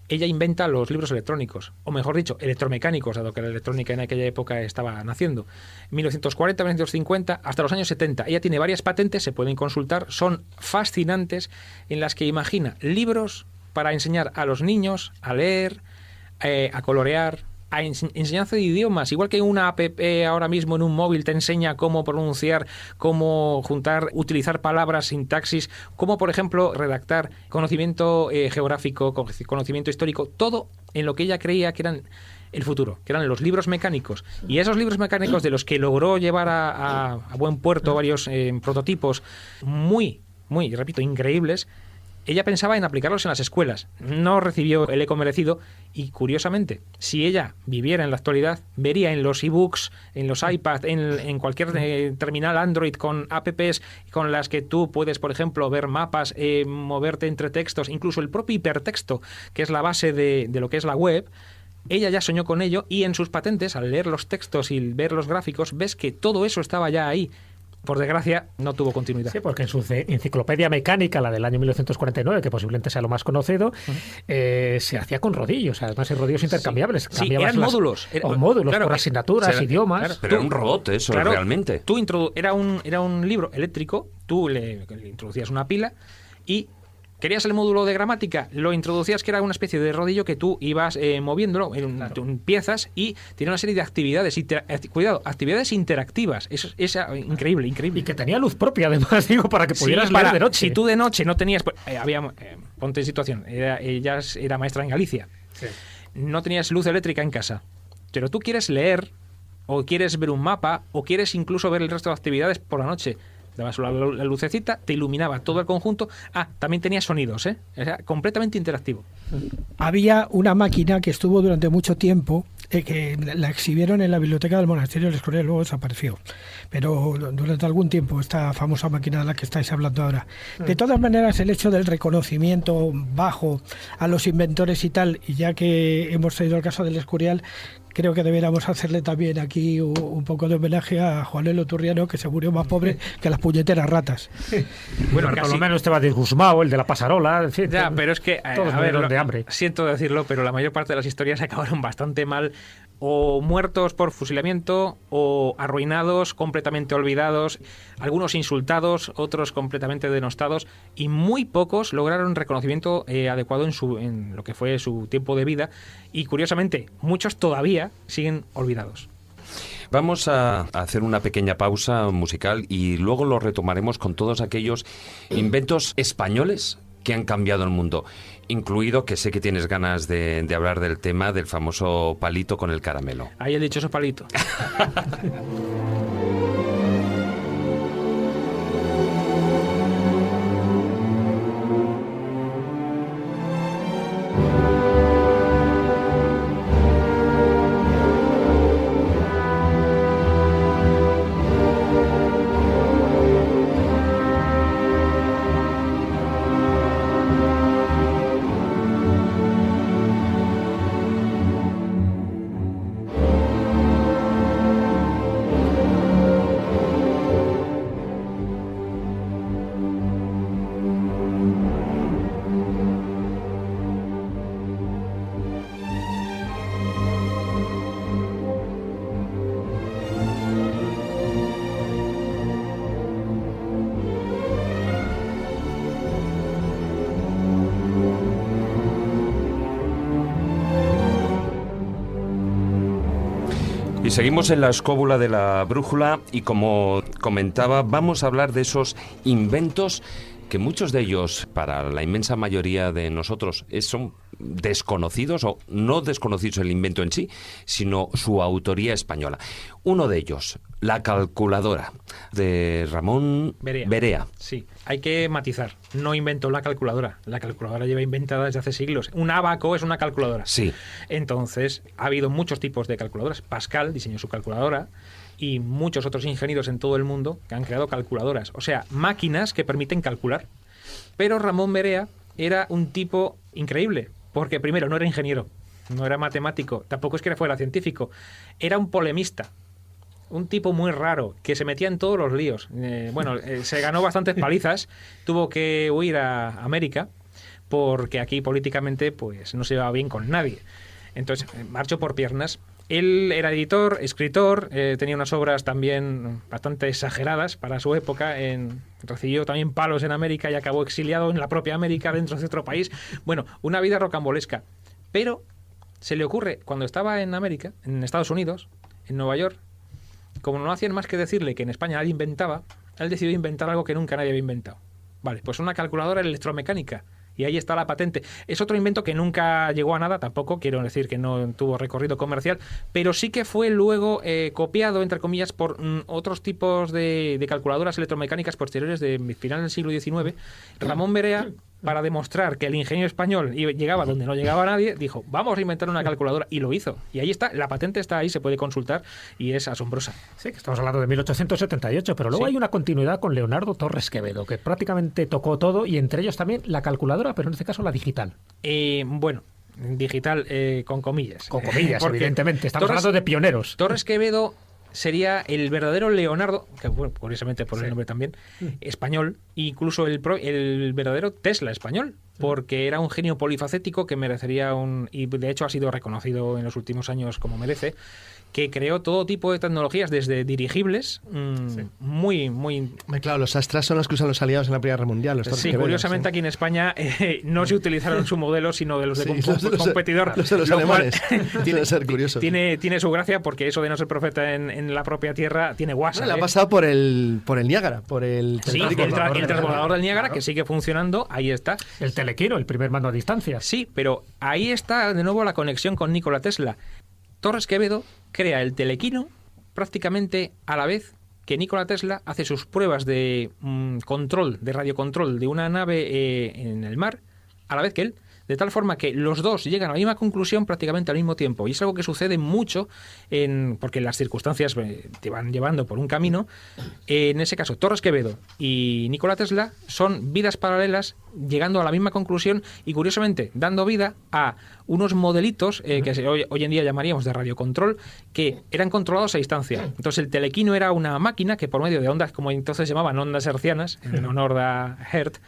ella inventa los libros electrónicos, o mejor dicho, electromecánicos, dado que la electrónica en aquella época estaba naciendo. 1940, 1950, hasta los años 70. Ella tiene varias patentes, se pueden consultar, son fascinantes, en las que imagina libros para enseñar a los niños a leer, a colorear, a enseñanza de idiomas, igual que una app ahora mismo en un móvil te enseña cómo pronunciar, cómo juntar, utilizar palabras, sintaxis, cómo por ejemplo redactar, conocimiento geográfico, conocimiento histórico, todo en lo que ella creía que eran el futuro, que eran los libros mecánicos. Y esos libros mecánicos de los que logró llevar a buen puerto varios prototipos muy, repito, increíbles, ella pensaba en aplicarlos en las escuelas. No recibió el eco merecido y, curiosamente, si ella viviera en la actualidad, vería en los ebooks, en los iPads, en cualquier terminal Android con apps con las que tú puedes, por ejemplo, ver mapas, moverte entre textos, incluso el propio hipertexto, que es la base de lo que es la web. Ella ya soñó con ello y en sus patentes, al leer los textos y ver los gráficos, ves que todo eso estaba ya ahí. Por desgracia, no tuvo continuidad. Sí, porque en su enciclopedia mecánica, la del año 1949, que posiblemente sea lo más conocido, se hacía con rodillos, además hay rodillos intercambiables. Sí, eran módulos. Módulos, claro, por asignaturas, idiomas. Claro, pero era un robot eso, claro, realmente. Era un libro eléctrico, tú le introducías una pila y... ¿Querías el módulo de gramática? Lo introducías, que era una especie de rodillo que tú ibas moviéndolo en piezas y tiene una serie de actividades. Actividades interactivas. Eso es increíble. Y que tenía luz propia, además, digo, para que pudieras leer de noche. Si tú de noche no tenías... ponte en situación. Ella era maestra en Galicia. Sí. No tenías luz eléctrica en casa. Pero tú quieres leer, o quieres ver un mapa, o quieres incluso ver el resto de actividades por la noche. Dabas la lucecita, te iluminaba todo el conjunto. También tenía sonidos, Era completamente interactivo. Había una máquina que estuvo durante mucho tiempo, que la exhibieron en la biblioteca del monasterio del Escorial, luego desapareció. Pero durante algún tiempo, esta famosa máquina de la que estáis hablando ahora. De todas maneras, el hecho del reconocimiento bajo a los inventores y tal, y ya que hemos traído el caso del Escorial, creo que deberíamos hacerle también aquí un poco de homenaje a Juanelo Turriano, que se murió más pobre que las puñeteras ratas. Bueno, por lo menos estaba disgusmado, el de la pasarola, en fin. Ya, pero es que, todos murieron de hambre. Siento decirlo, pero la mayor parte de las historias acabaron bastante mal, o muertos por fusilamiento, o arruinados, completamente olvidados, algunos insultados, otros completamente denostados, y muy pocos lograron reconocimiento adecuado en lo que fue su tiempo de vida, y curiosamente, muchos todavía siguen olvidados. Vamos a hacer una pequeña pausa musical y luego lo retomaremos con todos aquellos inventos españoles que han cambiado el mundo, incluido, que sé que tienes ganas de hablar del tema del famoso palito con el caramelo. Ahí el dichoso palito. Y seguimos en la escóbula de la brújula y, como comentaba, vamos a hablar de esos inventos que muchos de ellos, para la inmensa mayoría de nosotros, son desconocidos, o no desconocidos el invento en sí, sino su autoría española. Uno de ellos, la calculadora, de Ramón Berea. Sí, hay que matizar. No inventó la calculadora. La calculadora lleva inventada desde hace siglos. Un ábaco es una calculadora. Sí. Entonces, ha habido muchos tipos de calculadoras. Pascal diseñó su calculadora y muchos otros ingenieros en todo el mundo que han creado calculadoras. O sea, máquinas que permiten calcular. Pero Ramón Berea era un tipo increíble. Porque primero, no era ingeniero, no era matemático, tampoco es que fuera científico. Era un polemista. Un tipo muy raro, que se metía en todos los líos. Se ganó bastantes palizas, tuvo que huir a América, porque aquí políticamente pues no se llevaba bien con nadie. Entonces, marchó por piernas. Él era editor, escritor, tenía unas obras también bastante exageradas para su época. Recibió también palos en América y acabó exiliado en la propia América, dentro de otro país. Bueno, una vida rocambolesca. Pero se le ocurre, cuando estaba en América, en Estados Unidos, en Nueva York, como no hacían más que decirle que en España nadie inventaba, él decidió inventar algo que nunca nadie había inventado. Vale, pues una calculadora electromecánica. Y ahí está la patente. Es otro invento que nunca llegó a nada, tampoco quiero decir que no tuvo recorrido comercial, pero sí que fue luego copiado, entre comillas, por otros tipos de calculadoras electromecánicas posteriores de final del siglo XIX. Ramón Berea, para demostrar que el ingenio español llegaba donde no llegaba nadie, dijo, vamos a inventar una calculadora, y lo hizo. Y ahí está, la patente está ahí, se puede consultar, y es asombrosa. Sí, que estamos hablando de 1878, pero luego hay una continuidad con Leonardo Torres Quevedo, que prácticamente tocó todo, y entre ellos también la calculadora, pero en este caso la digital. Digital con comillas. Con comillas, evidentemente. Estamos hablando de pioneros. Torres Quevedo sería el verdadero Leonardo, que bueno, curiosamente por el nombre también, español, incluso el verdadero Tesla español, porque era un genio polifacético que merecería y de hecho ha sido reconocido en los últimos años como merece, que creó todo tipo de tecnologías, desde dirigibles, muy... Claro, los Astras son los que usan los aliados en la Primera Guerra Mundial. Curiosamente aquí en España no se utilizaron su modelo, sino de los de competidor. Los de los alemanes. Tiene ser curioso. Tiene su gracia, porque eso de no ser profeta en la propia tierra tiene guasa. Le ha pasado por el Niágara, por el transbordador del Niágara, que sigue funcionando, ahí está. El telequino, el primer mando a distancia. Sí, pero ahí está de nuevo la conexión con Nikola Tesla. Torres Quevedo crea el telequino prácticamente a la vez que Nikola Tesla hace sus pruebas de control, de radiocontrol de una nave en el mar, a la vez que él, de tal forma que los dos llegan a la misma conclusión prácticamente al mismo tiempo. Y es algo que sucede mucho porque las circunstancias te van llevando por un camino. En ese caso, Torres Quevedo y Nikola Tesla son vidas paralelas, llegando a la misma conclusión y, curiosamente, dando vida a unos modelitos que hoy en día llamaríamos de radiocontrol, que eran controlados a distancia. Entonces, el telequino era una máquina que, por medio de ondas, como entonces llamaban ondas hertzianas, en honor a Hertz,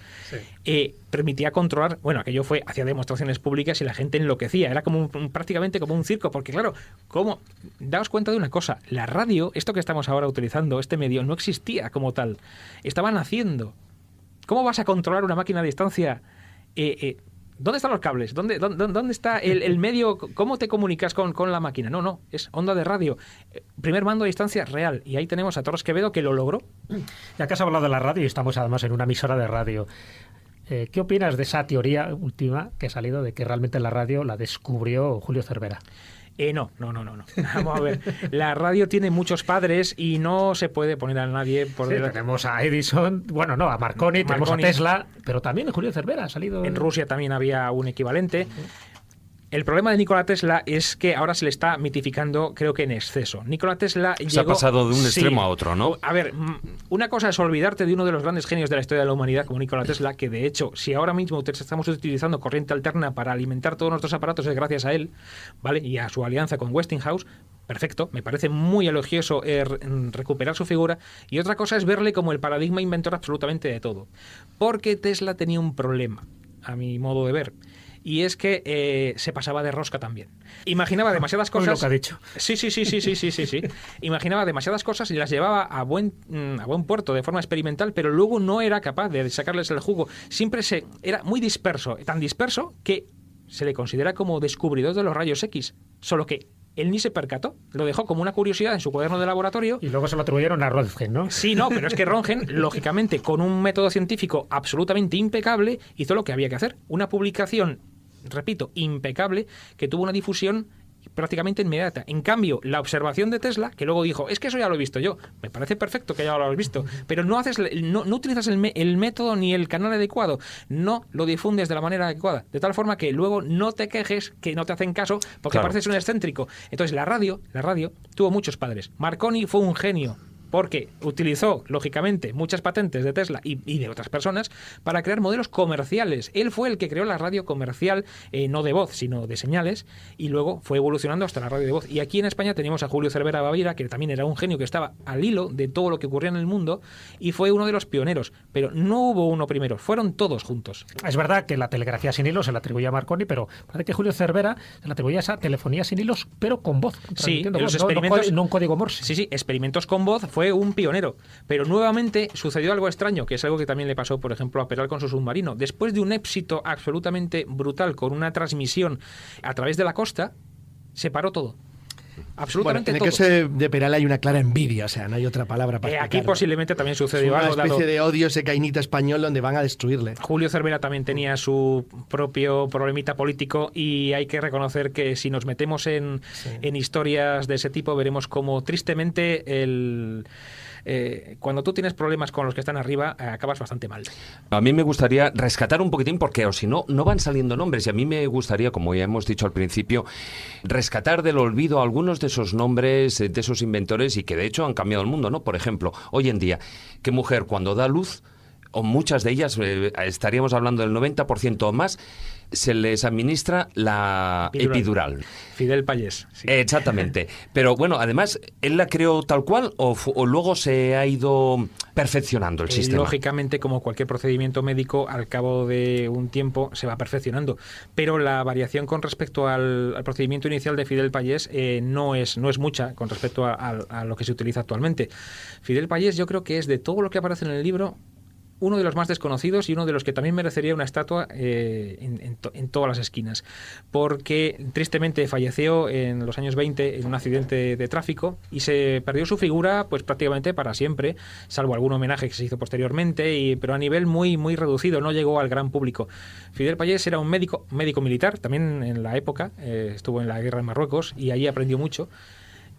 permitía controlar. Bueno, aquello hacía demostraciones públicas y la gente enloquecía. Era como prácticamente como un circo, porque claro, daos cuenta de una cosa, la radio, esto que estamos ahora utilizando, este medio, no existía como tal. Estaba naciendo. ¿Cómo vas a controlar una máquina a distancia? ¿Dónde están los cables? ¿Dónde está el medio? ¿Cómo te comunicas con la máquina? No, es onda de radio. Primer mando a distancia real. Y ahí tenemos a Torres Quevedo, que lo logró. Ya que has hablado de la radio, y estamos además en una emisora de radio, ¿qué opinas de esa teoría última que ha salido de que realmente la radio la descubrió Julio Cervera? No. Vamos a ver. La radio tiene muchos padres y no se puede poner a nadie por delante. Tenemos a Edison, a Marconi, tenemos a Tesla, pero también Julio Cervera ha salido. En Rusia también había un equivalente. El problema de Nikola Tesla es que ahora se le está mitificando, creo que en exceso. Nikola Tesla se ha pasado de un extremo a otro, ¿no? A ver, una cosa es olvidarte de uno de los grandes genios de la historia de la humanidad, como Nikola Tesla, que de hecho, si ahora mismo estamos utilizando corriente alterna para alimentar todos nuestros aparatos, es gracias a él, ¿vale? Y a su alianza con Westinghouse. Perfecto, me parece muy elogioso recuperar su figura. Y otra cosa es verle como el paradigma inventor absolutamente de todo. Porque Tesla tenía un problema, a mi modo de ver. Y es que se pasaba de rosca también. Imaginaba demasiadas cosas. Lo que ha dicho. Sí. Imaginaba demasiadas cosas y las llevaba a buen puerto de forma experimental, pero luego no era capaz de sacarles el jugo. Siempre era muy disperso, tan disperso que se le considera como descubridor de los rayos X. Solo que él ni se percató, lo dejó como una curiosidad en su cuaderno de laboratorio. Y luego se lo atribuyeron a Röntgen, ¿no? Sí, no, pero es que Röntgen, lógicamente, con un método científico absolutamente impecable, hizo lo que había que hacer. Una publicación, repito, impecable, que tuvo una difusión prácticamente inmediata. En cambio, la observación de Tesla, que luego dijo, es que eso ya lo he visto yo, me parece perfecto que ya lo has visto, pero no utilizas el método ni el canal adecuado, no lo difundes de la manera adecuada, de tal forma que luego no te quejes que no te hacen caso porque pareces un excéntrico. Entonces la radio tuvo muchos padres. Marconi fue un genio, porque utilizó, lógicamente, muchas patentes de Tesla y de otras personas para crear modelos comerciales. Él fue el que creó la radio comercial, no de voz, sino de señales, y luego fue evolucionando hasta la radio de voz. Y aquí en España teníamos a Julio Cervera Baviera, que también era un genio que estaba al hilo de todo lo que ocurría en el mundo, y fue uno de los pioneros. Pero no hubo uno primero, fueron todos juntos. Es verdad que la telegrafía sin hilos se la atribuía a Marconi, pero parece que Julio Cervera se la atribuía a esa telefonía sin hilos, pero con voz. Sí, en los voz, experimentos... no un código Morse. Sí, experimentos con voz fue un pionero, pero nuevamente sucedió algo extraño, que es algo que también le pasó, por ejemplo, a Peral con su submarino. Después de un éxito absolutamente brutal con una transmisión a través de la costa, se paró todo. Absolutamente bueno, en el caso de Peral hay una clara envidia, o sea, no hay otra palabra para aquí posiblemente también sucedió algo. Una especie de odio ese cainita español donde van a destruirle. Julio Cervera también tenía su propio problemita político y hay que reconocer que si nos metemos en historias de ese tipo veremos como tristemente cuando tú tienes problemas con los que están arriba, acabas bastante mal. A mí me gustaría rescatar un poquitín, porque o si no, no van saliendo nombres, y a mí me gustaría, como ya hemos dicho al principio, rescatar del olvido algunos de esos nombres, de esos inventores, y que de hecho han cambiado el mundo, ¿no? Por ejemplo, hoy en día, ¿qué mujer cuando da luz, o muchas de ellas, estaríamos hablando del 90% o más, se les administra la epidural? Fidel Pallés. Sí. Exactamente. Pero bueno, además, ¿él la creó tal cual o luego se ha ido perfeccionando el sistema? Lógicamente, como cualquier procedimiento médico, al cabo de un tiempo se va perfeccionando. Pero la variación con respecto al procedimiento inicial de Fidel Pallés no es mucha con respecto a lo que se utiliza actualmente. Fidel Pallés, yo creo que es de todo lo que aparece en el libro uno de los más desconocidos y uno de los que también merecería una estatua en todas las esquinas, porque tristemente falleció en los años 20 en un accidente de tráfico y se perdió su figura pues prácticamente para siempre, salvo algún homenaje que se hizo posteriormente, pero a nivel muy, muy reducido, no llegó al gran público. Fidel Pallés era un médico militar, también en la época, estuvo en la guerra en Marruecos y allí aprendió mucho,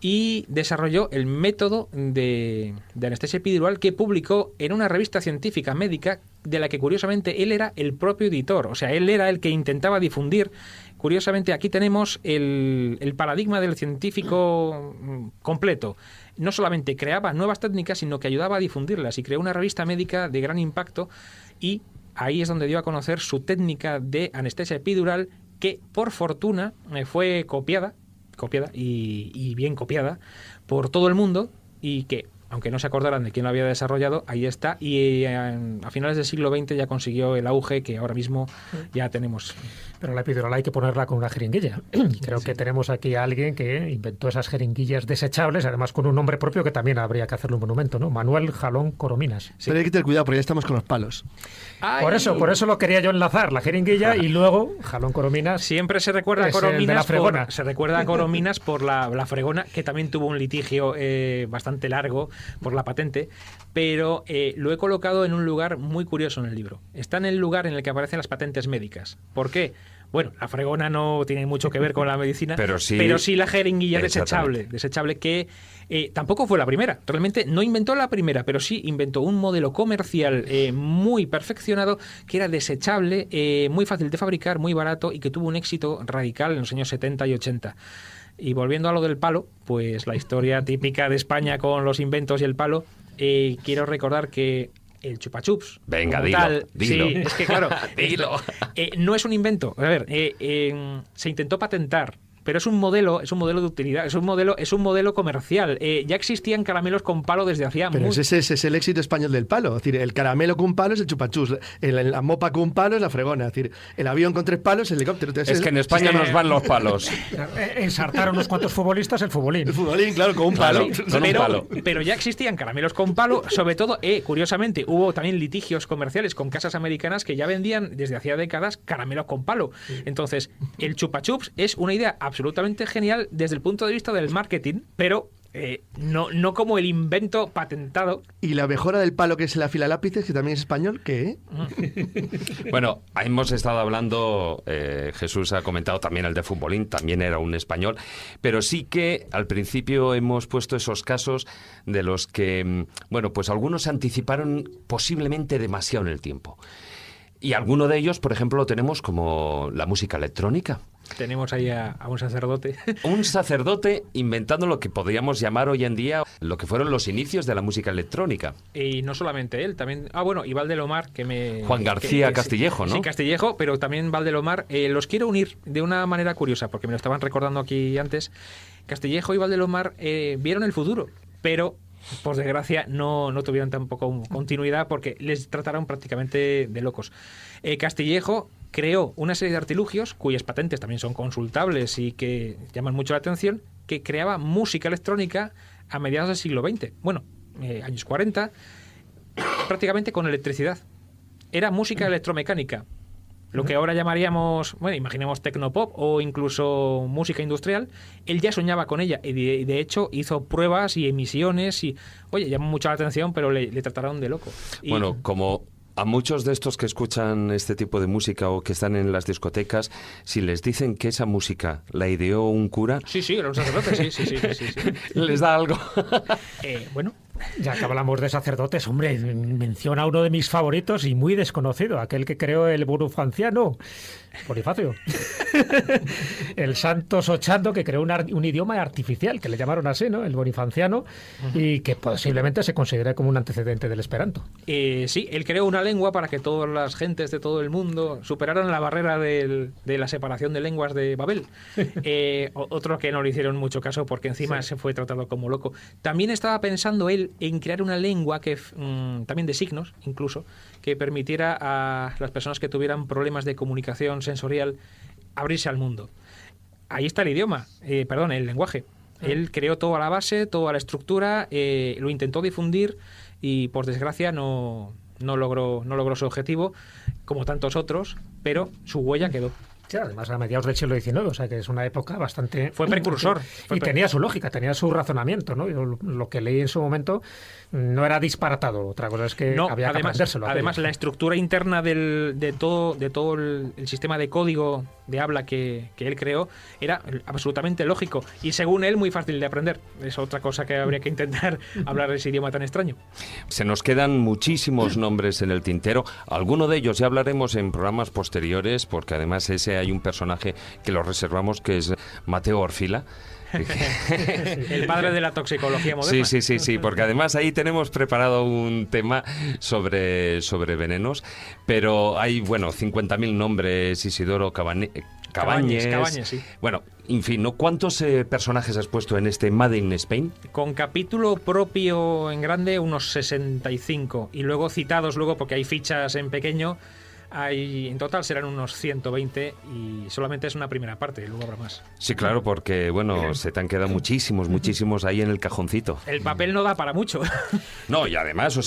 y desarrolló el método de anestesia epidural que publicó en una revista científica médica de la que curiosamente él era el propio editor, o sea, él era el que intentaba difundir. Curiosamente aquí tenemos el paradigma del científico completo. No solamente creaba nuevas técnicas, sino que ayudaba a difundirlas y creó una revista médica de gran impacto y ahí es donde dio a conocer su técnica de anestesia epidural que por fortuna fue copiada y bien copiada por todo el mundo y que, aunque no se acordaran de quién lo había desarrollado, ahí está y a finales del siglo XX ya consiguió el auge que ahora mismo ya tenemos. Pero la epidural hay que ponerla con una jeringuilla. Creo que tenemos aquí a alguien que inventó esas jeringuillas desechables, además con un nombre propio que también habría que hacerle un monumento, ¿no? Manuel Jalón Corominas. Sí. Pero hay que tener cuidado porque ya estamos con los palos. Por eso lo quería yo enlazar, la jeringuilla y luego Jalón Corominas. Siempre se recuerda a Corominas por la fregona, que también tuvo un litigio bastante largo por la patente, pero lo he colocado en un lugar muy curioso en el libro. Está en el lugar en el que aparecen las patentes médicas. ¿Por qué? Bueno, la fregona no tiene mucho que ver con la medicina, pero sí la jeringuilla desechable que tampoco fue la primera. Realmente no inventó la primera, pero sí inventó un modelo comercial muy perfeccionado que era desechable, muy fácil de fabricar, muy barato y que tuvo un éxito radical en los años 70 y 80. Y volviendo a lo del palo, pues la historia típica de España con los inventos y el palo, quiero recordar que el chupachups. Venga, dilo. Sí, es que claro, dilo. No es un invento. A ver, se intentó patentar, pero es un modelo de utilidad, es un modelo comercial. Ya existían caramelos con palo desde hacía mucho. Pero ese es el éxito español del palo. Es decir, el caramelo con palo es el chupachups, la mopa con palo es la fregona, es decir, el avión con 3 palos es el helicóptero. Entonces, es que en España nos van los palos. Ensartaron unos cuantos futbolistas el futbolín. El futbolín, claro, con un palo. Pero ya existían caramelos con palo, sobre todo, curiosamente, hubo también litigios comerciales con casas americanas que ya vendían desde hacía décadas caramelos con palo. Entonces, el chupachups es una idea absolutamente absolutamente genial desde el punto de vista del marketing, pero no como el invento patentado. Y la mejora del palo que es el afilalápices, que también es español, ¿qué? Bueno, hemos estado hablando, Jesús ha comentado también el de Futbolín, también era un español, pero sí que al principio hemos puesto esos casos de los que, bueno, pues algunos se anticiparon posiblemente demasiado en el tiempo. Y alguno de ellos, por ejemplo, lo tenemos como la música electrónica. Tenemos ahí a un sacerdote. Un sacerdote inventando lo que podríamos llamar hoy en día lo que fueron los inicios de la música electrónica. Y no solamente él, también... y Valdelomar, Juan García Castillejo, ¿no? Sí, Castillejo, pero también Valdelomar. Los quiero unir de una manera curiosa, porque me lo estaban recordando aquí antes. Castillejo y Valdelomar vieron el futuro, pero... por desgracia, no tuvieron tampoco continuidad porque les trataron prácticamente de locos. Castillejo creó una serie de artilugios, cuyas patentes también son consultables y que llaman mucho la atención, que creaba música electrónica a mediados del siglo XX. Bueno, años 40, prácticamente con electricidad. Era música electromecánica. Lo que ahora llamaríamos, bueno, imaginemos tecnopop o incluso música industrial, él ya soñaba con ella y de hecho hizo pruebas y emisiones y, oye, llamó mucho la atención, pero le trataron de loco. Bueno, como a muchos de estos que escuchan este tipo de música o que están en las discotecas, si les dicen que esa música la ideó un cura... Sí, era un sacerdote, sí. ¿Les da algo? Bueno, ya que hablamos de sacerdotes, hombre, menciona uno de mis favoritos y muy desconocido, aquel que creó el bonifaciano, Bonifacio. El santo Sochando, que creó un idioma artificial, que le llamaron así, ¿no? El bonifaciano, y que posiblemente se considera como un antecedente del esperanto. Sí, él creó una lengua para que todas las gentes de todo el mundo superaran la barrera de la separación de lenguas de Babel. Otro que no le hicieron mucho caso porque encima se fue tratado como loco. También estaba pensando él en crear una lengua que también de signos, incluso, que permitiera a las personas que tuvieran problemas de comunicación sensorial abrirse al mundo. Ahí está el idioma, el lenguaje. Él creó toda la base, toda la estructura, lo intentó difundir y por desgracia no logró su objetivo, como tantos otros, pero su huella quedó. Sí, además a mediados del siglo XIX, o sea que es una época bastante... Fue precursor. Y tenía su lógica, tenía su razonamiento, ¿no? Yo lo que leí en su momento no era disparatado, otra cosa es que había que aprendérselo. Además, la estructura interna de todo el sistema de código de habla que él creó era absolutamente lógico y según él muy fácil de aprender. Es otra cosa que habría que intentar hablar ese idioma tan extraño. Se nos quedan muchísimos nombres en el tintero. Alguno de ellos ya hablaremos en programas posteriores porque además hay un personaje que lo reservamos que es Mateo Orfila. El padre de la toxicología moderna. Sí, porque además ahí tenemos preparado un tema sobre venenos, pero hay, 50.000 nombres, Isidoro Cabañes, sí. Bueno, en fin, ¿no? ¿Cuántos personajes has puesto en este Made in Spain? Con capítulo propio en grande, unos 65, y luego citados porque hay fichas en pequeño. En total serán unos 120 y solamente es una primera parte, luego habrá más. Sí, claro, porque se te han quedado muchísimos ahí en el cajoncito. El papel no da para mucho. No, y además,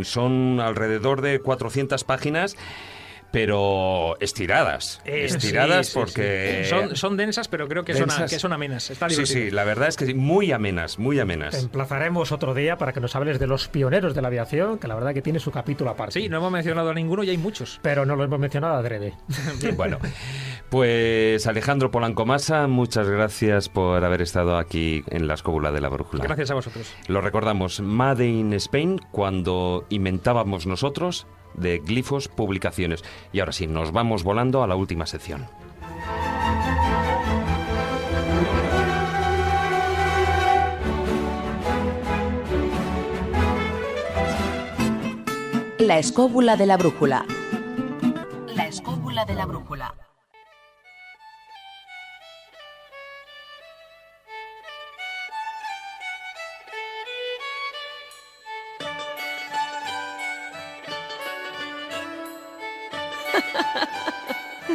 son alrededor de 400 páginas, pero estiradas. Estiradas porque... Sí. Son densas, pero creo que son amenas. Está divertido. Sí, la verdad es que muy amenas. Te emplazaremos otro día para que nos hables de los pioneros de la aviación, que la verdad que tiene su capítulo aparte. Sí, no hemos mencionado a ninguno y hay muchos. Pero no lo hemos mencionado adrede. Bueno, pues Alejandro Polanco Masa, muchas gracias por haber estado aquí en la Escóbula de la Brújula. Gracias a vosotros. Lo recordamos, Made in Spain, cuando inventábamos nosotros, de Glifos Publicaciones. Y ahora sí, nos vamos volando a la última sección. La Escóbula de la Brújula. La Escóbula de la Brújula.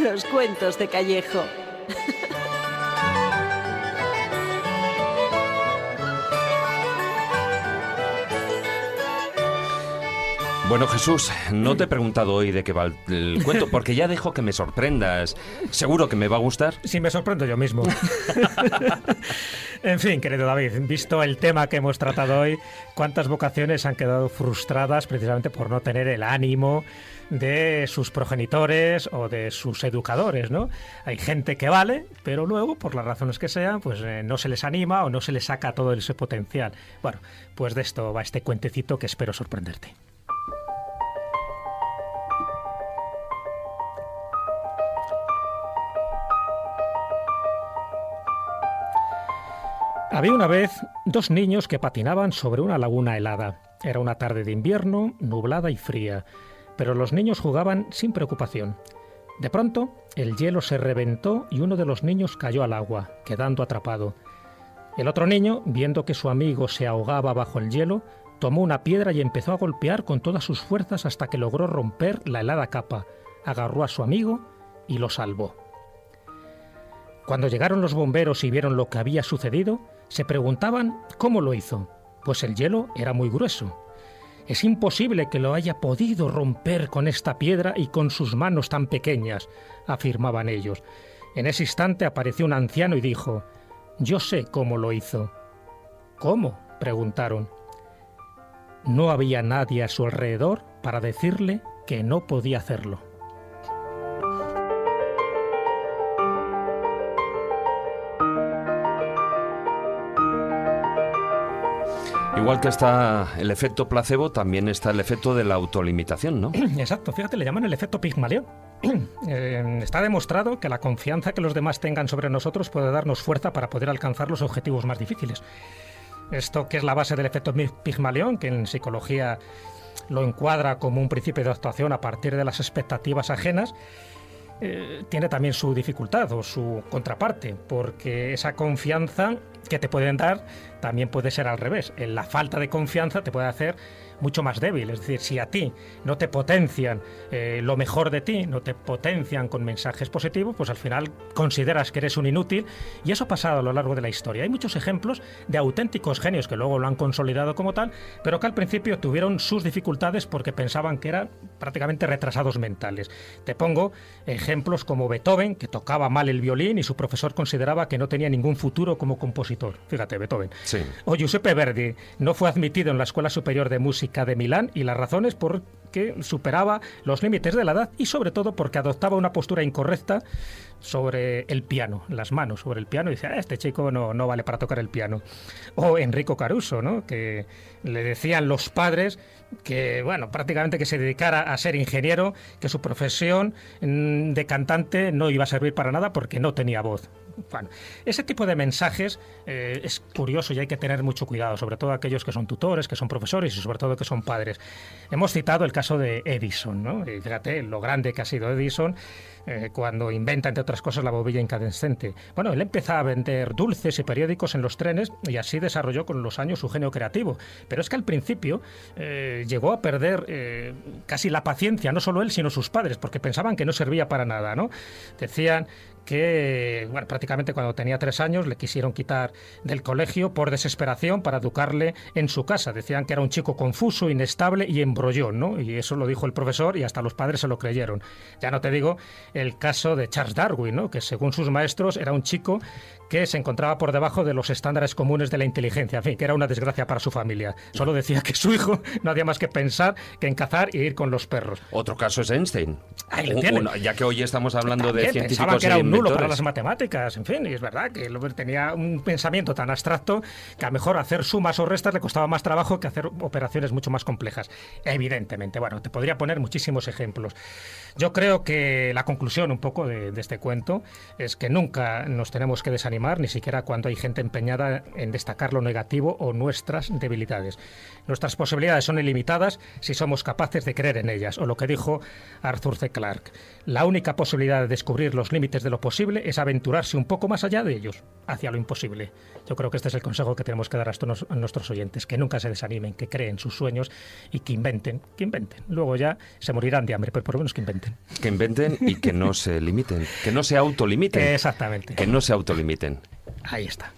Los cuentos de Callejo. Bueno, Jesús, no te he preguntado hoy de qué va el cuento, porque ya dejo que me sorprendas. ¿Seguro que me va a gustar? Sí, me sorprendo yo mismo. En fin, querido David, visto el tema que hemos tratado hoy, ¿cuántas vocaciones han quedado frustradas precisamente por no tener el ánimo de sus progenitores o de sus educadores, ¿no? Hay gente que vale, pero luego, por las razones que sean, pues no se les anima o no se les saca todo ese potencial. Bueno, pues de esto va este cuentecito que espero sorprenderte. Había una vez dos niños que patinaban sobre una laguna helada. Era una tarde de invierno, nublada y fría, pero los niños jugaban sin preocupación. De pronto, el hielo se reventó y uno de los niños cayó al agua, quedando atrapado. El otro niño, viendo que su amigo se ahogaba bajo el hielo, tomó una piedra y empezó a golpear con todas sus fuerzas hasta que logró romper la helada capa, agarró a su amigo y lo salvó. Cuando llegaron los bomberos y vieron lo que había sucedido, se preguntaban cómo lo hizo, pues el hielo era muy grueso. Es imposible que lo haya podido romper con esta piedra y con sus manos tan pequeñas, afirmaban ellos. En ese instante apareció un anciano y dijo: «Yo sé cómo lo hizo». «¿Cómo?», preguntaron. No había nadie a su alrededor para decirle que no podía hacerlo. Igual que está el efecto placebo, también está el efecto de la autolimitación, ¿no? Exacto, fíjate, le llaman el efecto Pigmalión. Está demostrado que la confianza que los demás tengan sobre nosotros puede darnos fuerza para poder alcanzar los objetivos más difíciles. Esto que es la base del efecto Pigmalión, que en psicología lo encuadra como un principio de actuación a partir de las expectativas ajenas, tiene también su dificultad o su contraparte, porque esa confianza que te pueden dar también puede ser al revés. La falta de confianza te puede hacer mucho más débil. Es decir, si a ti no te potencian lo mejor de ti, no te potencian con mensajes positivos, pues al final consideras que eres un inútil, y eso ha pasado a lo largo de la historia. Hay muchos ejemplos de auténticos genios que luego lo han consolidado como tal, pero que al principio tuvieron sus dificultades porque pensaban que eran prácticamente retrasados mentales. Te pongo ejemplos como Beethoven, que tocaba mal el violín y su profesor consideraba que no tenía ningún futuro como compositor. Fíjate, Beethoven. Sí. O Giuseppe Verdi no fue admitido en la Escuela Superior de Música de Milán, y las razones porque superaba los límites de la edad y sobre todo porque adoptaba una postura incorrecta sobre el piano, las manos sobre el piano, y dice: este chico no vale para tocar el piano. O Enrico Caruso, ¿no?, que le decían los padres que, bueno, prácticamente que se dedicara a ser ingeniero, que su profesión de cantante no iba a servir para nada porque no tenía voz. Bueno, ese tipo de mensajes es curioso y hay que tener mucho cuidado, sobre todo aquellos que son tutores, que son profesores y sobre todo que son padres. Hemos citado el caso de Edison, ¿no? Y fíjate lo grande que ha sido Edison cuando inventa, entre otras cosas, la bombilla incandescente. Bueno, él empezó a vender dulces y periódicos en los trenes y así desarrolló con los años su genio creativo. Pero es que al principio llegó a perder casi la paciencia, no solo él, sino sus padres, porque pensaban que no servía para nada, ¿no? Decían que, bueno, prácticamente cuando tenía 3 años le quisieron quitar del colegio por desesperación para educarle en su casa. Decían que era un chico confuso, inestable y embrollón, ¿no? Y eso lo dijo el profesor y hasta los padres se lo creyeron. Ya no te digo el caso de Charles Darwin, ¿no?, que según sus maestros era un chico que se encontraba por debajo de los estándares comunes de la inteligencia, en fin, que era una desgracia para su familia. Solo decía que su hijo no hacía más que pensar que en cazar y ir con los perros. Otro caso es Einstein. Ahí le tienen. Ya que hoy estamos hablando también de científicos pensaban que era un nulo inventores para las matemáticas, en fin, y es verdad que tenía un pensamiento tan abstracto que a lo mejor hacer sumas o restas le costaba más trabajo que hacer operaciones mucho más complejas. Evidentemente, bueno, te podría poner muchísimos ejemplos. Yo creo que la conclusión un poco de este cuento es que nunca nos tenemos que desanimar, ni siquiera cuando hay gente empeñada en destacar lo negativo o nuestras debilidades. Nuestras posibilidades son ilimitadas si somos capaces de creer en ellas, o lo que dijo Arthur C. Clarke: la única posibilidad de descubrir los límites de lo posible es aventurarse un poco más allá de ellos, hacia lo imposible. Yo creo que este es el consejo que tenemos que dar a nuestros oyentes, que nunca se desanimen, que creen sus sueños y que inventen. Luego ya se morirán de hambre, pero por lo menos que inventen. Que inventen y que no se limiten, que no se autolimiten. Exactamente. Que no se autolimiten. Ahí está.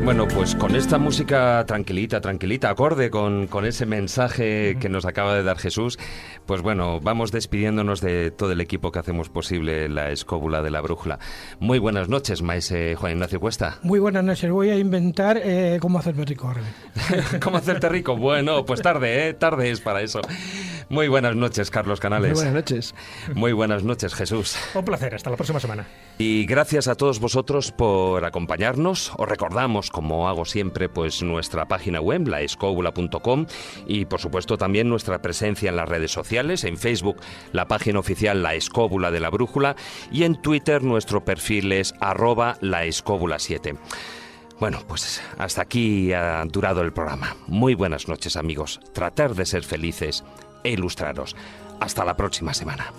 Bueno, pues con esta música tranquilita, acorde con ese mensaje que nos acaba de dar Jesús, pues bueno, vamos despidiéndonos de todo el equipo que hacemos posible la Escóbula de la Brújula. Muy buenas noches, maese Juan Ignacio Cuesta. Muy buenas noches, voy a inventar cómo hacerme rico. ¿Cómo hacerte rico? Bueno, pues tarde es para eso. Muy buenas noches, Carlos Canales. Muy buenas noches. Muy buenas noches, Jesús. Un placer, hasta la próxima semana. Y gracias a todos vosotros por acompañarnos. Os recordamos, como hago siempre, pues nuestra página web, laescobula.com, y por supuesto también nuestra presencia en las redes sociales, en Facebook la página oficial La Escóbula de la Brújula y en Twitter nuestro perfil es @laescobula7. Bueno, pues hasta aquí ha durado el programa. Muy buenas noches, amigos. Tratar de ser felices e ilustraros. Hasta la próxima semana.